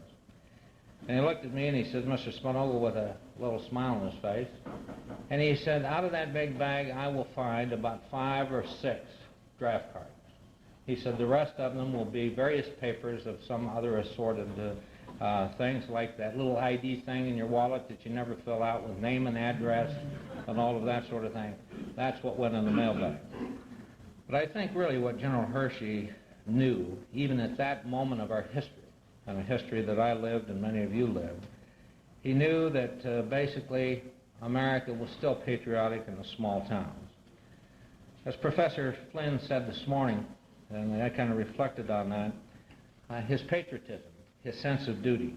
And he looked at me and he said, Mr. Spinogle, with a little smile on his face, and he said, out of that big bag I will find about 5 or 6 draft cards. He said the rest of them will be various papers of some other assorted things, like that little ID thing in your wallet that you never fill out with name and address and all of that sort of thing. That's what went in the mailbag. But I think really what General Hershey knew, even at that moment of our history, and a history that I lived and many of you lived, he knew that basically America was still patriotic in the small towns. As Professor Flynn said this morning, and I kind of reflected on that, his patriotism, his sense of duty.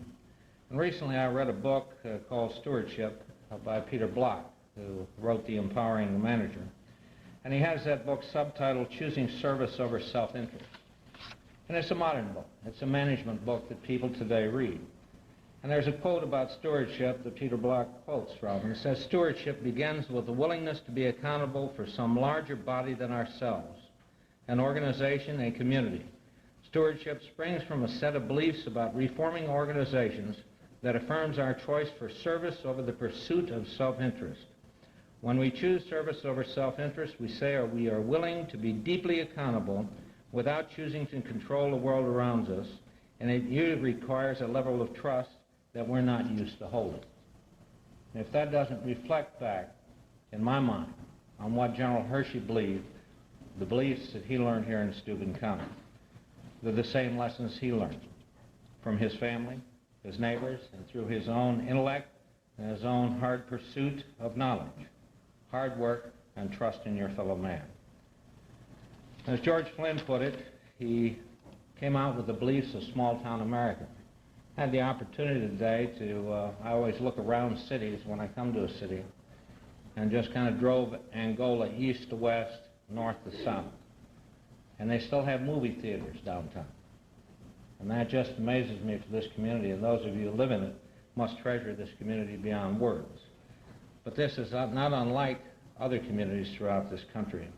And recently I read a book called Stewardship by Peter Block, who wrote The Empowering the Manager. And he has that book subtitled Choosing Service Over Self-Interest. And it's a modern book. It's a management book that people today read. And there's a quote about stewardship that Peter Block quotes from. And it says, stewardship begins with the willingness to be accountable for some larger body than ourselves, an organization, a community. Stewardship springs from a set of beliefs about reforming organizations that affirms our choice for service over the pursuit of self-interest. When we choose service over self-interest, we say we are willing to be deeply accountable without choosing to control the world around us, and it usually requires a level of trust that we're not used to holding. And if that doesn't reflect back, in my mind, on what General Hershey believed, the beliefs that he learned here in Steuben County, they're the same lessons he learned from his family, his neighbors, and through his own intellect and his own hard pursuit of knowledge, hard work, and trust in your fellow man. As George Flynn put it, he came out with the beliefs of small-town America. I had the opportunity today to, I always look around cities when I come to a city, and just kind of drove Angola east to west, north to south. And they still have movie theaters downtown. And that just amazes me for this community, and those of you who live in it must treasure this community beyond words. But this is not unlike other communities throughout this country.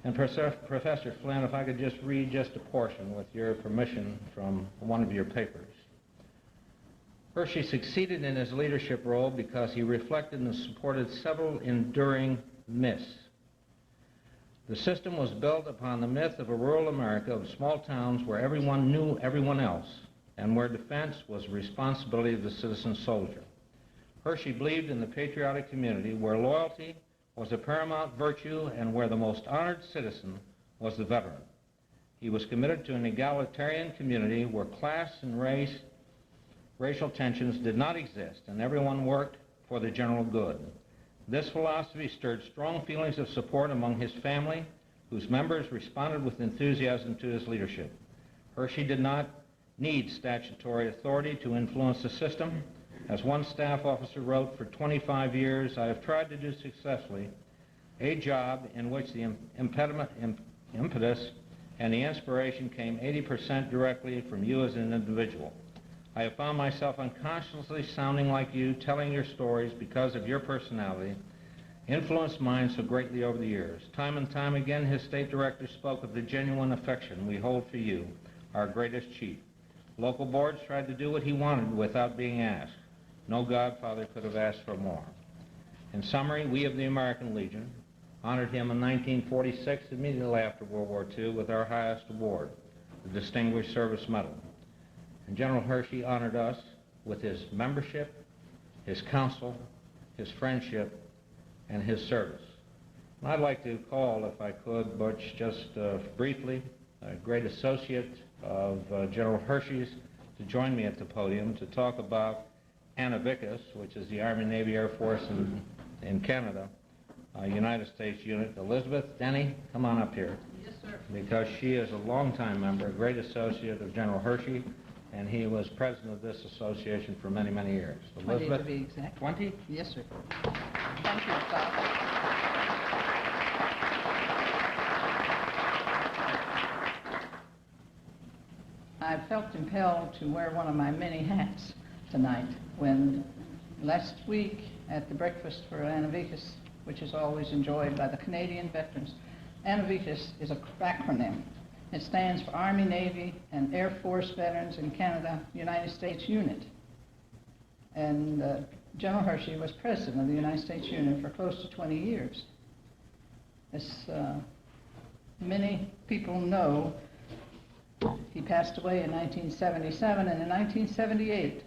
And Professor Flynn, if I could just read just a portion with your permission from one of your papers. Hershey succeeded in his leadership role because he reflected and supported several enduring myths. The system was built upon the myth of a rural America of small towns where everyone knew everyone else and where defense was the responsibility of the citizen soldier. Hershey believed in the patriotic community where loyalty was a paramount virtue and where the most honored citizen was the veteran. He was committed to an egalitarian community where class and racial tensions did not exist and everyone worked for the general good. This philosophy stirred strong feelings of support among his family, whose members responded with enthusiasm to his leadership. Hershey did not need statutory authority to influence the system. As one staff officer wrote, for 25 years I have tried to do successfully a job in which the impetus and the inspiration came 80% directly from you as an individual. I have found myself unconsciously sounding like you, telling your stories because of your personality, influenced mine so greatly over the years. Time and time again, his state director spoke of the genuine affection we hold for you, our greatest chief. Local boards tried to do what he wanted without being asked. No godfather could have asked for more. In summary, we of the American Legion honored him in 1946, immediately after World War II, with our highest award, the Distinguished Service Medal. And General Hershey honored us with his membership, his counsel, his friendship, and his service. And I'd like to call, if I could, Butch, just briefly, a great associate of General Hershey's, to join me at the podium to talk about Anavicus, which is the Army, Navy, Air Force in Canada, United States unit. Elizabeth, Denny, come on up here. Yes, sir. Because she is a longtime member, a great associate of General Hershey, and he was president of this association for many, many years. 20 to be exact. 20? Yes, sir. Thank you, Father. I felt impelled to wear one of my many hats tonight when last week at the breakfast for Anavikas, which is always enjoyed by the Canadian veterans, Anavikas is an acronym. It stands for Army, Navy, and Air Force Veterans in Canada, United States Unit. And General Hershey was president of the United States Unit for close to 20 years. As many people know, he passed away in 1977, and in 1978,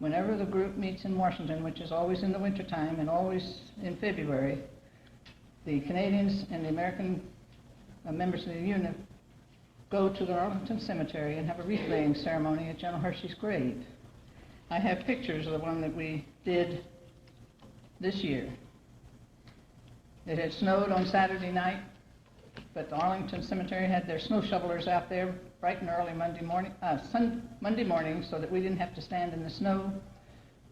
whenever the group meets in Washington, which is always in the wintertime and always in February, the Canadians and the American members of the unit go to the Arlington Cemetery and have a wreath-laying ceremony at General Hershey's grave. I have pictures of the one that we did this year. It had snowed on Saturday night, but the Arlington Cemetery had their snow shovelers out there bright and early Monday morning so that we didn't have to stand in the snow.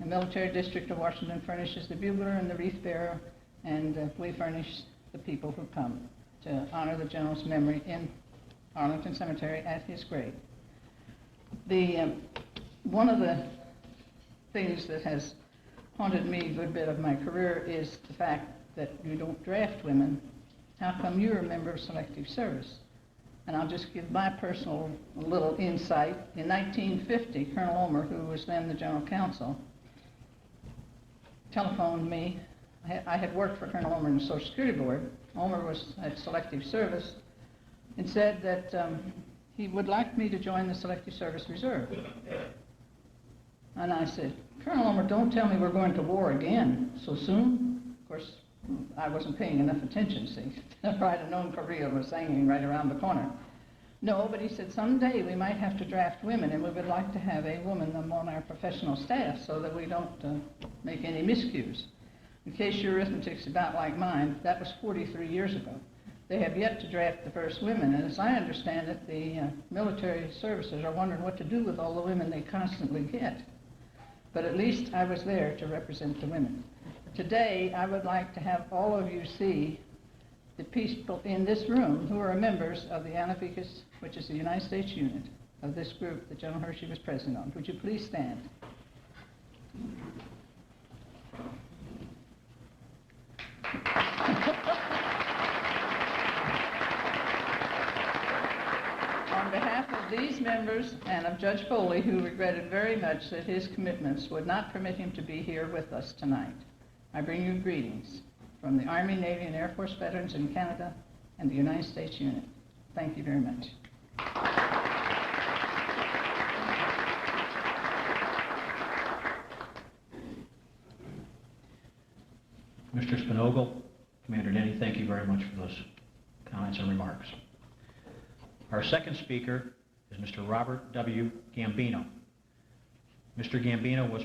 The Military District of Washington furnishes the bugler and the wreath bearer, and we furnish the people who come to honor the General's memory in Arlington Cemetery at his grave. One of the things that has haunted me a good bit of my career is the fact that you don't draft women. How come you're a member of selective service? And I'll just give my personal little insight. In 1950, Colonel Ulmer, who was then the General Counsel, telephoned me. I had worked for Colonel Ulmer in the Social Security Board. Ulmer was at selective service and said that he would like me to join the Selective Service Reserve. And I said, Colonel Ulmer, don't tell me we're going to war again so soon. Of course, I wasn't paying enough attention, see. If I'd have known Korea was hanging right around the corner. No, but he said, someday we might have to draft women, and we would like to have a woman among our professional staff so that we don't make any miscues. In case your arithmetic's about like mine, that was 43 years ago. They have yet to draft the first women, and as I understand it, the military services are wondering what to do with all the women they constantly get. But at least I was there to represent the women. Today, I would like to have all of you see the people in this room who are members of the Anavikas, which is the United States unit of this group that General Hershey was president on. Would you please stand? On behalf of these members and of Judge Foley, who regretted very much that his commitments would not permit him to be here with us tonight, I bring you greetings from the Army, Navy, and Air Force veterans in Canada and the United States unit. Thank you very much. Mr. Spinogle, Commander Denny, thank you very much for those comments and remarks. Our second speaker is Mr. Robert W. Gambino. Mr. Gambino was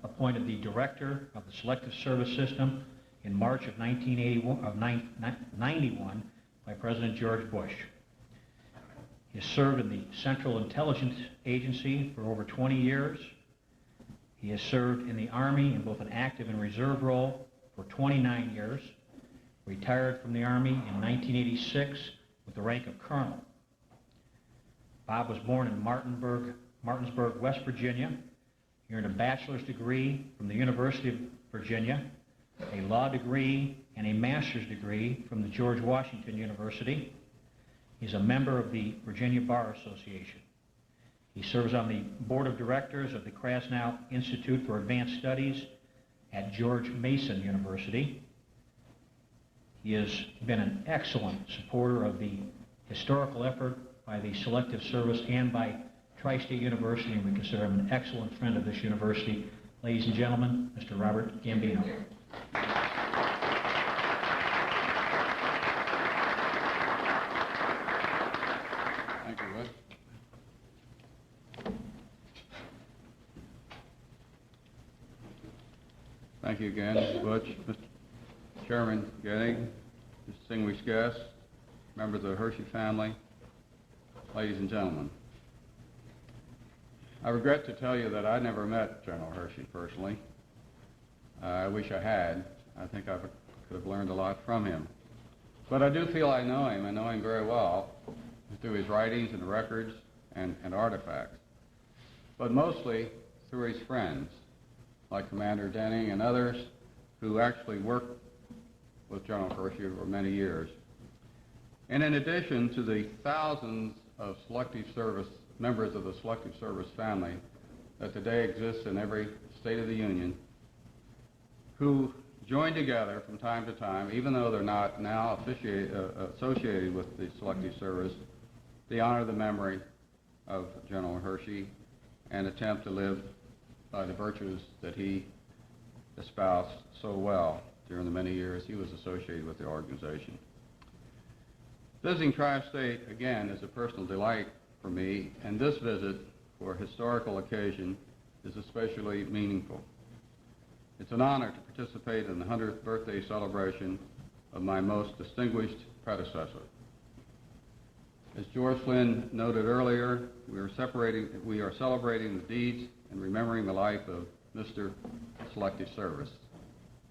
appointed the Director of the Selective Service System in March of 1991 by President George Bush. He has served in the Central Intelligence Agency for over 20 years. He has served in the Army in both an active and reserve role for 29 years, retired from the Army in 1986 with the rank of Colonel. Bob was born in Martinsburg, West Virginia. He earned a bachelor's degree from the University of Virginia, a law degree, and a master's degree from the George Washington University. He's a member of the Virginia Bar Association. He serves on the board of directors of the Krasnow Institute for Advanced Studies at George Mason University. He has been an excellent supporter of the historical effort by the Selective Service and by Tri-State University, and we consider him an excellent friend of this university. Ladies and gentlemen, Mr. Robert Gambino. Thank you, Butch. Thank you again, Mr. Butch, Mr. Chairman Gettig, distinguished guests, members of the Hershey family, ladies and gentlemen. I regret to tell you that I never met General Hershey personally. I wish I had. I think I could have learned a lot from him. But I do feel I know him. I know him very well through his writings and records and artifacts, but mostly through his friends, like Commander Denning and others who actually worked with General Hershey over many years. And in addition to the thousands of Selective Service members of the Selective Service family that today exists in every state of the Union, who join together from time to time, even though they're not now associated with the Selective Service, to honor the memory of General Hershey and attempt to live by the virtues that he espoused so well during the many years he was associated with the organization. Visiting Tri-State, again, is a personal delight for me, and this visit, for a historical occasion, is especially meaningful. It's an honor to participate in the 100th birthday celebration of my most distinguished predecessor. As George Flynn noted earlier, we are celebrating the deeds and remembering the life of Mr. Selective Service,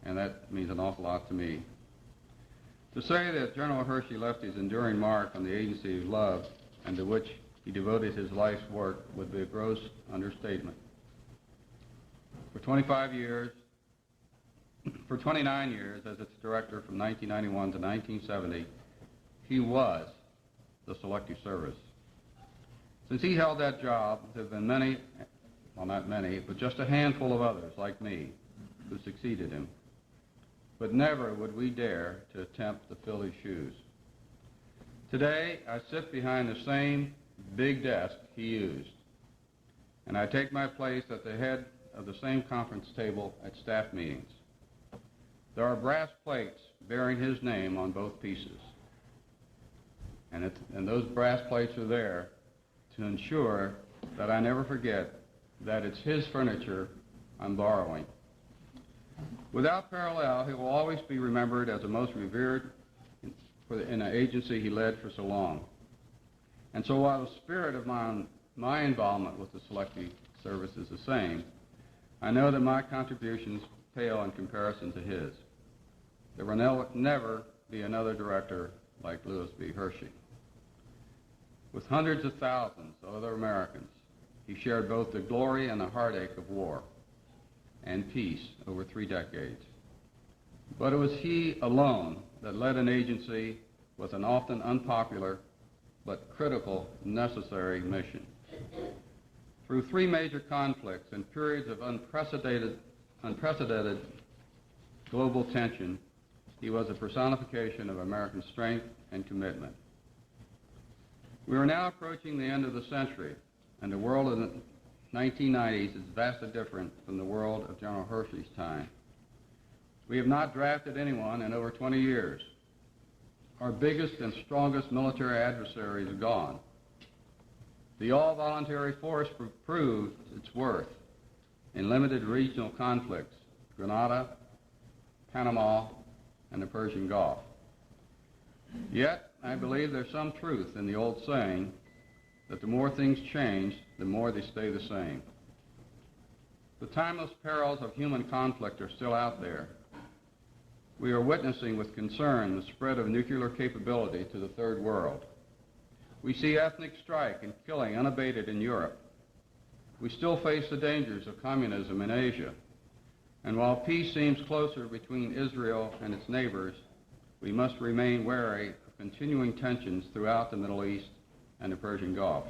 and that means an awful lot to me. To say that General Hershey left his enduring mark on the agency he loved and to which he devoted his life's work would be a gross understatement. For 29 years as its director from 1991 to 1970, he was the Selective Service. Since he held that job, there have been many, well, not many, but just a handful of others like me who succeeded him. But never would we dare to attempt to fill his shoes. Today, I sit behind the same big desk he used, and I take my place at the head of the same conference table at staff meetings. There are brass plates bearing his name on both pieces, and those brass plates are there to ensure that I never forget that it's his furniture I'm borrowing. Without parallel, he will always be remembered as the most revered in an agency he led for so long. And so while the spirit of my involvement with the Selective Service is the same, I know that my contributions pale in comparison to his. There will never be another director like Lewis B. Hershey. With hundreds of thousands of other Americans, he shared both the glory and the heartache of war and peace over 3 decades. But it was he alone that led an agency with an often unpopular but critical, necessary mission. Through 3 major conflicts and periods of unprecedented global tension, he was a personification of American strength and commitment. We are now approaching the end of the century, and the world of the 1990s is vastly different from the world of General Hershey's time. We have not drafted anyone in over 20 years. Our biggest and strongest military adversaries are gone. The all-voluntary force proved its worth in limited regional conflicts, Grenada, Panama, and the Persian Gulf. Yet, I believe there's some truth in the old saying that the more things change, the more they stay the same. The timeless perils of human conflict are still out there. We are witnessing with concern the spread of nuclear capability to the Third World. We see ethnic strike and killing unabated in Europe. We still face the dangers of communism in Asia. And while peace seems closer between Israel and its neighbors, we must remain wary of continuing tensions throughout the Middle East and the Persian Gulf.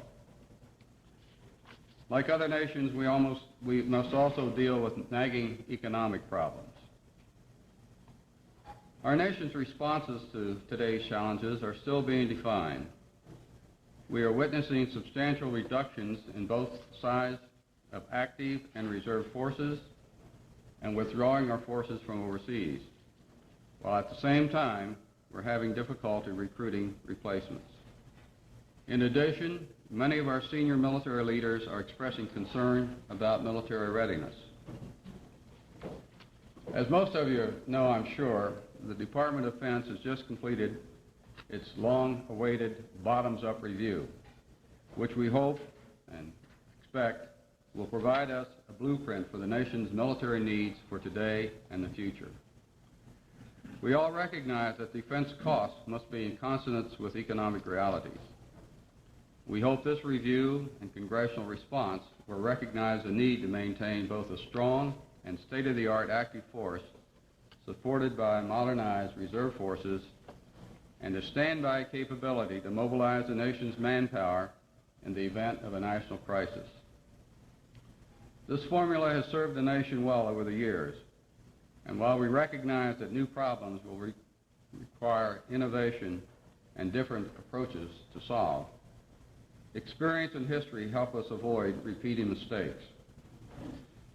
Like other nations, we must also deal with nagging economic problems. Our nation's responses to today's challenges are still being defined. We are witnessing substantial reductions in both sides of active and reserve forces and withdrawing our forces from overseas, while at the same time we're having difficulty recruiting replacements. In addition, many of our senior military leaders are expressing concern about military readiness. As most of you know, I'm sure, the Department of Defense has just completed its long-awaited bottoms-up review, which we hope and expect will provide us a blueprint for the nation's military needs for today and the future. We all recognize that defense costs must be in consonance with economic realities. We hope this review and congressional response will recognize the need to maintain both a strong and state-of-the-art active force supported by modernized reserve forces and a standby capability to mobilize the nation's manpower in the event of a national crisis. This formula has served the nation well over the years, and while we recognize that new problems will require innovation and different approaches to solve, experience and history help us avoid repeating mistakes.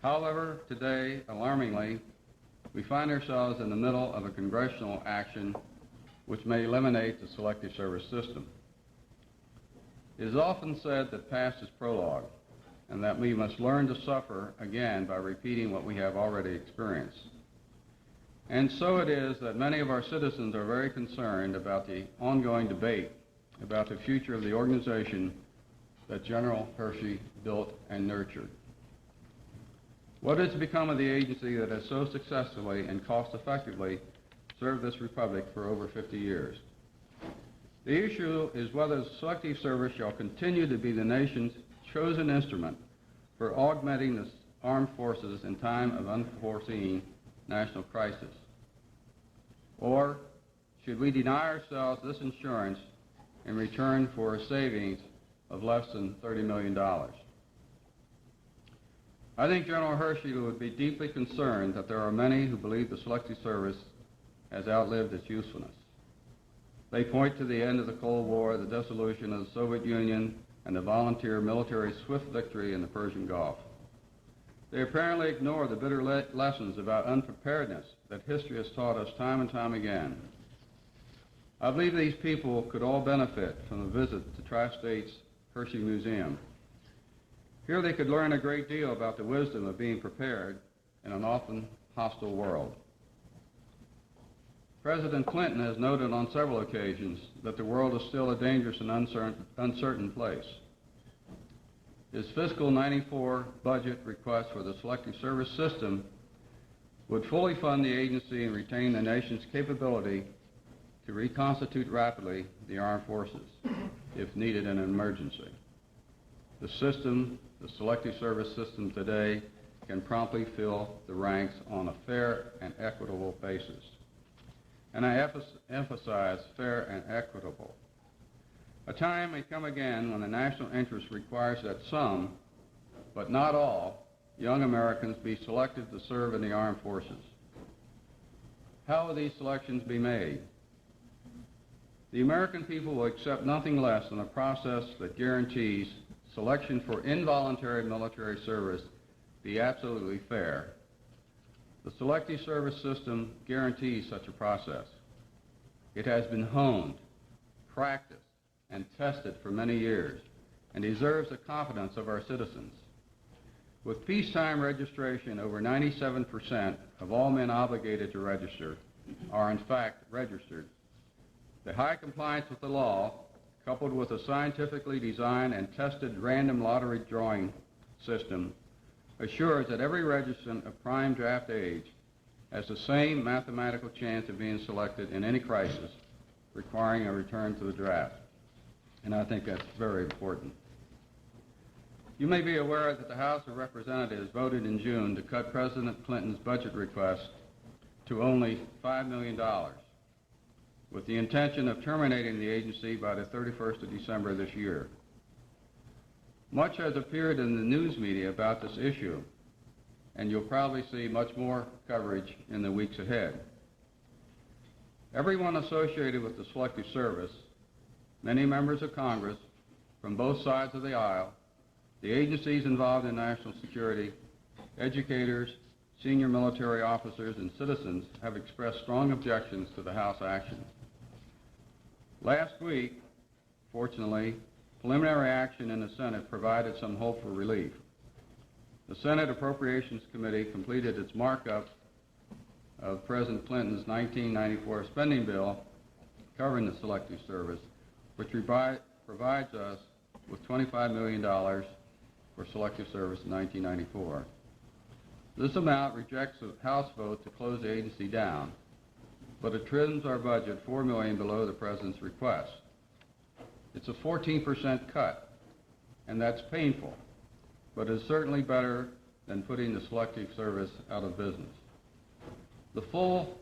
However, today, alarmingly, we find ourselves in the middle of a congressional action which may eliminate the Selective Service system. It is often said that past is prologue, and that we must learn to suffer again by repeating what we have already experienced. And so it is that many of our citizens are very concerned about the ongoing debate about the future of the organization that General Hershey built and nurtured. What has become of the agency that has so successfully and cost-effectively served this republic for over 50 years? The issue is whether the Selective Service shall continue to be the nation's chosen instrument for augmenting the armed forces in time of unforeseen national crisis. Or should we deny ourselves this insurance in return for a savings of less than $30 million? I think General Hershey would be deeply concerned that there are many who believe the Selective Service has outlived its usefulness. They point to the end of the Cold War, the dissolution of the Soviet Union, and the volunteer military swift victory in the Persian Gulf. They apparently ignore the bitter lessons about unpreparedness that history has taught us time and time again. I believe these people could all benefit from a visit to Tri-State's Hershey Museum. Here they could learn a great deal about the wisdom of being prepared in an often hostile world. President Clinton has noted on several occasions that the world is still a dangerous and uncertain place. His fiscal '94 budget request for the Selective Service system would fully fund the agency and retain the nation's capability to reconstitute rapidly the armed forces if needed in an emergency. The system, the Selective Service system today, can promptly fill the ranks on a fair and equitable basis. And I emphasize fair and equitable. A time may come again when the national interest requires that some, but not all, young Americans be selected to serve in the armed forces. How will these selections be made? The American people will accept nothing less than a process that guarantees selection for involuntary military service be absolutely fair. The Selective Service system guarantees such a process. It has been honed, practiced, and tested for many years, and deserves the confidence of our citizens. With peacetime registration, over 97% of all men obligated to register are in fact registered. The high compliance with the law, coupled with a scientifically designed and tested random lottery drawing system, assures that every registrant of prime draft age has the same mathematical chance of being selected in any crisis requiring a return to the draft. And I think that's very important. You may be aware that the House of Representatives voted in June to cut President Clinton's budget request to only $5 million, with the intention of terminating the agency by the 31st of December this year. Much has appeared in the news media about this issue, and you'll probably see much more coverage in the weeks ahead. Everyone associated with the Selective Service, many members of Congress from both sides of the aisle, the agencies involved in national security, educators, senior military officers, and citizens have expressed strong objections to the House action. Last week, fortunately, preliminary action in the Senate provided some hope for relief. The Senate Appropriations Committee completed its markup of President Clinton's 1994 spending bill covering the Selective Service, which provides us with $25 million for selective service in 1994. This amount rejects a House vote to close the agency down, but it trims our budget $4 million below the President's request. It's a 14% cut, and that's painful, but it's certainly better than putting the selective service out of business. The full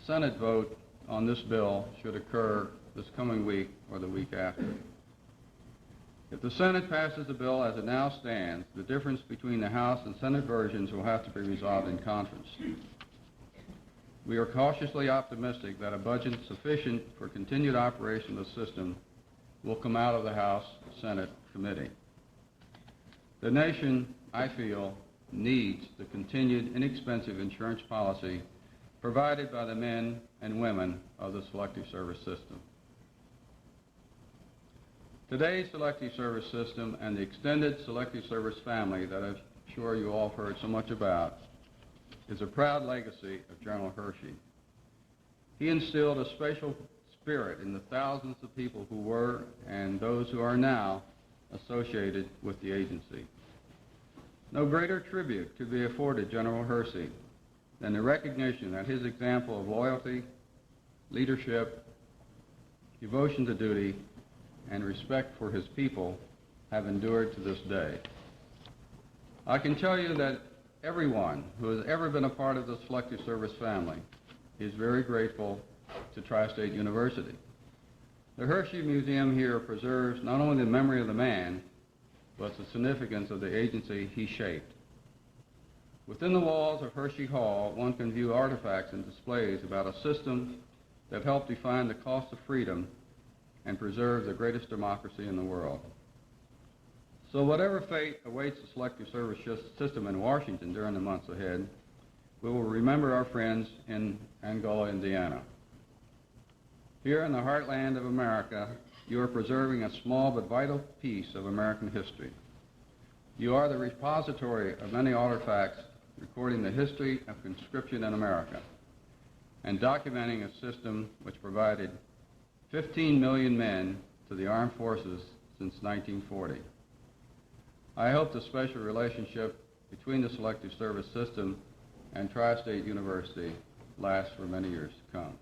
Senate vote on this bill should occur this coming week or the week after. If the Senate passes the bill as it now stands, the difference between the House and Senate versions will have to be resolved in conference. We are cautiously optimistic that a budget sufficient for continued operation of the system will come out of the House-Senate committee. The nation, I feel, needs the continued inexpensive insurance policy provided by the men and women of the Selective Service System. Today's Selective Service System and the extended Selective Service family that I'm sure you all have heard so much about is a proud legacy of General Hershey. He instilled a special spirit in the thousands of people who were and those who are now associated with the agency. No greater tribute could be afforded General Hershey than the recognition that his example of loyalty, leadership, devotion to duty, and respect for his people have endured to this day. I can tell you that everyone who has ever been a part of the Selective Service family is very grateful to Tri-State University. The Hershey Museum here preserves not only the memory of the man, but the significance of the agency he shaped. Within the walls of Hershey Hall, one can view artifacts and displays about a system that helped define the cost of freedom and preserve the greatest democracy in the world. So whatever fate awaits the Selective Service System in Washington during the months ahead, we will remember our friends in Angola, Indiana. Here in the heartland of America, you are preserving a small but vital piece of American history. You are the repository of many artifacts recording the history of conscription in America and documenting a system which provided 15 million men to the armed forces since 1940. I hope the special relationship between the Selective Service System and Tri-State University lasts for many years to come.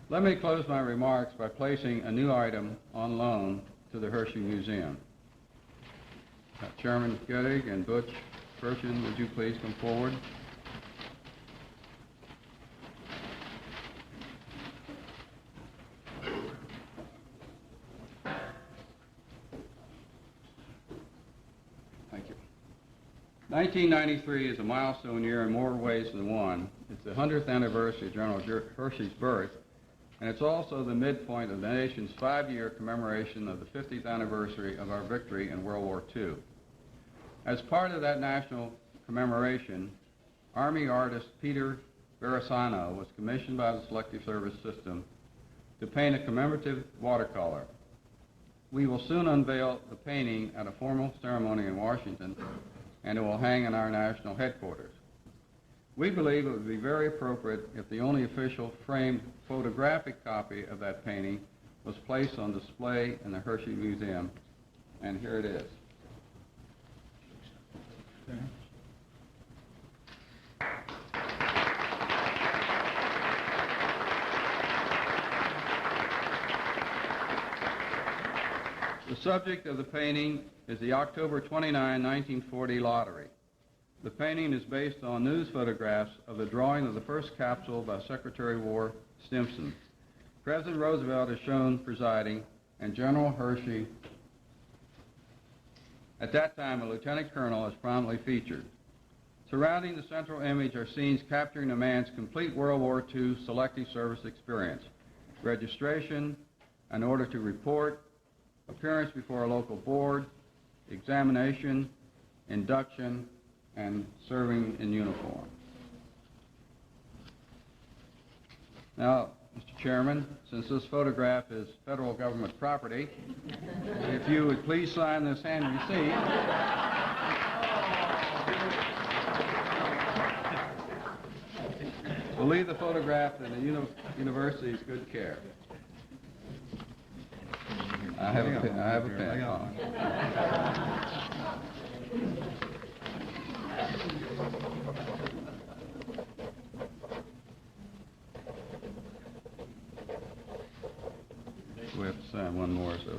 Let me close my remarks by placing a new item on loan to the Hershey Museum. Chairman Gettig and Butch Perchin, would you please come forward? Thank you. 1993 is a milestone year in more ways than one. It's the 100th anniversary of General Hershey's birth, and it's also the midpoint of the nation's 5-year commemoration of the 50th anniversary of our victory in World War II. As part of that national commemoration, Army artist Peter Verasano was commissioned by the Selective Service System to paint a commemorative watercolor. We will soon unveil the painting at a formal ceremony in Washington, and it will hang in our national headquarters. We believe it would be very appropriate if the only official framed photographic copy of that painting was placed on display in the Hershey Museum, and here it is. The subject of the painting is the October 29, 1940 lottery. The painting is based on news photographs of the drawing of the first capsule by Secretary of War Stimson. President Roosevelt is shown presiding, and General Hershey, at that time a lieutenant colonel, is prominently featured. Surrounding the central image are scenes capturing a man's complete World War II selective service experience: registration, an order to report, appearance before a local board, examination, induction, and serving in uniform. Now, Mr. Chairman, since this photograph is federal government property, if you would please sign this hand receipt. We'll leave the photograph in the university's good care. I have a pen. one more, so.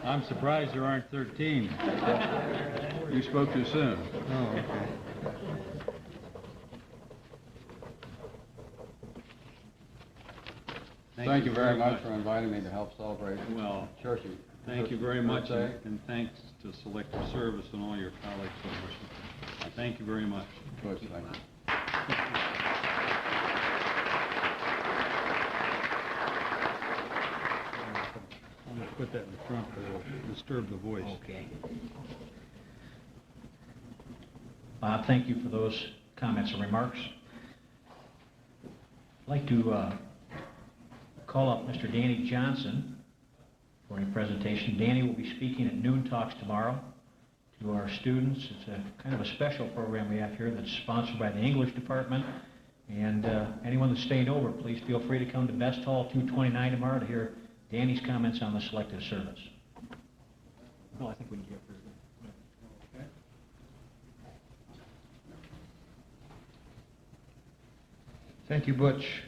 I'm surprised there aren't 13. You spoke too soon. Oh, okay. Thank you very much for inviting me to help celebrate. Well, Hershey. thank you very much, Birthday. and thanks to Selective Service and all your colleagues for wishing. Thank you very much. Good, thank you. I'm going to put that in the front to disturb the voice. Okay. Bob, thank you for those comments and remarks. I'd like to call up Mr. Danny Johnson for a presentation. Danny will be speaking at Noon Talks tomorrow to our students. It's a kind of a special program we have here that's sponsored by the English department. And anyone that's staying over, please feel free to come to Best Hall 229 tomorrow to hear Danny's comments on the Selective Service. No, I think we can get through. Okay. Thank you, Butch.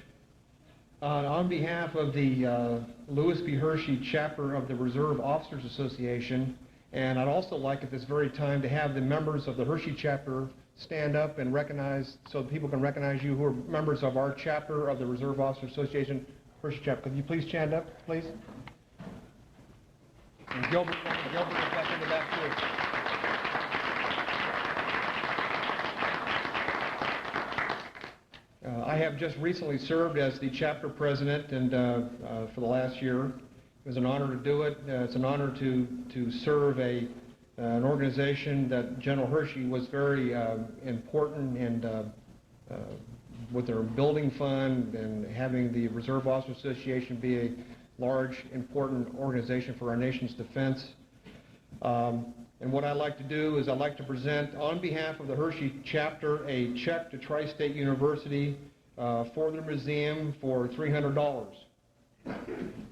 On behalf of the Lewis B. Hershey chapter of the Reserve Officers Association, and I'd also like at this very time to have the members of the Hershey chapter stand up and recognize, so people can recognize you who are members of our chapter of the Reserve Officers Association, Hershey chapter. Could you please stand up, please? And Gilbert is back in the back too. I have just recently served as the chapter president, and for the last year. It was an honor to do it. It's an honor to serve an organization that General Hershey was very important, and with their building fund and having the Reserve Officers Association be a large, important organization for our nation's defense. And what I'd like to do is I'd like to present, on behalf of the Hershey chapter, a check to Tri-State University for their museum for $300.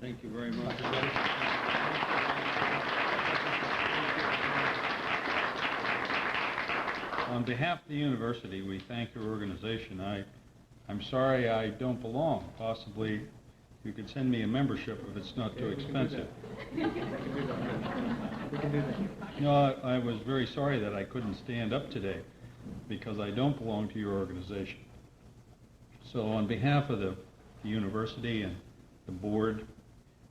Thank you very much. On behalf of the university, we thank your organization. I'm sorry I don't belong. Possibly you could send me a membership if it's not too expensive. We can do that. No, I was very sorry that I couldn't stand up today because I don't belong to your organization. So on behalf of the university and the board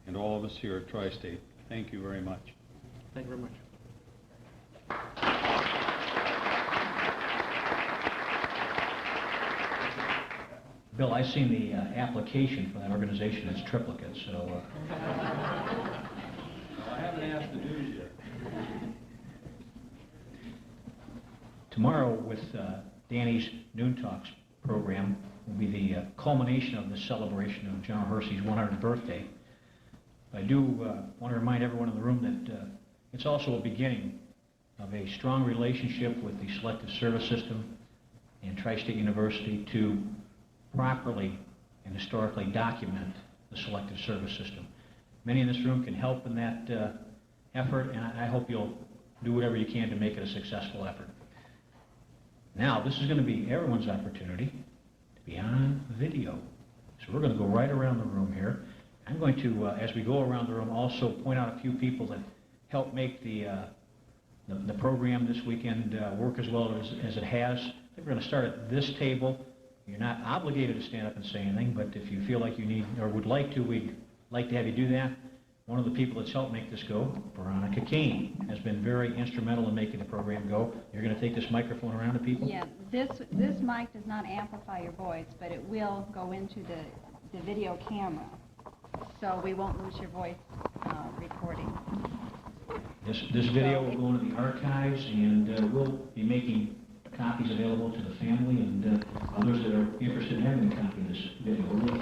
and all of us here at Tri-State, thank you very much. Thank you very much. Bill, I've seen the application for that organization. It's triplicate, so... I haven't asked the dues yet. Tomorrow, with Danny's Noon Talks program, will be the culmination of the celebration of General Hershey's 100th birthday. I do want to remind everyone in the room that it's also a beginning of a strong relationship with the Selective Service System and Tri-State University to properly and historically document the Selective Service System. Many in this room can help in that effort, and I hope you'll do whatever you can to make it a successful effort. Now, this is going to be everyone's opportunity to be on video. So we're going to go right around the room here. I'm going to, as we go around the room, also point out a few people that helped make the program this weekend work as well as it has. I think we're going to start at this table. You're not obligated to stand up and say anything, but if you feel like you need or would like to, we'd like to have you do that. One of the people that's helped make this go, Veronica Kane, has been very instrumental in making the program go. You're going to take this microphone around to people? Yeah, this mic does not amplify your voice, but it will go into the video camera, so we won't lose your voice recording. This video will go into the archives, and we'll be making copies available to the family and others that are interested in having a copy of this video. We'll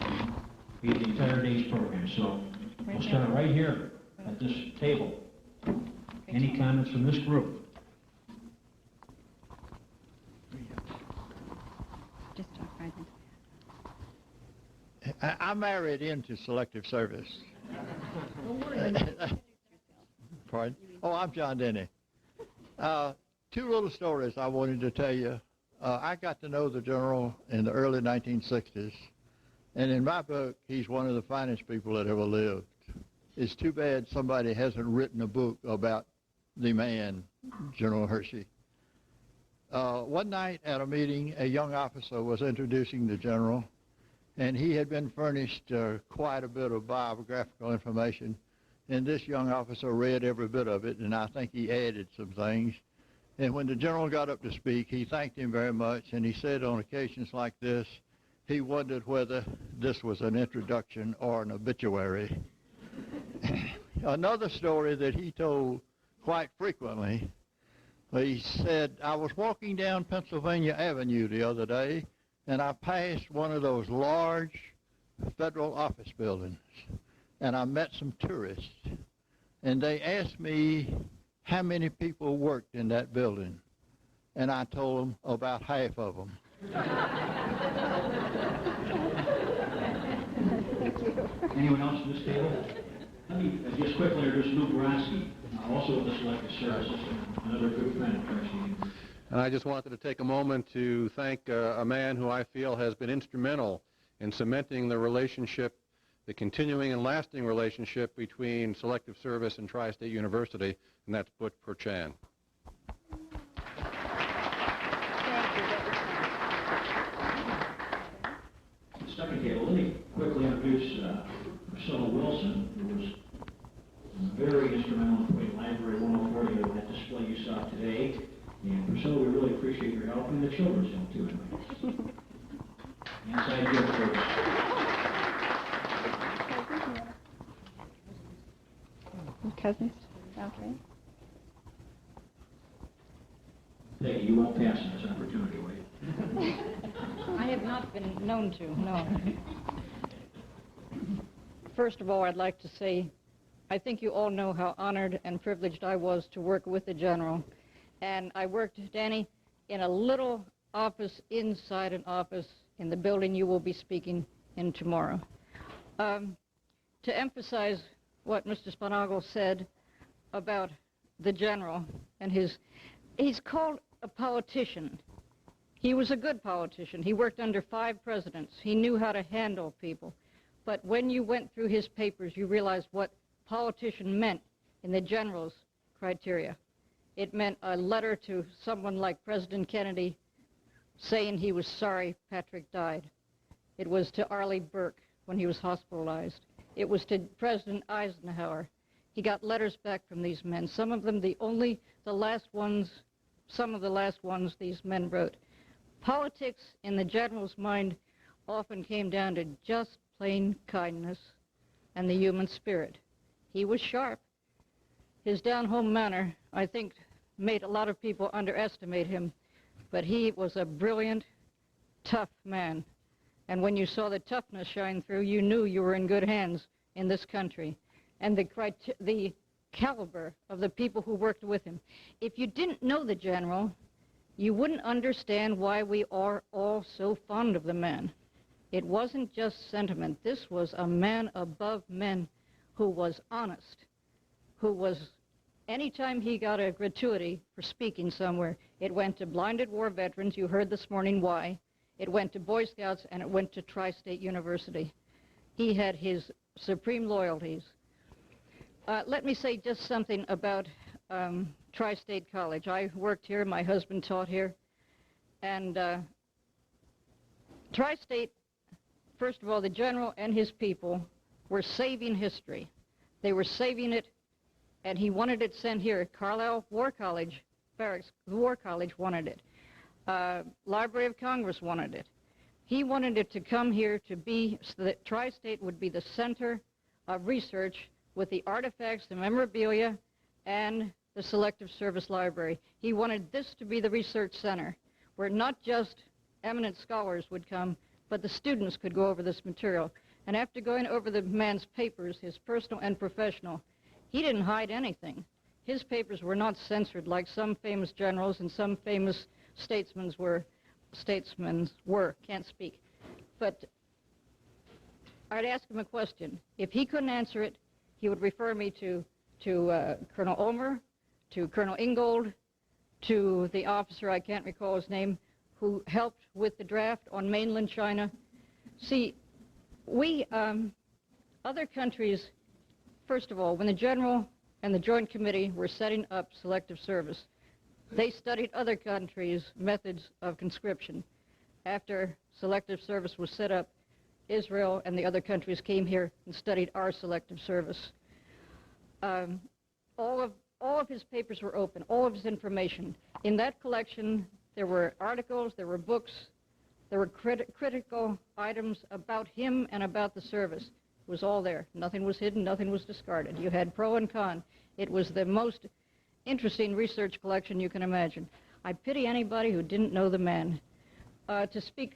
be the entire day's program, so we'll start right here at this table. Any comments from this group? Just talk right into I married into Selective Service. Pardon? Oh, I'm John Denny. Two little stories I wanted to tell you. I got to know the general in the early 1960s, And in my book, he's one of the finest people that ever lived. It's too bad somebody hasn't written a book about the man, General Hershey. One night at a meeting, a young officer was introducing the general, and he had been furnished quite a bit of biographical information, and this young officer read every bit of it, and I think he added some things. And when the general got up to speak, he thanked him very much, and he said on occasions like this, he wondered whether this was an introduction or an obituary. Another story that he told quite frequently, he said, I was walking down Pennsylvania Avenue the other day, and I passed one of those large federal office buildings, and I met some tourists, and they asked me how many people worked in that building, and I told them about half of them. Anyone else from this table? Let me just quickly introduce Lou Brodsky, also with the Selective Service System, another good friend of Hershey. And I just wanted to take a moment to thank a man who I feel has been instrumental in cementing the relationship, the continuing and lasting relationship between Selective Service and Tri-State University, and that's Butch Perchan. The second table, let me quickly introduce Priscilla Wilson, who was very instrumental in putting Library 104 together, that display you saw today. And Priscilla, we really appreciate your help, and the children's help too. Inside joke first. Cousins? Okay. Hey, you won't pass on this opportunity, will you? I have not been known to, no. First of all, I'd like to say, I think you all know how honored and privileged I was to work with the General. And I worked, Danny, in a little office inside an office in the building you will be speaking in tomorrow. To emphasize what Mr. Spanagle said about the General and he's called a politician. He was a good politician. He worked under 5 presidents. He knew how to handle people. But when you went through his papers, you realized what politician meant in the General's criteria. It meant a letter to someone like President Kennedy saying he was sorry Patrick died. It was to Arleigh Burke when he was hospitalized. It was to President Eisenhower. He got letters back from these men. Some of them, some of the last ones these men wrote. Politics in the General's mind often came down to just plain kindness and the human spirit. He was sharp. His down-home manner, I think, made a lot of people underestimate him, but he was a brilliant, tough man. And when you saw the toughness shine through, you knew you were in good hands in this country. And the caliber of the people who worked with him. If you didn't know the General, you wouldn't understand why we are all so fond of the man. It wasn't just sentiment. This was a man above men who was honest, who was, anytime he got a gratuity for speaking somewhere, it went to blinded war veterans. You heard this morning why. It went to Boy Scouts, and it went to Tri-State University. He had his supreme loyalties. Let me say just something about Tri-State College. I worked here, my husband taught here, and Tri-State, first of all, the General and his people were saving history. They were saving it, and he wanted it sent here. Carlisle War College Barracks, the War College wanted it. Library of Congress wanted it. He wanted it to come here to be, so that Tri-State would be the center of research with the artifacts, the memorabilia, and the Selective Service Library. He wanted this to be the research center, where not just eminent scholars would come, but the students could go over this material. And after going over the man's papers, his personal and professional, he didn't hide anything. His papers were not censored like some famous generals and some famous statesmen were, can't speak. But I'd ask him a question. If he couldn't answer it, he would refer me to Colonel Ulmer, to Colonel Ingold, to the officer, I can't recall his name, who helped with the draft on mainland China. See, Other countries, first of all, when the General and the Joint Committee were setting up selective service, they studied other countries' methods of conscription. After selective service was set up, Israel and the other countries came here and studied our selective service. All of his papers were open, all of his information. In that collection, there were articles, there were books, there were critical items about him and about the service. It was all there. Nothing was hidden, nothing was discarded. You had pro and con. It was the most interesting research collection you can imagine. I pity anybody who didn't know the man. Mr.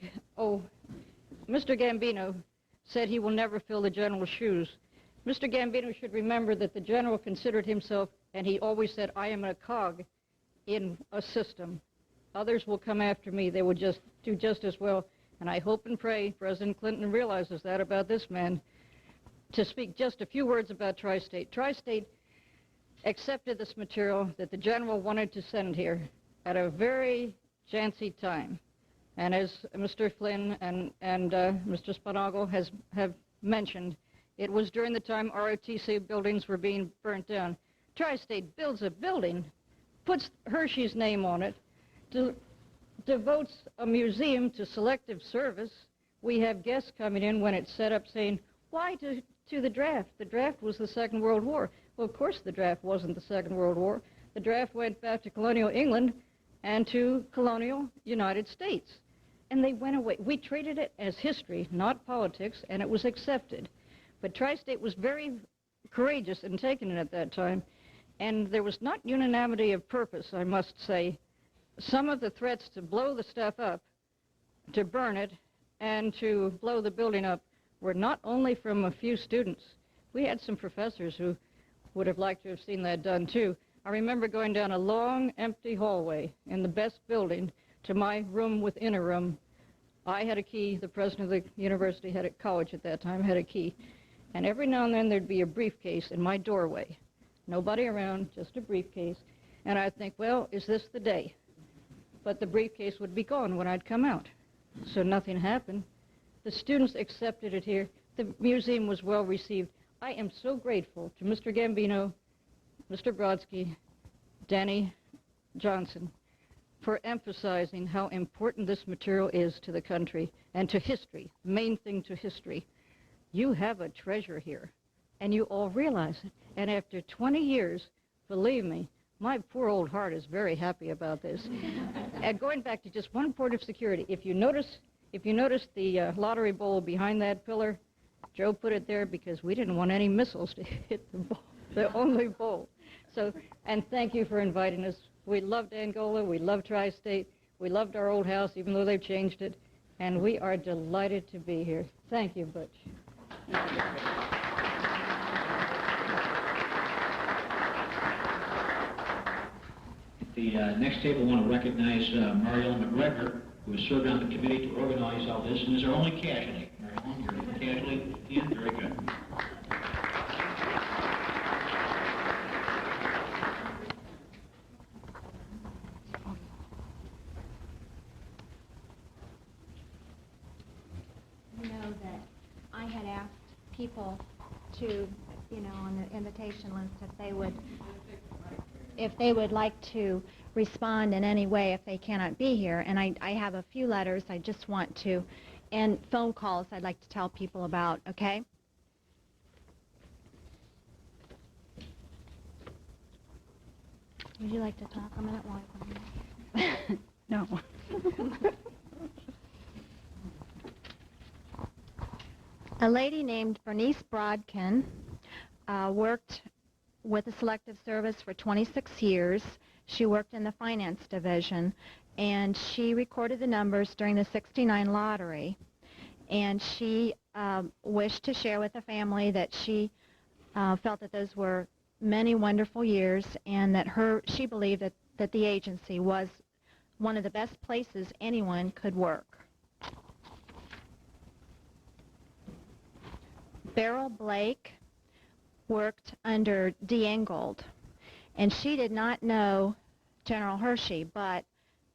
Gambino said he will never fill the General's shoes. Mr. Gambino should remember that the General considered himself, and he always said, I am a cog in a system. Others will come after me. They will just do just as well. And I hope and pray President Clinton realizes that about this man. To speak just a few words about Tri-State. Tri-State accepted this material that the General wanted to send here at a very chancy time. And as Mr. Flynn and Mr. Spanago have mentioned, it was during the time ROTC buildings were being burnt down. Tri-State builds a building, puts Hershey's name on it, devotes a museum to selective service. We have guests coming in when it's set up saying, why to the draft? The draft was the Second World War. Well, of course the draft wasn't the Second World War. The draft went back to colonial England and to colonial United States. And they went away. We treated it as history, not politics, and it was accepted. But Tri-State was very courageous in taking it at that time, and there was not unanimity of purpose, I must say. Some of the threats to blow the stuff up, to burn it, and to blow the building up were not only from a few students. We had some professors who would have liked to have seen that done too. I remember going down a long, empty hallway in the best building to my room within a room. I had a key. The president of the university had a college at that time, had a key. And every now and then there'd be a briefcase in my doorway. Nobody around, just a briefcase. And I'd think, well, is this the day? But the briefcase would be gone when I'd come out. So nothing happened. The students accepted it here. The museum was well received. I am so grateful to Mr. Gambino, Mr. Brodsky, Danny Johnson, for emphasizing how important this material is to the country and to history, main thing to history. You have a treasure here, and you all realize it. And after 20 years, believe me, my poor old heart is very happy about this. And going back to just one point of security, if you notice the lottery bowl behind that pillar, Joe put it there because we didn't want any missiles to hit the bowl, the only bowl. So, and thank you for inviting us. We loved Angola, we loved Tri-State, we loved our old house, even though they've changed it, and we are delighted to be here. Thank you, Butch. At the next table, I want to recognize Mariella McGregor, who has served on the committee to organize all this, and is our only casualty. Mariella, you're a casualty at the end? Very good. You know that I had asked people to, on the invitation list, if they would like to respond in any way if they cannot be here. And I have a few letters I just want to, and phone calls I'd like to tell people about, okay? Would you like to talk a minute while I come in? No. A lady named Bernice Brodkin worked with the Selective Service for 26 years. She worked in the finance division, and she recorded the numbers during the '69 lottery. And she wished to share with the family that she felt that those were many wonderful years, and that she believed that the agency was one of the best places anyone could work. Beryl Blake worked under D. Ingold, and she did not know General Hershey, but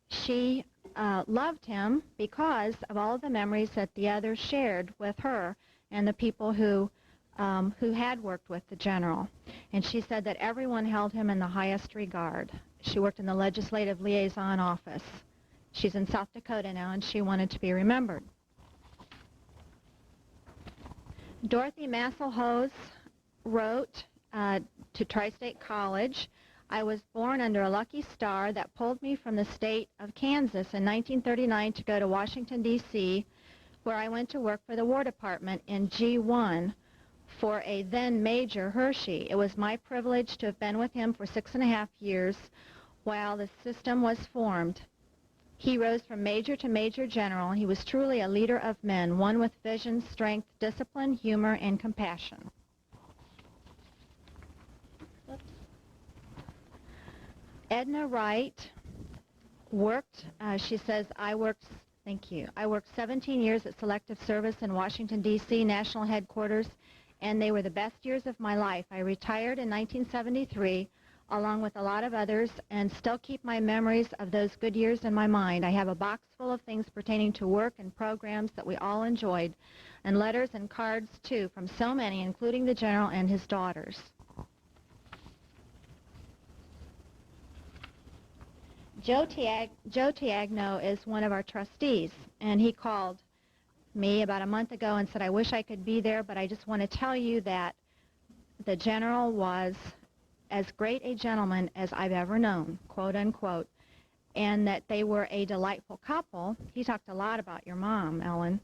she loved him because of all of the memories that the others shared with her and the people who had worked with the general. And she said that everyone held him in the highest regard. She worked in the Legislative Liaison Office. She's in South Dakota now, and she wanted to be remembered. Dorothy Masselhose wrote to Tri-State College, "I was born under a lucky star that pulled me from the state of Kansas in 1939 to go to Washington, D.C., where I went to work for the War Department in G1 for a then Major Hershey. It was my privilege to have been with him for 6.5 years while the system was formed. He rose from major to major general. He was truly a leader of men, one with vision, strength, discipline, humor, and compassion." Edna Wright worked, she says, I worked 17 years at Selective Service in Washington, D.C., national headquarters, and they were the best years of my life. I retired in 1973, along with a lot of others, and still keep my memories of those good years in my mind. I have a box full of things pertaining to work and programs that we all enjoyed, and letters and cards, too, from so many, including the General and his daughters. Joe Tiagno is one of our trustees, and he called me about a month ago and said, "I wish I could be there, but I just want to tell you that the General was as great a gentleman as I've ever known," quote unquote, and that they were a delightful couple. He talked a lot about your mom, Ellen,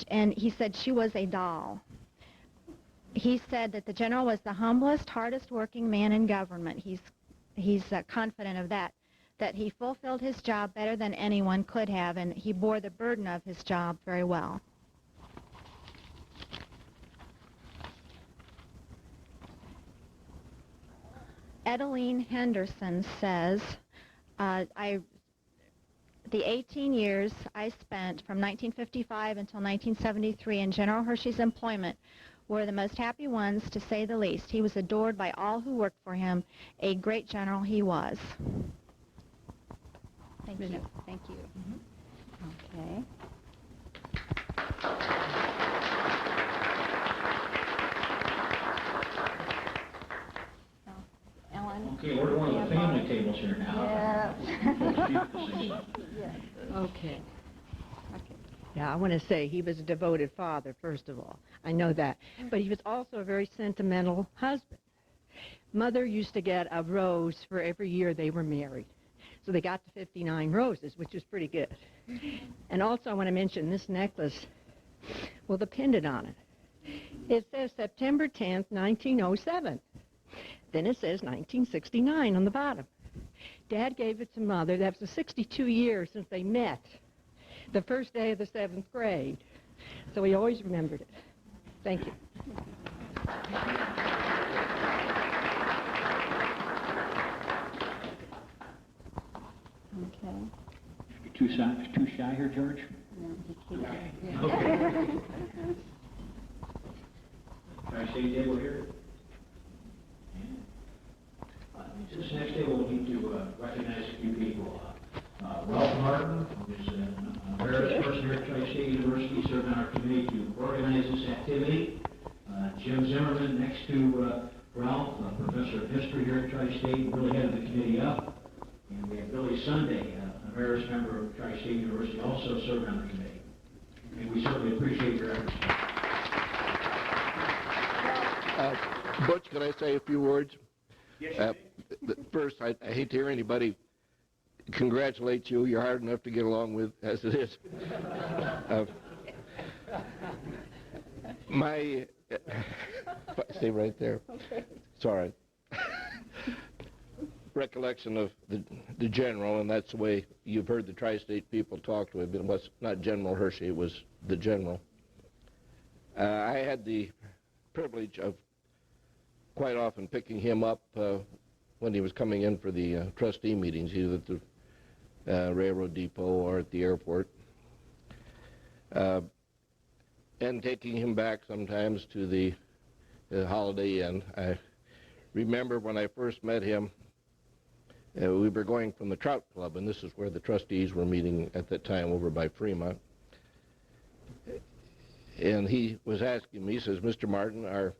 and he said she was a doll. He said that the General was the humblest, hardest working man in government. He's confident of that he fulfilled his job better than anyone could have, and he bore the burden of his job very well. Edeline Henderson says, the 18 years I spent from 1955 until 1973 in General Hershey's employment were the most happy ones, to say the least. He was adored by all who worked for him. A great general he was. Thank you. Thank you. Okay. Ellen? Okay, order one of the family tables here now. Yes. Okay. Yeah, I want to say he was a devoted father, first of all. I know that. But he was also a very sentimental husband. Mother used to get a rose for every year they were married. So they got to 59 roses, which is pretty good. And also I want to mention this necklace, well, the pendant on it. It says September 10th, 1907. Then it says 1969 on the bottom. Dad gave it to Mother. That was 62 years since they met, the first day of the 7th grade. So he always remembered it. Thank you. Okay. You're too shy here, George? No, he keeps it. Okay. Tri-State table here. This next table, we need to recognize a few people. Ralph Martin, who's an emeritus person here at Tri-State University, served on our committee to organize this activity. Jim Zimmerman, next to Ralph, a professor of history here at Tri-State, really headed the committee up. And we have Billy Sunday, an emeritus member of Tri-State University, also served on the committee. And we certainly appreciate your efforts. Butch, can I say a few words? Yes, First, I hate to hear anybody congratulate you. You're hard enough to get along with as it is. Stay right there. Okay. It's all right. Recollection of the general, and that's the way you've heard the Tri-State people talk to him. It was not General Hershey, it was the general. I had the privilege of quite often picking him up when he was coming in for the trustee meetings, either at the railroad depot or at the airport, and taking him back sometimes to the Holiday Inn. I remember when I first met him, we were going from the Trout Club, and this is where the trustees were meeting at that time over by Fremont. And he was asking me, he says, Mr. Martin, are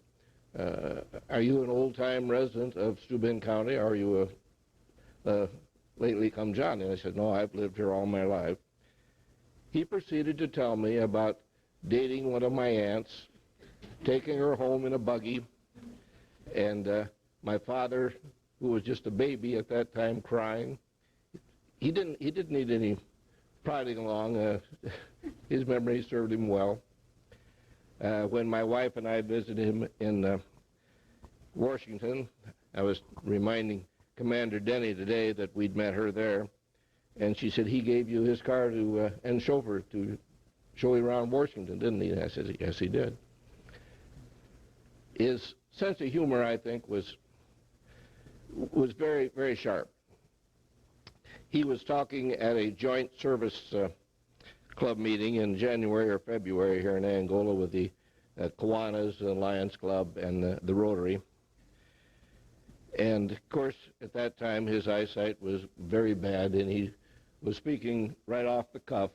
you an old-time resident of Steuben County? Are you a lately come Johnny? And I said, no, I've lived here all my life. He proceeded to tell me about dating one of my aunts, taking her home in a buggy, and my father, who was just a baby at that time, crying. He didn't need any prodding along. His memory served him well. When my wife and I visited him in Washington, I was reminding Commander Denny today that we'd met her there, and she said, he gave you his car to and chauffeur to show you around Washington, didn't he? And I said, yes, he did. His sense of humor, I think, was very, very sharp. He was talking at a joint service club meeting in January or February here in Angola with the Kiwanis, the Lions Club, and the Rotary. And, of course, at that time, his eyesight was very bad, and he was speaking right off the cuff.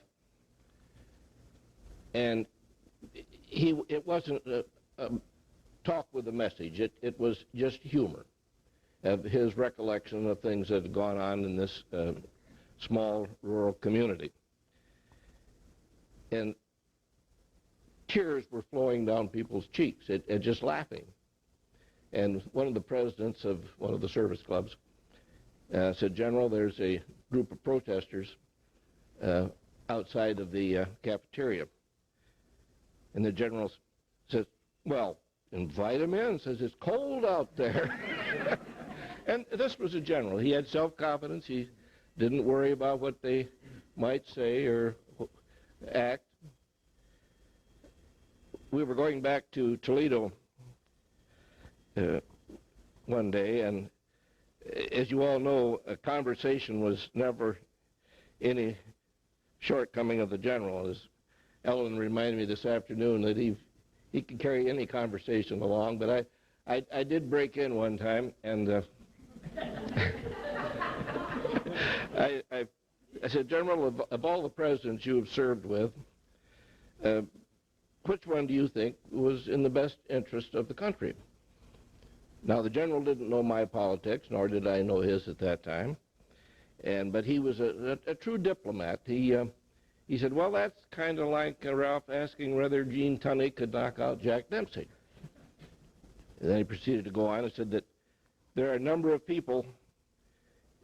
And it wasn't a talk with a message. It was just humor of his recollection of things that had gone on in this small rural community. And tears were flowing down people's cheeks at just laughing. And one of the presidents of one of the service clubs said, General, there's a group of protesters outside of the cafeteria. And the general says, well, invite them in. Says, it's cold out there. And this was a general. He had self-confidence. He didn't worry about what they might say or act. We were going back to Toledo one day, and as you all know, a conversation was never any shortcoming of the general. As Ellen reminded me this afternoon that he could carry any conversation along, but I did break in one time, and I said, General, of all the presidents you have served with, which one do you think was in the best interest of the country? Now, the general didn't know my politics, nor did I know his at that time, but he was a true diplomat. He said, well, that's kind of like Ralph asking whether Gene Tunney could knock out Jack Dempsey. And then he proceeded to go on and said that there are a number of people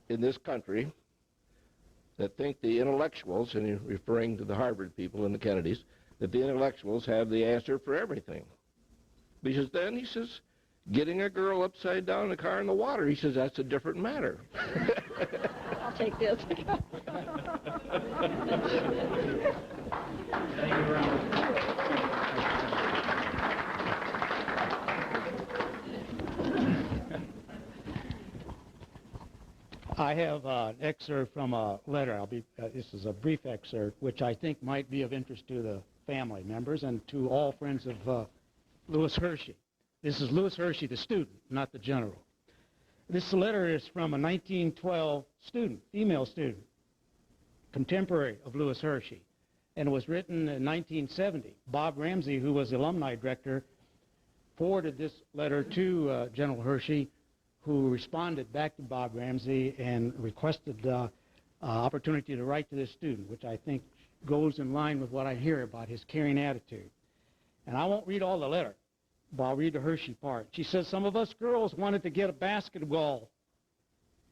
in this country that think the intellectuals, and he's referring to the Harvard people and the Kennedys, that the intellectuals have the answer for everything. Because then, he says, getting a girl upside down in a car in the water, he says, that's a different matter. I'll take this. Thank you very much. I have an excerpt from a letter. This is a brief excerpt, which I think might be of interest to the family members and to all friends of Louis Hershey. This is Louis Hershey, the student, not the general. This letter is from a 1912 student, female student, contemporary of Louis Hershey, and it was written in 1970. Bob Ramsey, who was the alumni director, forwarded this letter to General Hershey, who responded back to Bob Ramsey and requested opportunity to write to this student, which I think goes in line with what I hear about his caring attitude. And I won't read all the letter, but I'll read the Hershey part. She says, some of us girls wanted to get a basketball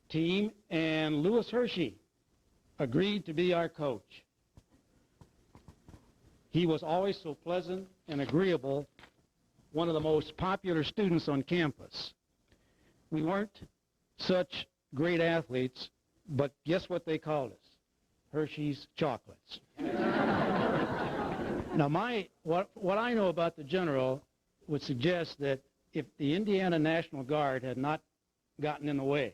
team, and Louis Hershey agreed to be our coach. He was always so pleasant and agreeable, one of the most popular students on campus. We weren't such great athletes, but guess what they called us? Hershey's Chocolates. Now, what I know about the general would suggest that if the Indiana National Guard had not gotten in the way,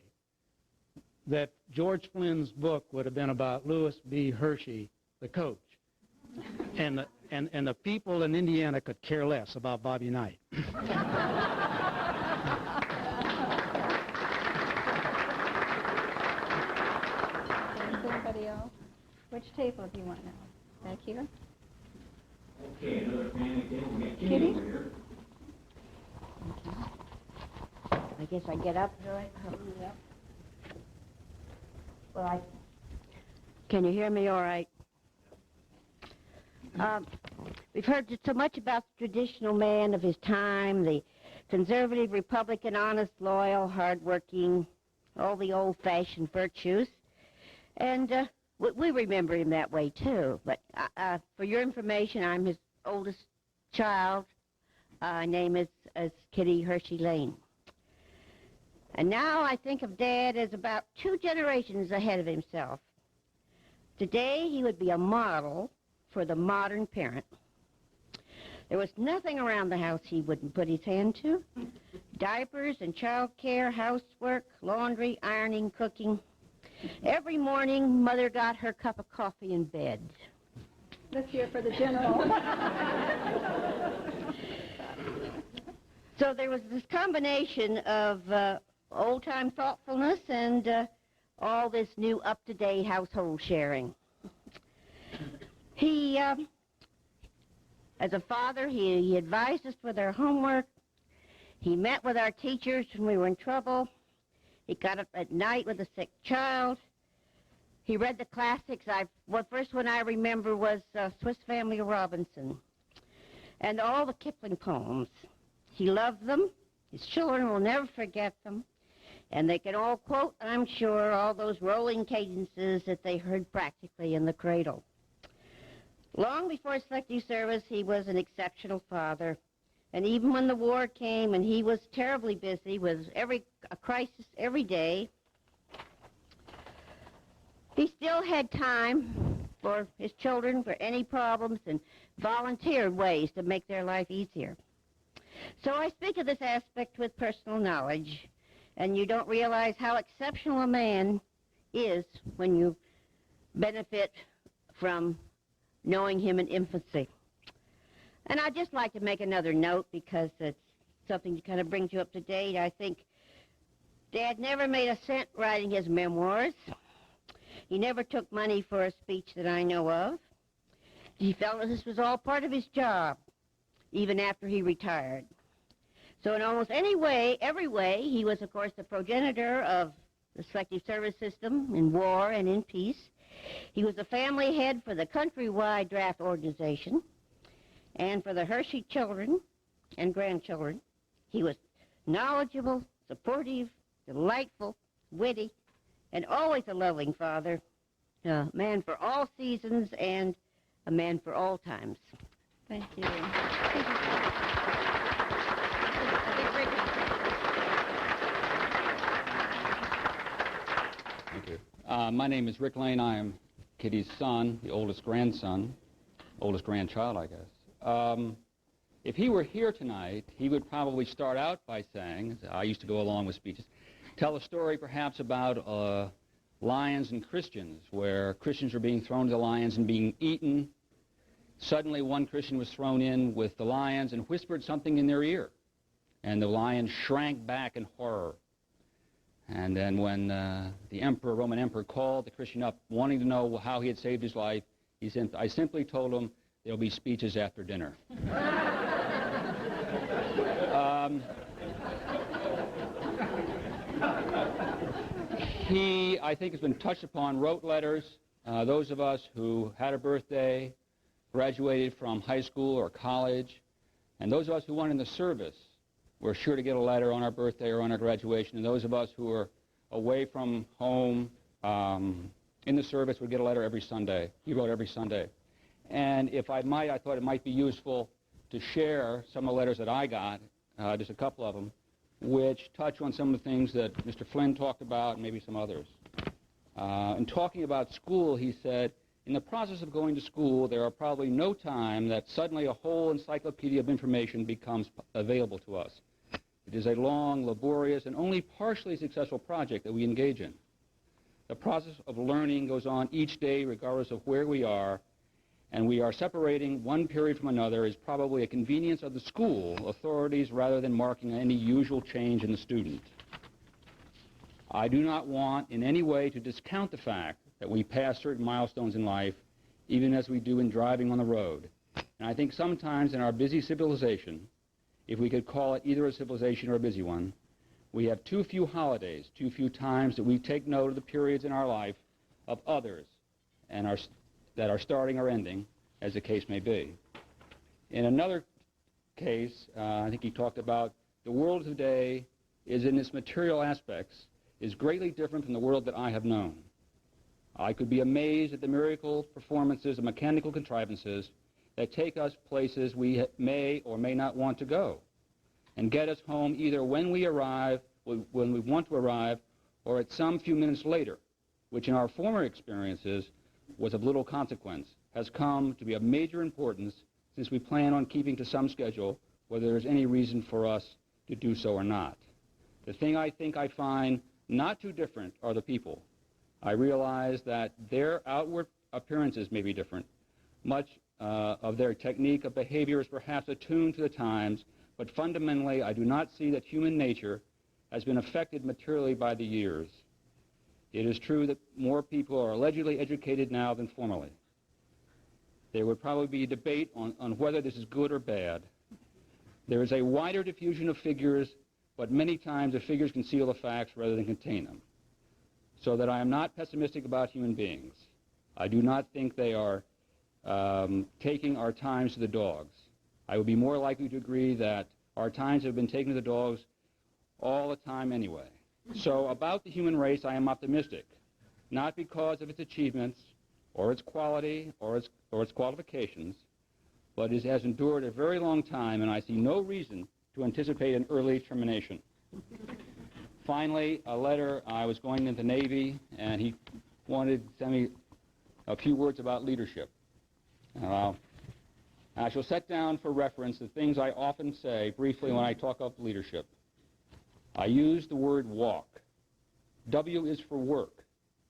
that George Flynn's book would have been about Louis B. Hershey, the coach. And the people in Indiana could care less about Bobby Knight. Anybody else? Which table do you want now? Back here? Okay, another family thing. We got Kitty Kitty? over here. I guess I get up. Well, can you hear me all right? We've heard so much about the traditional man of his time, the conservative, Republican, honest, loyal, hardworking, all the old-fashioned virtues. And we remember him that way, too. But for your information, I'm his oldest child. Name is Kitty Hershey Lane. And now I think of Dad as about 2 generations ahead of himself. Today, he would be a model for the modern parent. There was nothing around the house he wouldn't put his hand to. Diapers and child care, housework, laundry, ironing, cooking. Every morning, Mother got her cup of coffee in bed. Let's hear for the general. So there was this combination of old-time thoughtfulness and all this new up-to-date household sharing. He, as a father, he advised us with our homework. He met with our teachers when we were in trouble. He got up at night with a sick child. He read the classics. First one I remember was Swiss Family Robinson and all the Kipling poems. He loved them. His children will never forget them. And they can all quote, I'm sure, all those rolling cadences that they heard practically in the cradle. Long before selective service, he was an exceptional father. And even when the war came and he was terribly busy with a crisis every day, he still had time for his children, for any problems, and volunteered ways to make their life easier. So I speak of this aspect with personal knowledge, and you don't realize how exceptional a man is when you benefit from knowing him in infancy. And I'd just like to make another note because it's something that kind of brings you up to date. I think Dad never made a cent writing his memoirs. He never took money for a speech that I know of. He felt that this was all part of his job, even after he retired. So in almost every way, he was, of course, the progenitor of the selective service system in war and in peace. He was the family head for the countrywide draft organization and for the Hershey children and grandchildren. He was knowledgeable, supportive, delightful, witty, and always a loving father, a man for all seasons and a man for all times. Thank you. Thank you. My name is Rick Lane. I am Kitty's son, the oldest grandson, oldest grandchild, I guess. If he were here tonight, he would probably start out by saying, I used to go along with speeches, tell a story perhaps about lions and Christians, where Christians were being thrown to the lions and being eaten. Suddenly one Christian was thrown in with the lions and whispered something in their ear, and the lions shrank back in horror. And then when the emperor, Roman emperor, called the Christian up wanting to know how he had saved his life, I simply told him, there'll be speeches after dinner. He, I think, has been touched upon, wrote letters. Those of us who had a birthday, graduated from high school or college, and those of us who went in the service were sure to get a letter on our birthday or on our graduation, and those of us who were away from home in the service would get a letter every Sunday. He wrote every Sunday. And if I might, I thought it might be useful to share some of the letters that I got, just a couple of them, which touch on some of the things that Mr. Flynn talked about and maybe some others. In talking about school, he said, in the process of going to school, there are probably no time that suddenly a whole encyclopedia of information becomes available to us. It is a long, laborious, and only partially successful project that we engage in. The process of learning goes on each day regardless of where we are, and we are separating one period from another is probably a convenience of the school authorities rather than marking any usual change in the student. I do not want in any way to discount the fact that we pass certain milestones in life, even as we do in driving on the road. And I think sometimes in our busy civilization, if we could call it either a civilization or a busy one, we have too few holidays, too few times that we take note of the periods in our life of others and that are starting or ending, as the case may be. In another case, I think he talked about the world today is in its material aspects is greatly different from the world that I have known. I could be amazed at the miracle performances of mechanical contrivances that take us places we may or may not want to go and get us home either when we arrive, when we want to arrive, or at some few minutes later, which in our former experiences was of little consequence, has come to be of major importance since we plan on keeping to some schedule, whether there's any reason for us to do so or not. The thing I think I find not too different are the people. I realize that their outward appearances may be different. Much of their technique of behavior is perhaps attuned to the times, but fundamentally I do not see that human nature has been affected materially by the years. It is true that more people are allegedly educated now than formerly. There would probably be a debate on whether this is good or bad. There is a wider diffusion of figures, but many times the figures conceal the facts rather than contain them. So that I am not pessimistic about human beings. I do not think they are taking our times to the dogs. I would be more likely to agree that our times have been taken to the dogs all the time anyway. So about the human race, I am optimistic, not because of its achievements or its quality or its qualifications, but it has endured a very long time, and I see no reason to anticipate an early termination. Finally, a letter. I was going into the Navy, and he wanted to send me a few words about leadership. I shall set down for reference the things I often say briefly when I talk of leadership. I use the word walk. W is for work,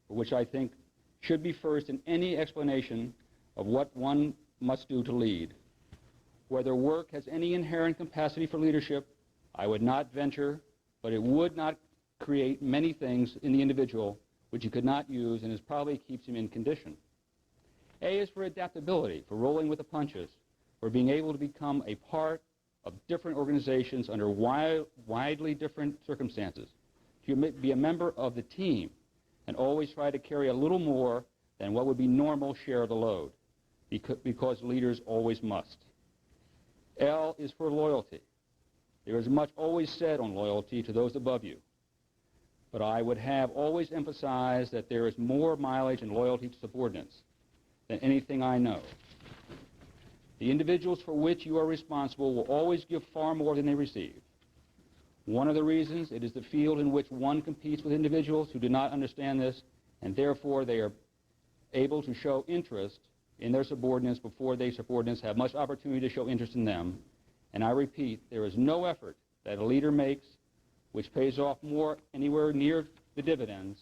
which I think should be first in any explanation of what one must do to lead. Whether work has any inherent capacity for leadership, I would not venture, but it would not create many things in the individual which he could not use and is probably keeps him in condition. A is for adaptability, for rolling with the punches, for being able to become a part of different organizations under widely different circumstances, to be a member of the team and always try to carry a little more than what would be normal share of the load, because leaders always must. L is for loyalty. There is much always said on loyalty to those above you, but I would have always emphasized that there is more mileage in loyalty to subordinates than anything I know. The individuals for which you are responsible will always give far more than they receive. One of the reasons, it is the field in which one competes with individuals who do not understand this, and therefore they are able to show interest in their subordinates before their subordinates have much opportunity to show interest in them. And I repeat, there is no effort that a leader makes which pays off more anywhere near the dividends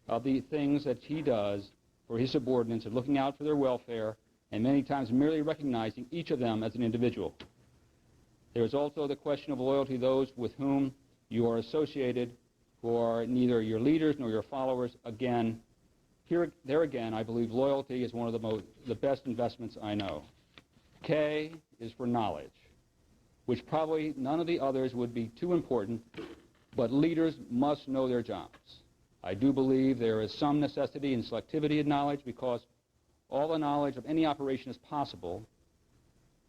of the things that he does for his subordinates and looking out for their welfare, and many times merely recognizing each of them as an individual. There is also the question of loyalty to those with whom you are associated, who are neither your leaders nor your followers. Again, there again, I believe loyalty is one of the best investments I know. K is for knowledge, which probably none of the others would be too important, but leaders must know their jobs. I do believe there is some necessity in selectivity in knowledge, because all the knowledge of any operation is possible,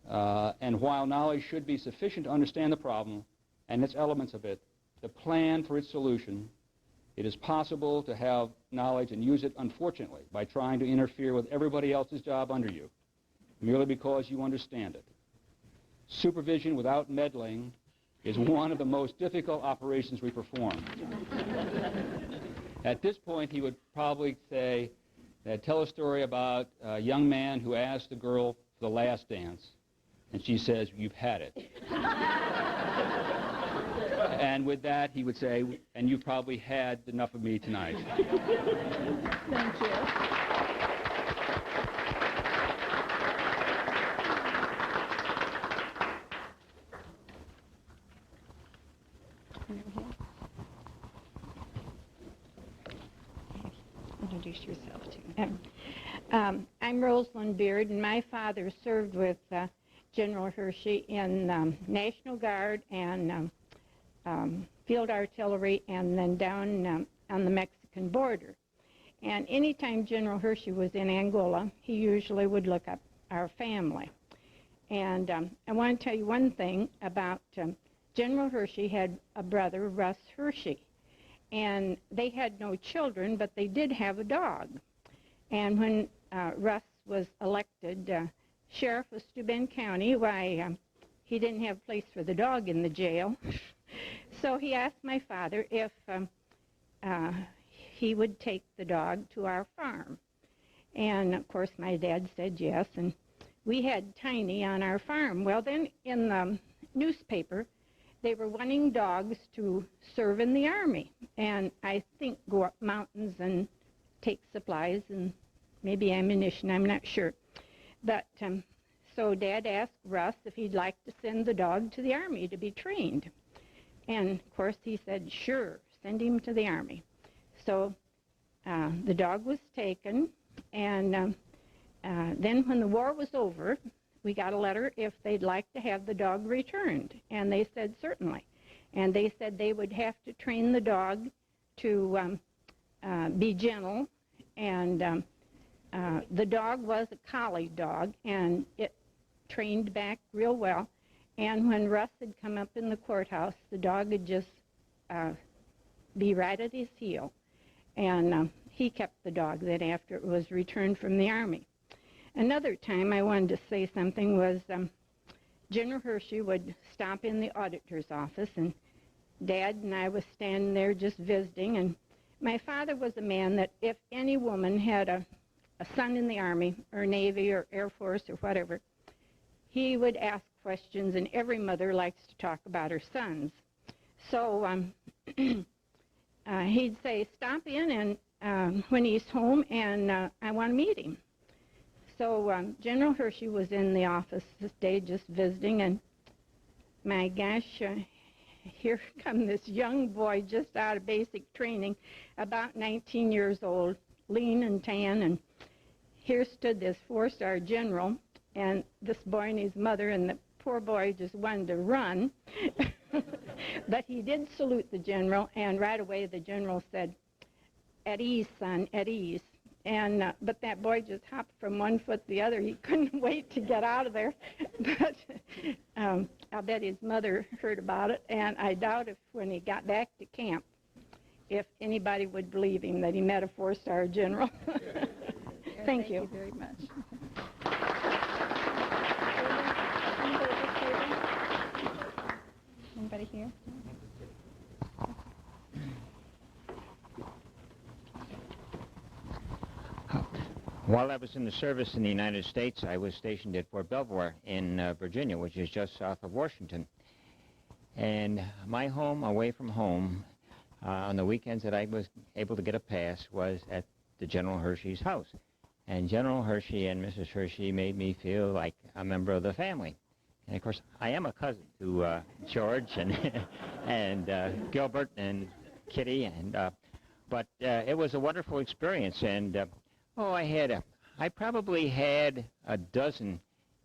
and while knowledge should be sufficient to understand the problem and its elements of it, the plan for its solution, it is possible to have knowledge and use it, unfortunately, by trying to interfere with everybody else's job under you, merely because you understand it. Supervision without meddling is one of the most difficult operations we perform. At this point, he would probably say, tell a story about a young man who asked a girl for the last dance, and she says, "You've had it." And with that, he would say, "And you've probably had enough of me tonight." Thank you. Introduce yourself to him. I'm Rosalind Beard, and my father served with General Hershey in National Guard and Field Artillery, and then down on the Mexican border. And anytime General Hershey was in Angola, he usually would look up our family. And I want to tell you one thing about General Hershey had a brother, Russ Hershey, and they had no children, but they did have a dog. And when Russ was elected sheriff of Steuben County, why, he didn't have a place for the dog in the jail. So he asked my father if he would take the dog to our farm. And, of course, my dad said yes, and we had Tiny on our farm. Well, then in the newspaper, they were wanting dogs to serve in the Army, and I think go up mountains and take supplies and maybe ammunition, I'm not sure. But so Dad asked Russ if he'd like to send the dog to the Army to be trained. And, of course, he said, sure, send him to the Army. So the dog was taken, and then when the war was over, we got a letter if they'd like to have the dog returned. And they said certainly. And they said they would have to train the dog to be gentle. And the dog was a collie dog, and it trained back real well. And when Russ had come up in the courthouse, the dog would just be right at his heel. And he kept the dog then after it was returned from the Army. Another time I wanted to say something was General Hershey would stop in the auditor's office, and Dad and I was standing there just visiting, and my father was a man that if any woman had a son in the Army or Navy or Air Force or whatever, he would ask questions, and every mother likes to talk about her sons. So he'd say, stop in and when he's home, and I want to meet him. So General Hershey was in the office this day just visiting, and my gosh, here come this young boy just out of basic training, about 19 years old, lean and tan, and here stood this four-star general, and this boy and his mother, and the poor boy just wanted to run. But he did salute the general, and right away the general said, at ease, son, at ease. And but that boy just hopped from one foot to the other. He couldn't wait to get out of there. But I'll bet his mother heard about it, and I doubt if when he got back to camp, if anybody would believe him that he met a four-star general. Thank you. Thank you very much. Anybody here? While I was in the service in the United States, I was stationed at Fort Belvoir in Virginia, which is just south of Washington. And my home, away from home, on the weekends that I was able to get a pass, was at the General Hershey's house. And General Hershey and Mrs. Hershey made me feel like a member of the family. And, of course, I am a cousin to George and Gilbert and Kitty. And but it was a wonderful experience. And I probably had a dozen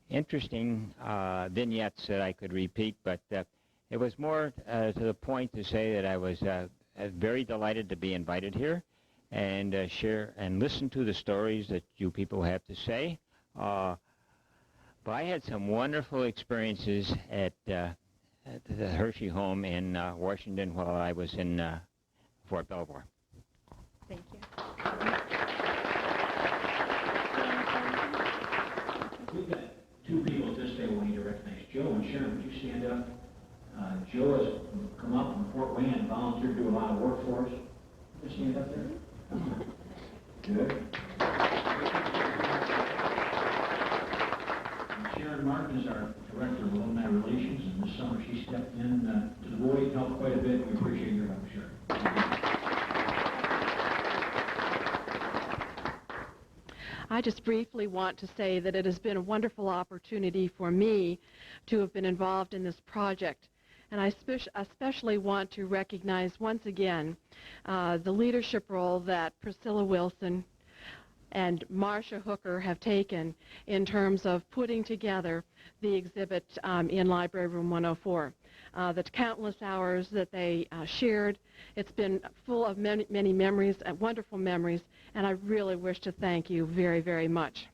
interesting vignettes that I could repeat, but it was more to the point to say that I was very delighted to be invited here and share and listen to the stories that you people have to say. But I had some wonderful experiences at the Hershey home in Washington while I was in Fort Belvoir. Thank you. We've got two people at this table we need to recognize. Joe and Sharon, would you stand up? Joe has come up from Fort Wayne and volunteered to do a lot of work for us. Just stand up there. Good. And Sharon Martin is our Director of Alumni Relations, and this summer she stepped in to the void and helped quite a bit. We appreciate your help, Sharon. I just briefly want to say that it has been a wonderful opportunity for me to have been involved in this project. And I especially want to recognize once again the leadership role that Priscilla Wilson, and Marcia Hooker have taken in terms of putting together the exhibit in Library Room 104. The countless hours that they shared, it's been full of many, many memories, wonderful memories, and I really wish to thank you very, very much.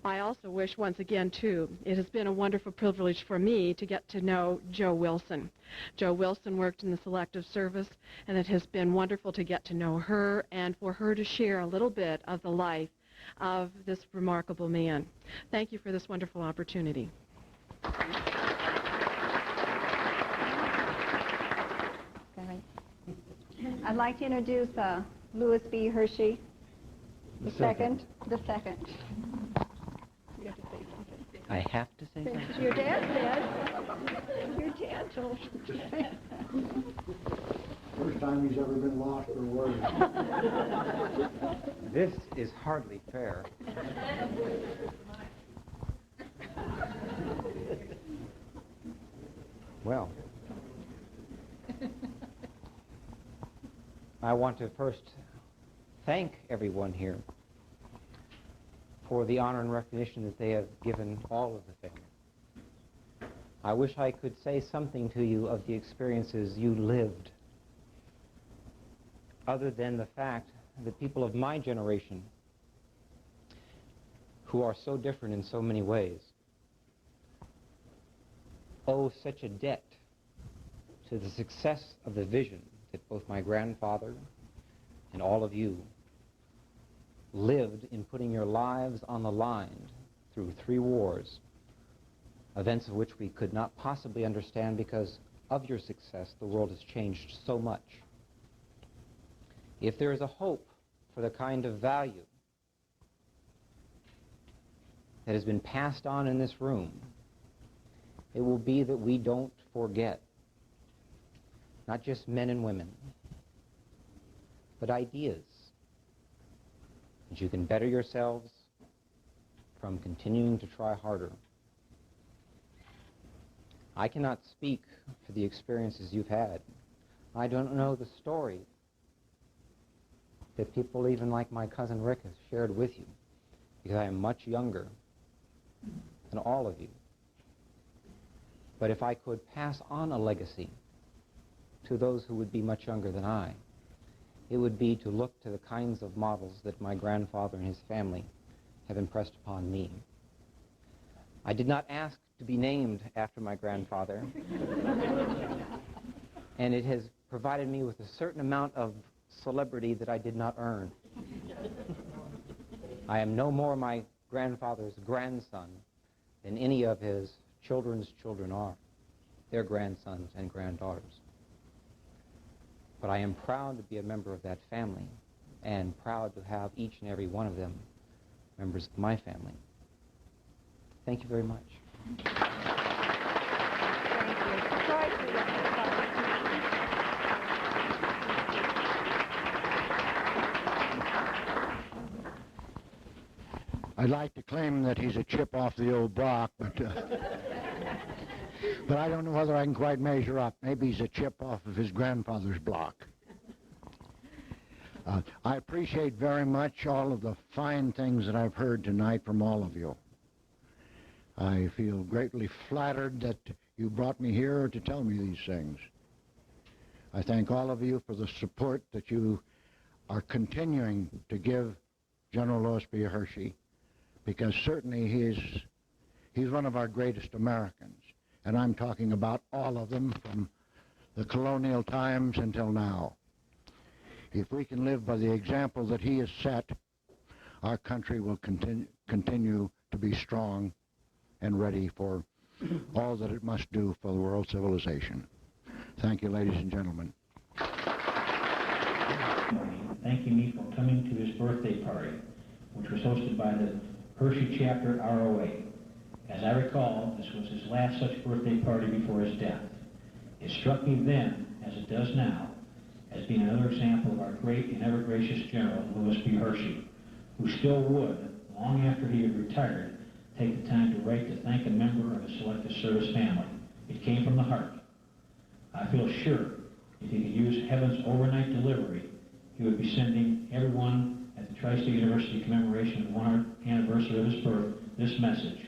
I also wish once again, too, it has been a wonderful privilege for me to get to know Jo Wilson. Jo Wilson worked in the Selective Service, and it has been wonderful to get to know her and for her to share a little bit of the life of this remarkable man. Thank you for this wonderful opportunity. I'd like to introduce Louis B. Hershey, the second. You have to say something. I have to say something? Your dad said. Your dad told you. First time he's ever been lost for words. This is hardly fair. Well, I want to first thank everyone here for the honor and recognition that they have given all of the family. I wish I could say something to you of the experiences you lived, other than the fact that people of my generation, who are so different in so many ways, owe such a debt to the success of the vision that both my grandfather and all of you lived in putting your lives on the line through 3 wars, events of which we could not possibly understand because of your success. The world has changed so much. If there is a hope for the kind of value that has been passed on in this room, it will be that we don't forget, not just men and women, but ideas, that you can better yourselves from continuing to try harder. I cannot speak for the experiences you've had. I don't know the story that people even like my cousin Rick has shared with you, because I am much younger than all of you. But if I could pass on a legacy to those who would be much younger than I, it would be to look to the kinds of models that my grandfather and his family have impressed upon me. I did not ask to be named after my grandfather, and it has provided me with a certain amount of celebrity that I did not earn. I am no more my grandfather's grandson than any of his children's children are, their grandsons and granddaughters. But I am proud to be a member of that family, and proud to have each and every one of them members of my family. Thank you very much. I'd like to claim that he's a chip off the old block, but I don't know whether I can quite measure up. Maybe he's a chip off of his grandfather's block. I appreciate very much all of the fine things that I've heard tonight from all of you. I feel greatly flattered that you brought me here to tell me these things. I thank all of you for the support that you are continuing to give General Louis B. Hershey, because certainly he's one of our greatest Americans. And I'm talking about all of them from the colonial times until now. If we can live by the example that he has set, our country will continue to be strong and ready for all that it must do for the world civilization. Thank you, ladies and gentlemen. Thanking me for coming to his birthday party, which was hosted by the Hershey Chapter ROA. As I recall, this was his last such birthday party before his death. It struck me then, as it does now, as being another example of our great and ever gracious General Louis B. Hershey, who still would, long after he had retired, take the time to write to thank a member of his Selective Service family. It came from the heart. I feel sure if he could use heaven's overnight delivery, he would be sending everyone at the Tri-State University Commemoration of the 100th anniversary of his birth, this message.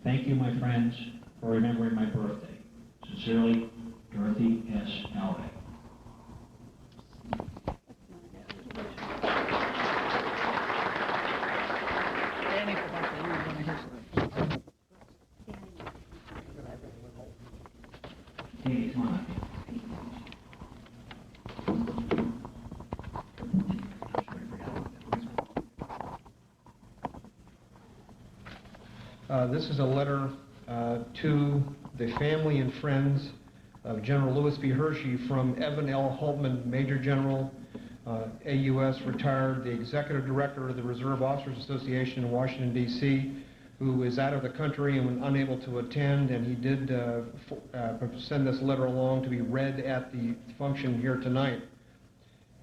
Thank you, my friends, for remembering my birthday. Sincerely, Dorothy S. Alvey. Danny, come on up. This is a letter to the family and friends of General Lewis B. Hershey from Evan L. Holtman, Major General, AUS, retired, the Executive Director of the Reserve Officers Association in Washington, D.C., who is out of the country and unable to attend, and he did send this letter along to be read at the function here tonight.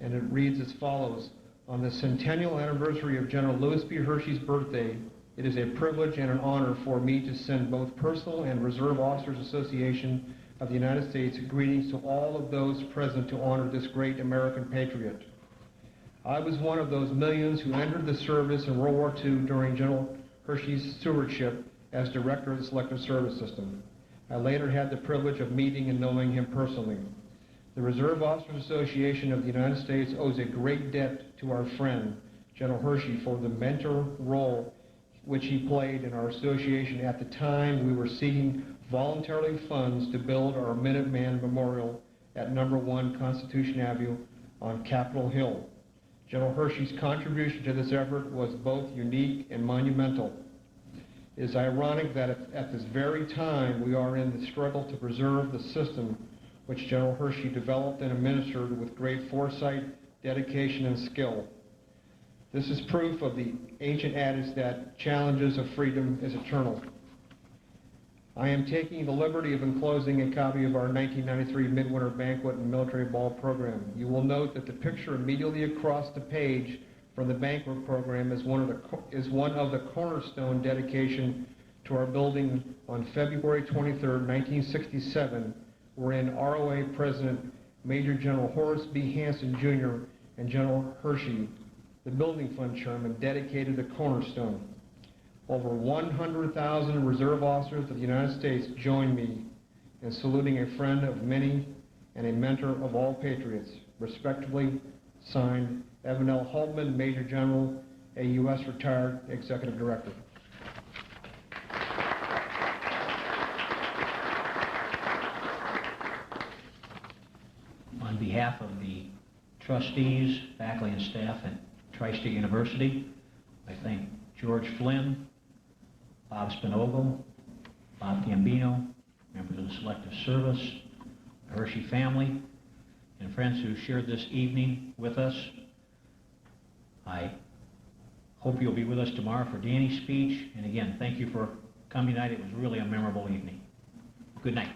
And it reads as follows. On the centennial anniversary of General Lewis B. Hershey's birthday, it is a privilege and an honor for me to send both personal and Reserve Officers Association of the United States greetings to all of those present to honor this great American patriot. I was one of those millions who entered the service in World War II during General Hershey's stewardship as Director of the Selective Service System. I later had the privilege of meeting and knowing him personally. The Reserve Officers Association of the United States owes a great debt to our friend, General Hershey, for the mentor role which he played in our association at the time we were seeking voluntarily funds to build our Minuteman Memorial at No. 1 Constitution Avenue on Capitol Hill. General Hershey's contribution to this effort was both unique and monumental. It is ironic that at this very time we are in the struggle to preserve the system which General Hershey developed and administered with great foresight, dedication, and skill. This is proof of the ancient adage that challenges of freedom is eternal. I am taking the liberty of enclosing a copy of our 1993 Midwinter Banquet and Military Ball program. You will note that the picture immediately across the page from the banquet program is one of the cornerstone dedication to our building on February 23, 1967, wherein ROA President Major General Horace B. Hanson, Jr. and General Hershey, the Building Fund Chairman, dedicated the cornerstone. Over 100,000 reserve officers of the United States join me in saluting a friend of many and a mentor of all patriots. Respectfully signed, Evan L. Holtman, Major General, AUS retired Executive Director. On behalf of the trustees, faculty, and staff at Tri-State University, I thank George Flynn, Bob Spinogle, Bob Gambino, members of the Selective Service, the Hershey family, and friends who shared this evening with us. I hope you'll be with us tomorrow for Danny's speech. And again, thank you for coming tonight. It was really a memorable evening. Good night.